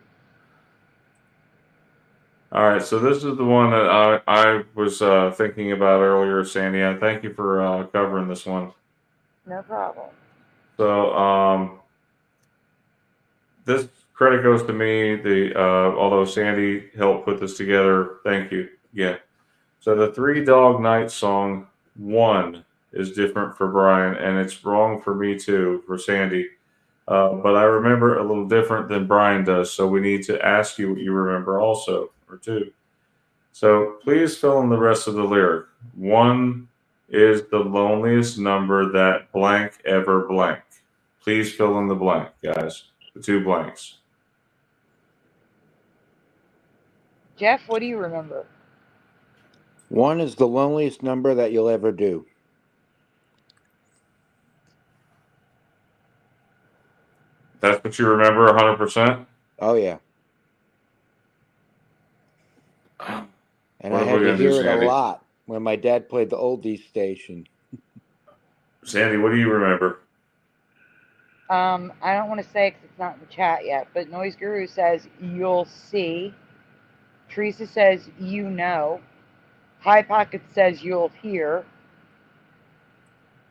All right, so this is the one that I was thinking about earlier, Sandy. I thank you for covering this one. No problem. So this credit goes to me. Although Sandy helped put this together, thank you. Yeah. So the Three Dog Night song 1 is different for Brian, and it's wrong for me too, for Sandy. But I remember a little different than Brian does, so we need to ask you what you remember also, or 2. So please fill in the rest of the lyric. 1 is the loneliest number that blank ever blank. Please fill in the blank, guys. The 2 blanks. Jeff, what do you remember? 1 is the loneliest number that you'll ever do. That's what you remember 100%? Oh, yeah. And What I are had we to gonna do, hear it a Sandy? lot when my dad played the oldies station. Sandy, what do you remember? I don't want to say because it's not in the chat yet, but Noise Guru says you'll see. Teresa says you know. High Pocket says you'll hear.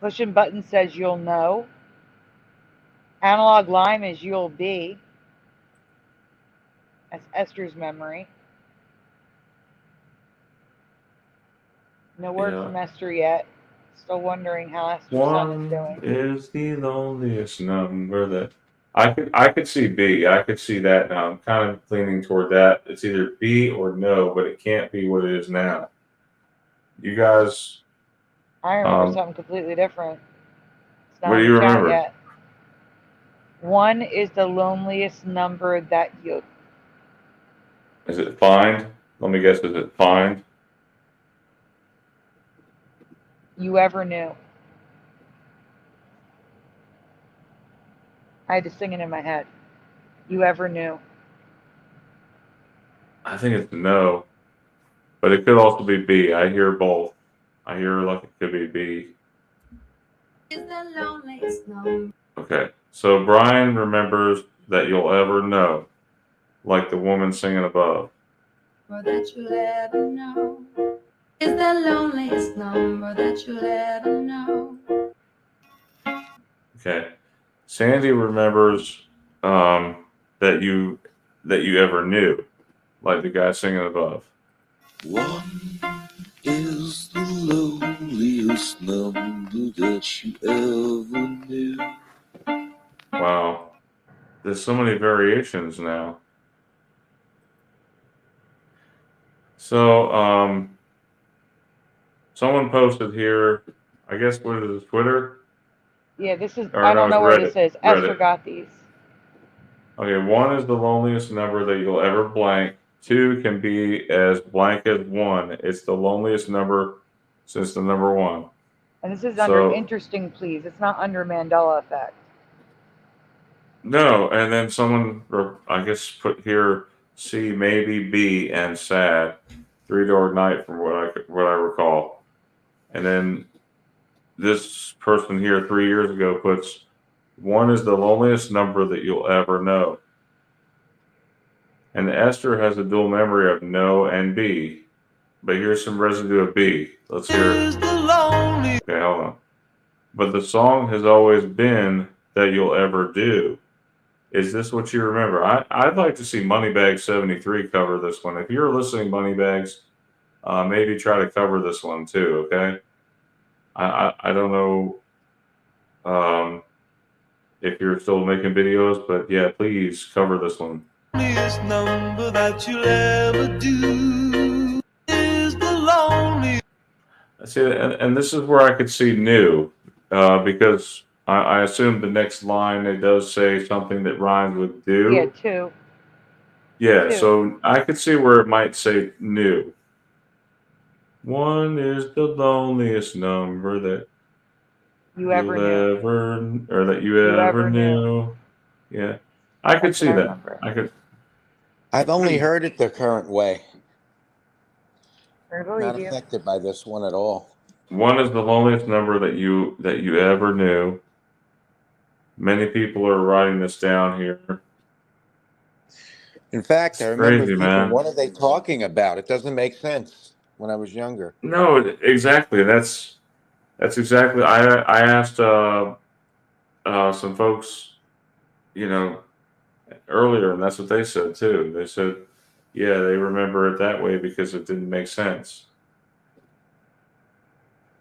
Pushing Button says you'll know. Analog Lime is you'll be. That's Esther's memory. No word from Esther yet. Still wondering how Esther's son is doing. 1 is the loneliest number that I could see B. I could see that now. I'm kind of leaning toward that. It's either B or no, but it can't be what it is now. You guys, I remember something completely different. It's not what do in you the chat remember? yet. 1 is the loneliest number that you. Is it find? Let me guess. Is it find? You ever knew. I had to sing it in my head. You ever knew. I think it's no, but it could also be B. I hear both. I hear like it could be B. Is the loneliest number. Okay, so Brian remembers that you'll ever know, like the woman singing above. Or that you'll ever know. Is the loneliest number that you'll ever know. Okay, Sandy remembers that you ever knew, like the guy singing above. 1 is the loneliest number that you ever knew. Wow, there's so many variations now. So someone posted here. I guess what is it, Twitter? Yeah, this is. Or I no, don't know it's what this Reddit. is. Esther Reddit. got these. Okay, 1 is the loneliest number that you'll ever blank. 2 can be as blank as 1. It's the loneliest number since the number 1. And this is under interesting, please. It's not under Mandela effect. No, and then someone, I guess, put here C, maybe B, and sad. Three Dog Night, from what I recall. And then this person here 3 years ago puts 1 is the loneliest number that you'll ever know. And Esther has a dual memory of no and B. But here's some residue of B. Let's hear it. Okay, hold on. But the song has always been that you'll ever do. Is this what you remember? I'd like to see Moneybags 73 cover this one. If you're listening, Moneybags, maybe try to cover this one too, okay? I don't know if you're still making videos, but yeah, please cover this one. Number that you'll ever do is the loneliest. See, and this is where I could see new, because I assume the next line it does say something that rhymes with do. Yeah, 2. Yeah, 2. so I could see where it might say new. 1 is the loneliest number that you ever knew. Or that you ever knew. Yeah, I could see that. I could. I've only heard it the current way. I believe Not you. affected by this one at all. One is the loneliest number that you ever knew. Many people are writing this down here. In fact, It's I remember crazy, thinking, man. what are they talking about? It doesn't make sense when I was younger. No, exactly. That's exactly. I asked some folks, you know, earlier, and that's what they said too. They said, yeah, they remember it that way because it didn't make sense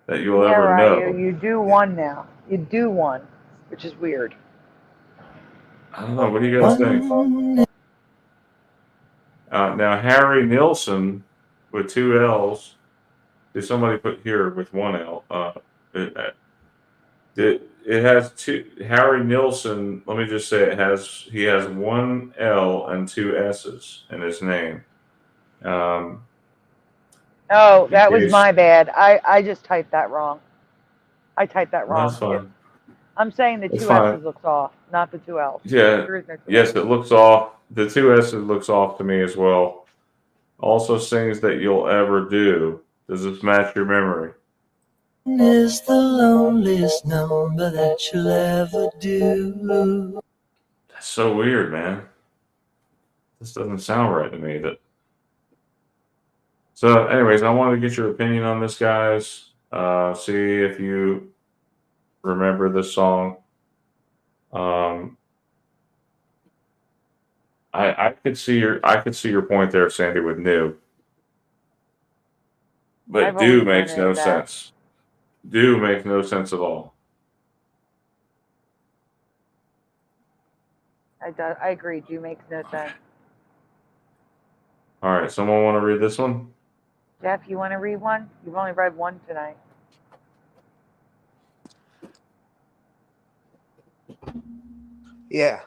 that you'll Yeah, ever Ryu, know. you do one now. You do one, which is weird. I don't know. What do you guys think? Now, Harry Nilsson with 2 L's. Did somebody put here with 1 L? It has two. Harry Nilsson. Let me just say he has 1 L and 2 S's in his name. Oh, In that was case, my bad. I just typed that wrong. I typed that well, that's wrong. fine. I'm saying the It's 2 fine. S's looks off, not the 2 L's. Yeah. There is no 2 Yes, L's. it looks off. The 2 S's looks off to me as well. Also, things that you'll ever do. Does this match your memory? Is the loneliest number that you'll ever do. That's so weird, man. This doesn't sound right to me. So, anyways, I wanted to get your opinion on this, guys. See if you remember this song. I could see your point there, Sandy, with new, I've but always do makes known it no as that. sense. Do makes no sense at all. I agree. Do makes no sense. All right, someone want to read this one? Jeff, you want to read one? You've only read one tonight. Yeah.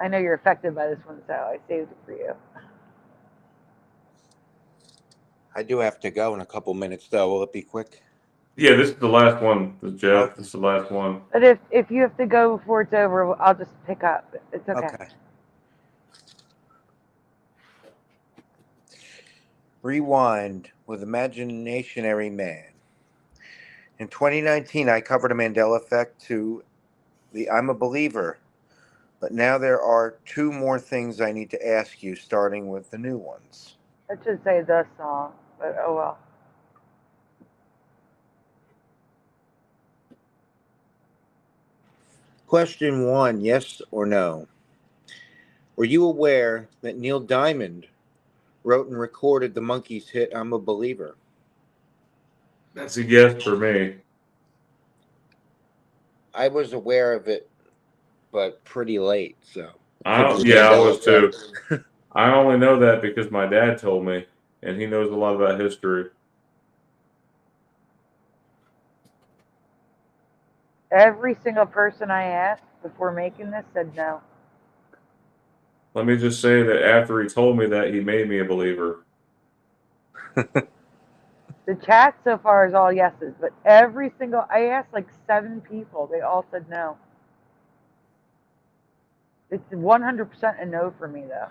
I know you're affected by this one, so I saved it for you. I do have to go in a couple minutes, though. Will it be quick? Yeah, this is the last one, Jeff. Okay. This is the last one. But if you have to go before it's over, I'll just pick up. It's okay. Okay. Rewind with Imaginationary Man. In 2019, I covered a Mandela effect to the I'm a Believer, but now there are 2 more things I need to ask you, starting with the new ones. I should say the song, but oh well. Question 1, yes or no? Were you aware that Neil Diamond wrote and recorded the Monkees' hit I'm a Believer? That's a yes for me. I was aware of it, but pretty late, so. I was too. I only know that because my dad told me, and he knows a lot about history. Every single person I asked before making this said no. Let me just say that after he told me that, he made me a believer. The chat so far is all yeses, but I asked like 7 people, they all said no. It's 100% a no for me though.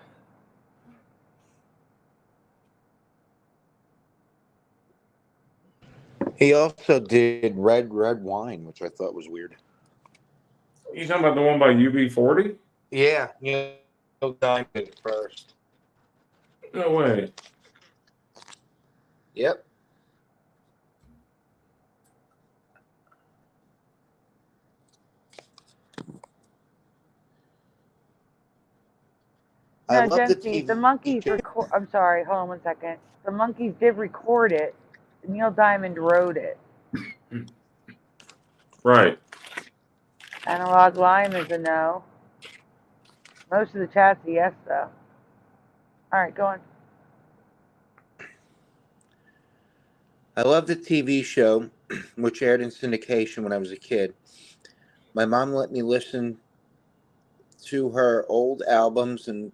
He also did Red Wine, which I thought was weird. You talking about the one by UB40? Yeah, Neil Diamond first. No way. Yep. No, Jency, the Monkees I'm sorry, hold on one second. The Monkees did record it. Neil Diamond wrote it. Right. Analog Lime is a no. Most of the chat's a yes though. Alright, go on. I love the TV show, which aired in syndication when I was a kid. My mom let me listen to her old albums and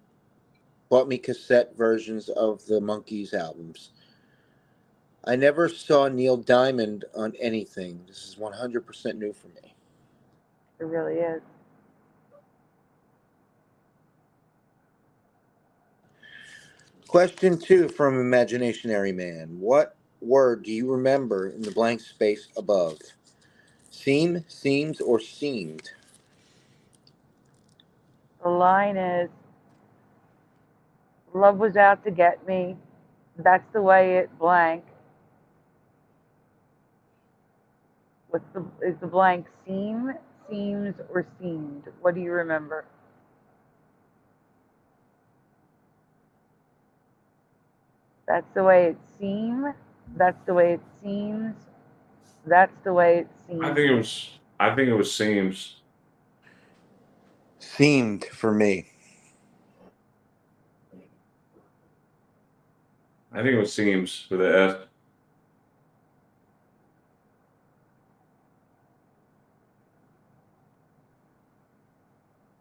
bought me cassette versions of the Monkees albums. I never saw Neil Diamond on anything. This is 100% new for me. It really is. Question 2 from Imaginationary Man. What word do you remember in the blank space above? Seam, seems, or seemed? The line is, love was out to get me. That's the way it blank. Is the blank seam, seems, or seemed? What do you remember? That's the way it seemed. That's the way it seems. That's the way it seems. I think it was seems. Seemed for me. I think it was seems with the S.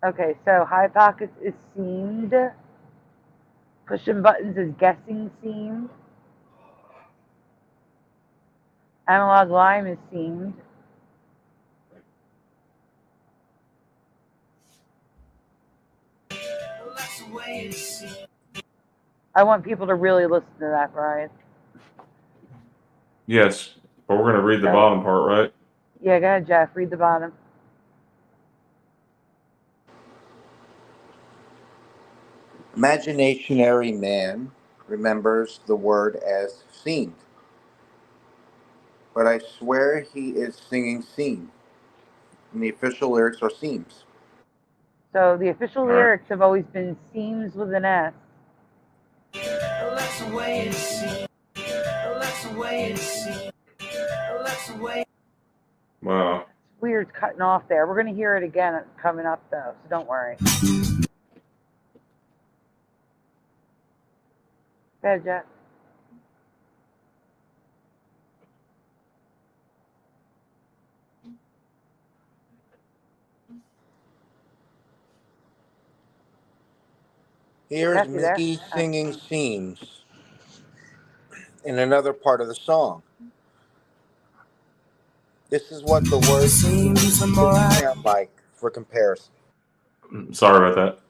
Okay, so High Pockets is seemed. Pushing Buttons is guessing seemed. Analog Lime is seemed. I want people to really listen to that, Brian. Yes, but we're going to read the bottom part, right? Yeah, go ahead, Jeff. Read the bottom. Imaginationary Man remembers the word as seemed. But I swear he is singing seam. And the official lyrics are seams. So the official All right. lyrics have always been seems with an S. That's the way it seems. That's the way it seems. That's the way. Wow. It's weird cutting off there. We're going to hear it again coming up, though, so don't worry. Go ahead, Jeff. Here is Mickey singing seams in another part of the song. This is what the words sound like for comparison. Sorry about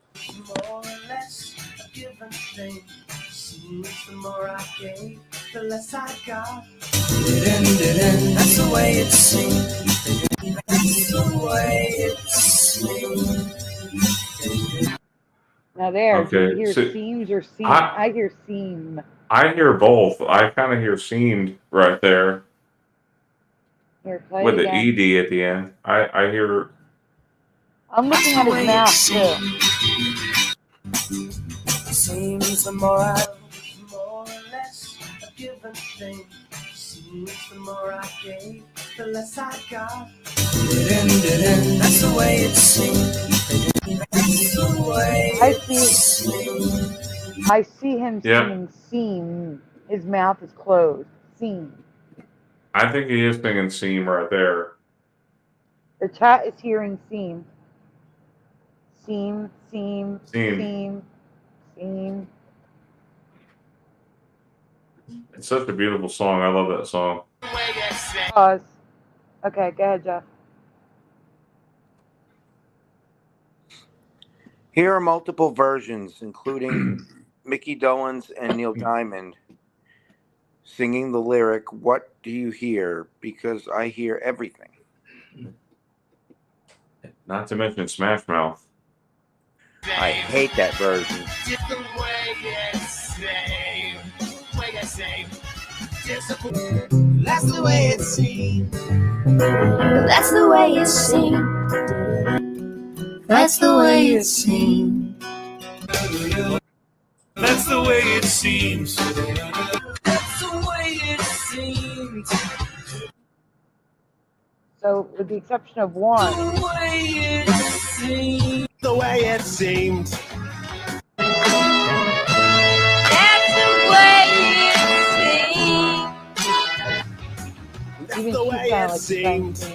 More or less a given thing. Seems the more I gave, the less I got. That's the way it seems. That's the way it seems. Now there, Okay, do you hear so seams or seam? I hear seam. I hear both. I kind of hear seemed right there. Here, play With it the again. ED at the end. I hear. I'm looking at his mouth, too. Seems the more I, more or less a given thing. Seems the more I gave, the less I got. That's the way it seems. That's the way I see him singing seam. His mouth is closed. Seam. I think he is singing seam right there. The chat is hearing seam. Seam, seam, Seam. seam, seam. It's such a beautiful song. I love that song. Pause. Okay, go ahead, Jeff. Here are multiple versions, including Mickey Dolenz and Neil Diamond singing the lyric, "What do you hear? Because I hear everything." Not to mention Smash Mouth. I hate that version. That's the way it seems. That's the way it seems. That's the way it seems. That's the way it seems. That's the way it seems. So, with the exception of one. The way it seems. The way it seems. That's the way it seems. That's the way it seems.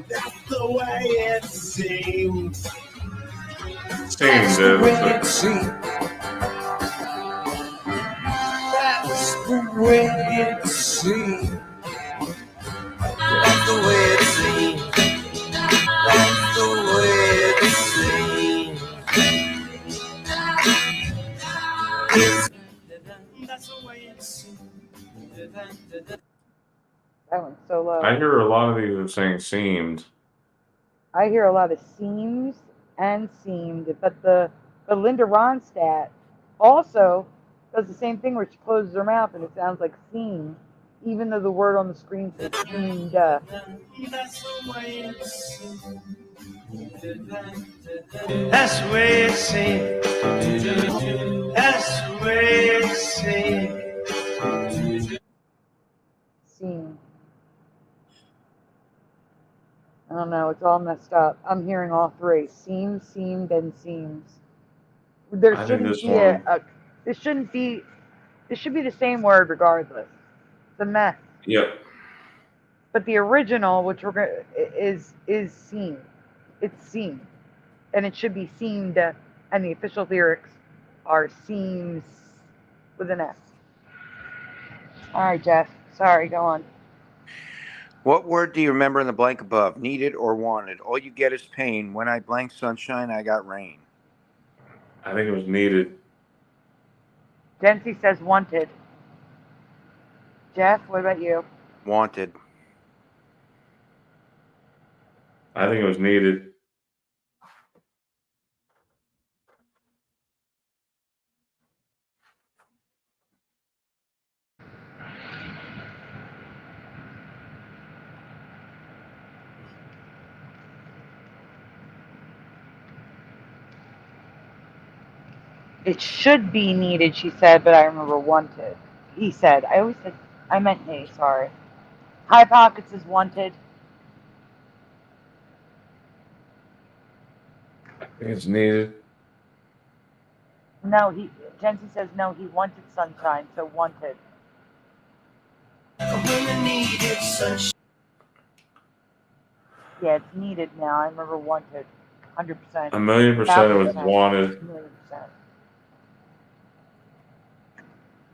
That's the way it seems. Seems, it seems. That's the way it seems. That's the way it seems. That's the way it seems. That one's so low. I hear a lot of these are saying seamed. I hear a lot of seams and seamed, but the Linda Ronstadt also does the same thing where she closes her mouth and it sounds like seam, even though the word on the screen says seamed. That's the way it seems. That's the way it seems. Seam. I don't know. It's all messed up. I'm hearing all three: seam, seamed, and seams. There I think shouldn't this be one. This shouldn't be. This should be the same word regardless. It's a mess. Yep. But the original, which is seam. It's seam, and it should be seamed. And the official lyrics are seams with an S. All right, Jeff. Sorry. Go on. What word do you remember in the blank above? Needed or wanted? All you get is pain. When I blank sunshine, I got rain. I think it was needed. Jency says wanted. Jeff, what about you? Wanted. I think it was needed. It should be needed, she said, but I remember wanted. He said. I always said, I meant me, sorry. High Pockets is wanted. I think it's needed. No, Jency says no, he wanted sunshine, so wanted. Yeah, it's needed now. I remember wanted. 100%. 1,000,000% it was wanted. 1,000,000%.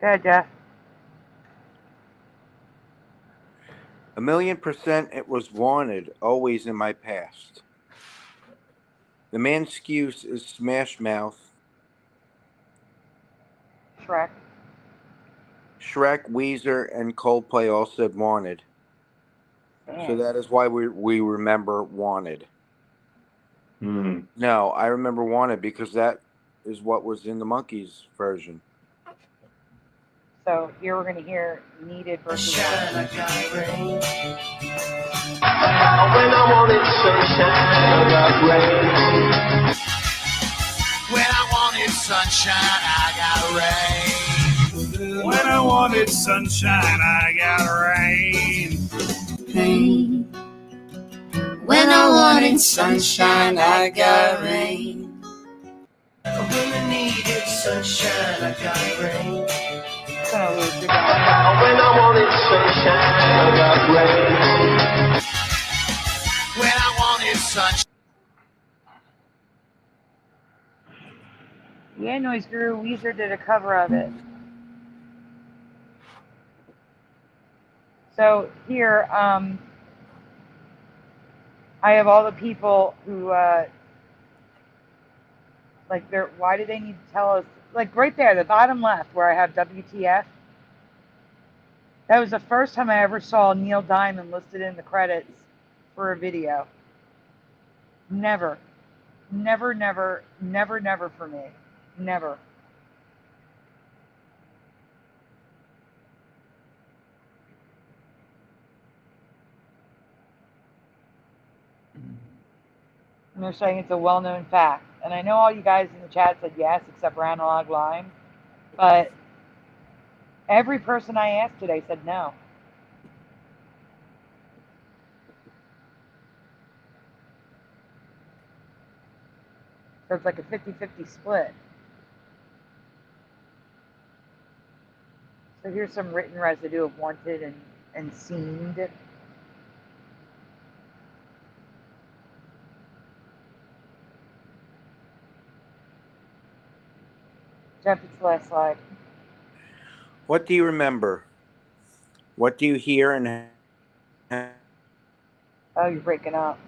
Go ahead, Jeff. 1,000,000% it was wanted, always in my past. The man's excuse is Smash Mouth. Shrek. Shrek, Weezer, and Coldplay all said wanted. Damn. So that is why we remember wanted. No, I remember wanted because that is what was in the Monkees version. So here we're going to hear needed versus When I wanted sunshine, I got rain. I wanted sunshine, I got rain. When I wanted sunshine, I got rain. Pain. When I wanted sunshine, I got rain. When I needed sunshine, I got rain. When I wanted sunshine, I got rain. When I wanted sunshine. Yeah, Noise Guru, Weezer did a cover of it. So here, I have all the people who, why do they need to tell us? Like right there, the bottom left where I have WTF. That was the first time I ever saw Neil Diamond listed in the credits for a video. Never. Never, never, never, never for me. Never. And they're saying it's a well-known fact. And I know all you guys in the chat said yes, except for Analog Line. But every person I asked today said no. So it's like a 50-50 split. So here's some written residue of wanted and seemed. Jeff, it's the last slide. What do you remember? What do you hear and Oh, you're breaking up.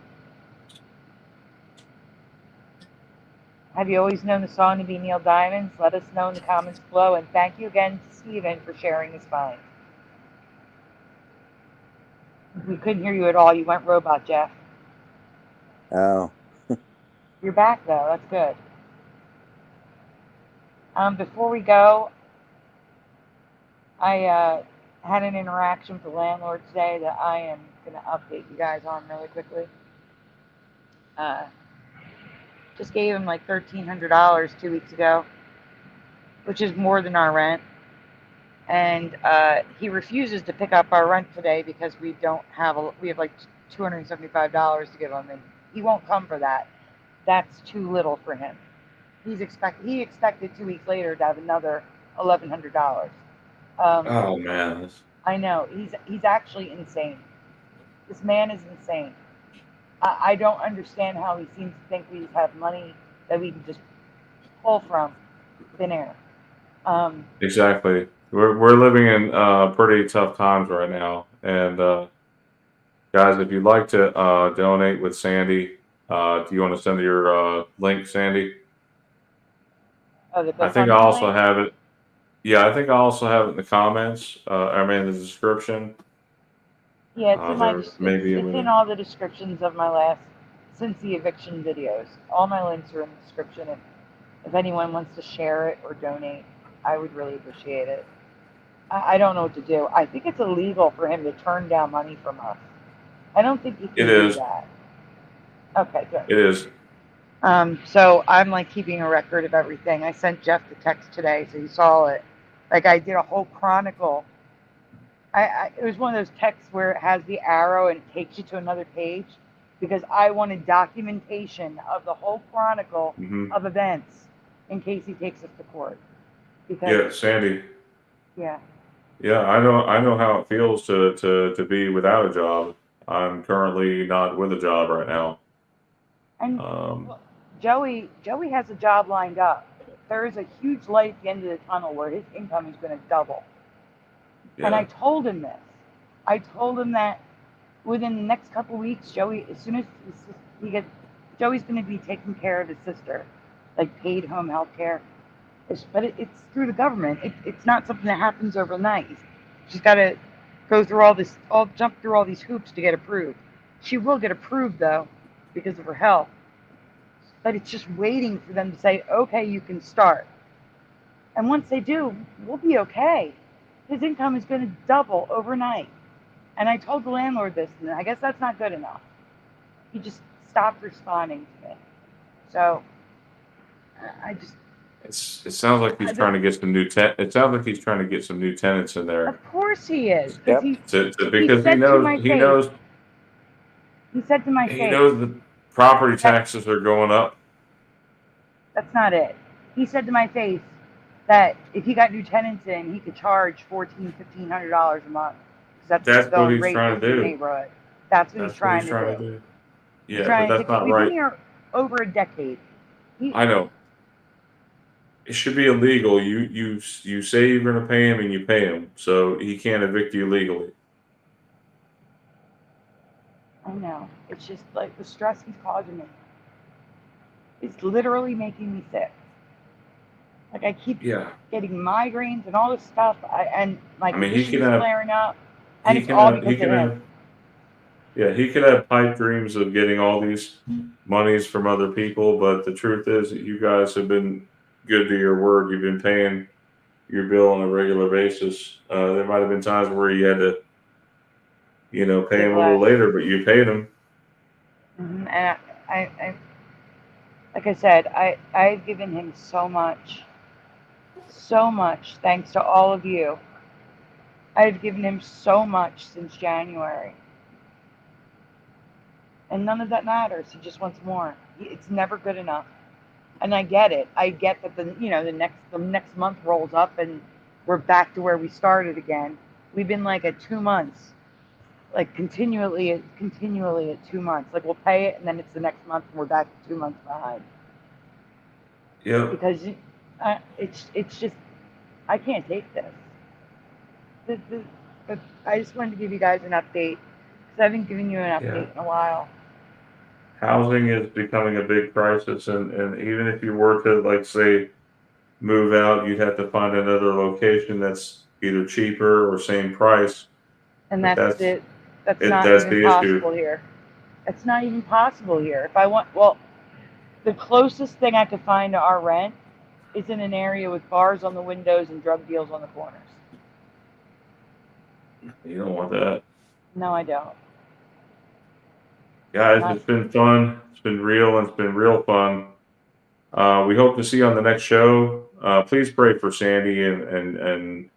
Have you always known the song to be Neil Diamond's? Let us know in the comments below. And thank you again to Steven for sharing his find. We couldn't hear you at all. You went robot, Jeff. Oh, You're back though. That's good. Before we go, I had an interaction with the landlord today that I am going to update you guys on really quickly. Just gave him like $1,300 2 weeks ago, which is more than our rent. And he refuses to pick up our rent today because we have like $275 to give him, and he won't come for that. That's too little for him. He expected 2 weeks later to have another $1,100. Oh man. I know he's actually insane. This man is insane. I don't understand how he seems to think we have money that we can just pull from thin air. Exactly. We're living in pretty tough times right now, and guys, if you'd like to donate with Sandy, do you want to send your link, Sandy? Oh, the I think I GoFundMe also link? have it. Yeah, I think I also have it in the comments. I mean, the description. Yeah, it's in my There may be a it's in link. all the descriptions of my since the eviction videos. All my links are in the description. If anyone wants to share it or donate, I would really appreciate it. I don't know what to do. I think it's illegal for him to turn down money from us. I don't think he It can do is. that. Okay, good. It is. So I'm like keeping a record of everything. I sent Jeff the text today, so he saw it. Like I did a whole chronicle. It was one of those texts where it has the arrow and it takes you to another page because I wanted documentation of the whole chronicle of events in case he takes us to court. Because, Yeah, Sandy. yeah. Yeah, I know how it feels to be without a job. I'm currently not with a job right now. And Joey has a job lined up. There is a huge light at the end of the tunnel where his income is going to double. Yeah. And I told him this. I told him that within the next couple of weeks, Joey, as soon as Joey's going to be taking care of his sister, like paid home health care. But it's through the government. It's not something that happens overnight. She's got to go through jump through all these hoops to get approved. She will get approved though, because of her health. But it's just waiting for them to say, okay, you can start. And once they do, we'll be okay. His income is going to double overnight. And I told the landlord this, and I guess that's not good enough. He just stopped responding to me. So I just. It sounds like he's trying to get some new It sounds like he's trying to get some new tenants in there. Of course he is. Yep. Because he knows. He said to my face. He knows the property taxes are going up. That's not it. He said to my face that if he got new tenants in, he could charge $1,400-$1,500 a month. That's what he's trying to do. Neighborhood. That's what he's trying to do. Yeah, but that's not We've right. been here over a decade. I know. It should be illegal. You say you're going to pay him and you pay him, so he can't evict you legally. I know. It's just like the stress he's causing me. It's literally making me sick. Like I keep getting migraines and all this stuff, and my condition is flaring up, and it's all because of him. Yeah, he could have pipe dreams of getting all these monies from other people, but the truth is that you guys have been good to your word. You've been paying your bill on a regular basis. There might have been times where you had to, pay him a little later, but you paid him. Mm-hmm. And I, like I said, I've given him so much, thanks to all of you. I've given him so much since January. And none of that matters. He just wants more. It's never good enough. And I get it. I get that the next month rolls up and we're back to where we started again. We've been like at 2 months, like continually at 2 months. Like we'll pay it and then it's the next month and we're back 2 months behind. Yeah. Because it's just I can't take this. I just wanted to give you guys an update because I haven't given you an update in a while. Housing is becoming a big crisis, and even if you were to, like, say, move out, you'd have to find another location that's either cheaper or same price. And that's it. That's not That's even the issue. possible here. It's not even possible here. If I want, well, the closest thing I could find to our rent is in an area with bars on the windows and drug deals on the corners. You don't want that. No, I don't. Guys, it's been fun. It's been real, and it's been real fun. We hope to see you on the next show. Please pray for Sandy and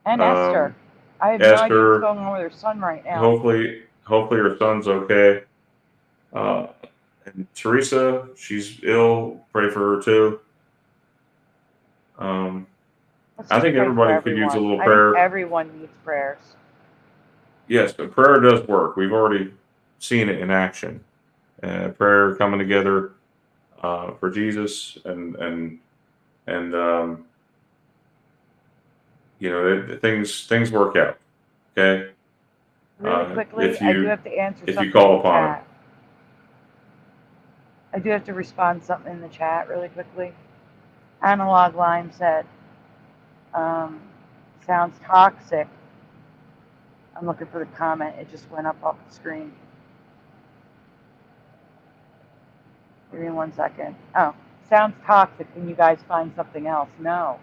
Esther. I have no idea what's going on with her son right now. Hopefully her son's okay. And Teresa, she's ill. Pray for her too. I think everybody could use a little prayer. Everyone needs prayers. Yes, but prayer does work. We've already seen it in action. Prayer coming together for Jesus and things work out. Okay. Really quickly, I do have to answer something. If you call upon it. I do have to respond to something in the chat really quickly. Analog Line said, sounds toxic. I'm looking for the comment. It just went up off the screen. Give me 1 second. Oh, sounds toxic. Can you guys find something else? No.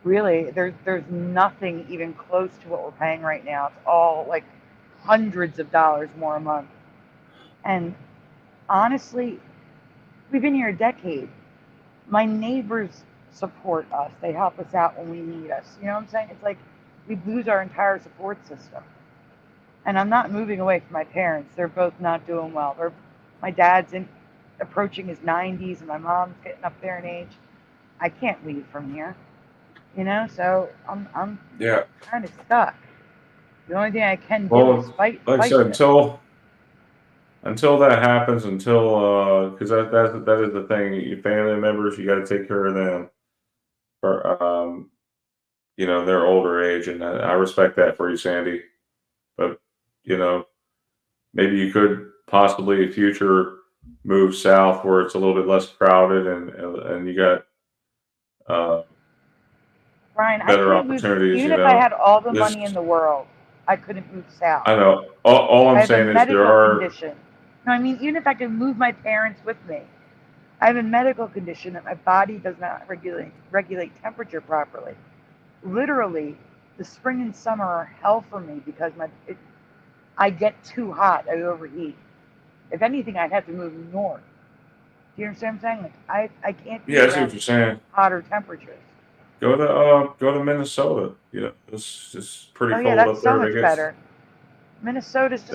Really, there's nothing even close to what we're paying right now. It's all like hundreds of dollars more a month. And honestly, we've been here a decade. My neighbors support us. They help us out when we need us. You know what I'm saying? It's like we lose our entire support system. And I'm not moving away from my parents. They're both not doing well. My dad's approaching his 90s, and my mom's getting up there in age. I can't leave from here. You know, so I'm kind of stuck. The only thing I can do is fight. Like I said, until that happens, because that is the thing. Your family members, you got to take care of them. For their older age, and I respect that for you, Sandy. But maybe you could possibly in future move south where it's a little bit less crowded and you got Brian, better opportunities. Even if I had all the money in the world, I couldn't move south. I know. All I'm saying is there are. Condition. No, I mean, even if I could move my parents with me, I have a medical condition that my body does not regulate temperature properly. Literally, the spring and summer are hell for me because I get too hot. I overheat. If anything, I'd have to move north. Do you understand what I'm saying? Like I can't. Yeah, I see what you're saying. Hotter temperatures. Go to Minnesota. It's just pretty cold that's up there. So much better. Minnesota's just.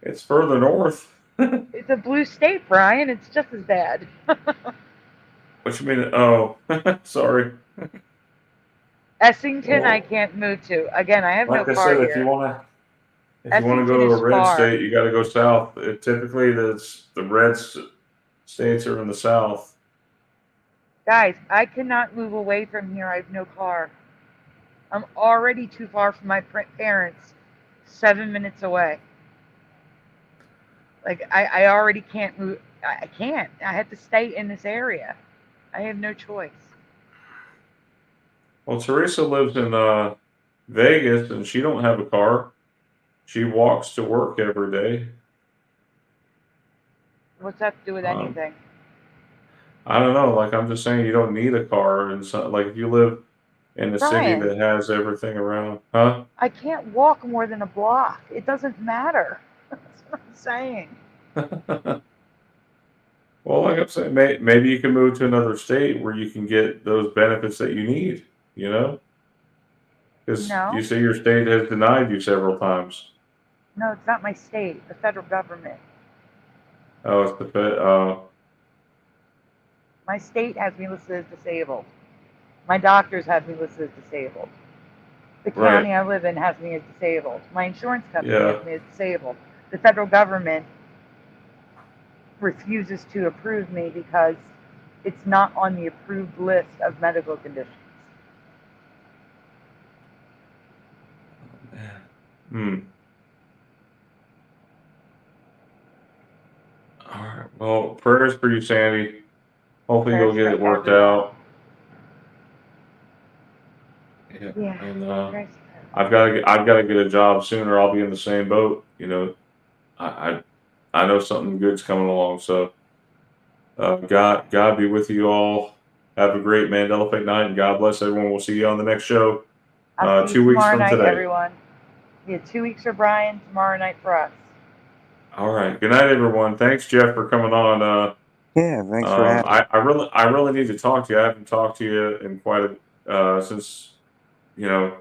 It's further north. It's a blue state, Brian. It's just as bad. What you mean? Oh, sorry. Essington, I can't move to. Again, I have no car said, here. if you want to go to a red state, you got to go south. Typically, the red states are in the south. Guys, I cannot move away from here. I have no car. I'm already too far from my parents. 7 minutes away. Like, I already can't move. I can't. I have to stay in this area. I have no choice. Well, Teresa lives in Vegas, and she don't have a car. She walks to work every day. What's that to do with anything? I don't know. Like, I'm just saying you don't need a car. And so, like, if you live in a city that has everything around, huh? I can't walk more than a block. It doesn't matter. That's what I'm saying. Well, like I'm saying, maybe you can move to another state where you can get those benefits that you need, Because you say your state has denied you several times. No, it's not my state. The federal government. Oh, it's the Fed. My state has me listed as disabled. My doctors have me listed as disabled. The county I live in has me as disabled. My insurance company has me as disabled. The federal government refuses to approve me because it's not on the approved list of medical conditions. All right. Well, prayers for you, Sandy. Hopefully you'll get it worked out. Yeah. And I've got to get a job sooner. I'll be in the same boat. You know, I know something good's coming along. So God be with you all. Have a great Mandela Effect night, and God bless everyone. We'll see you on the next show. I'll see 2 you weeks tomorrow from night, today. everyone. Yeah, 2 weeks for Brian, tomorrow night for us. All right. Good night, everyone. Thanks, Jeff, for coming on. Yeah, thanks for having me. I really need to talk to you. I haven't talked to you in quite a since, you know,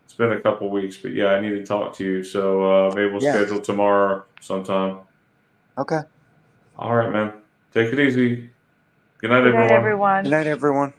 it's been a couple weeks, but yeah, I need to talk to you. So maybe we'll schedule tomorrow sometime. Okay. All right, man. Take it easy. Good night, Good night, everyone. everyone. Good night, everyone.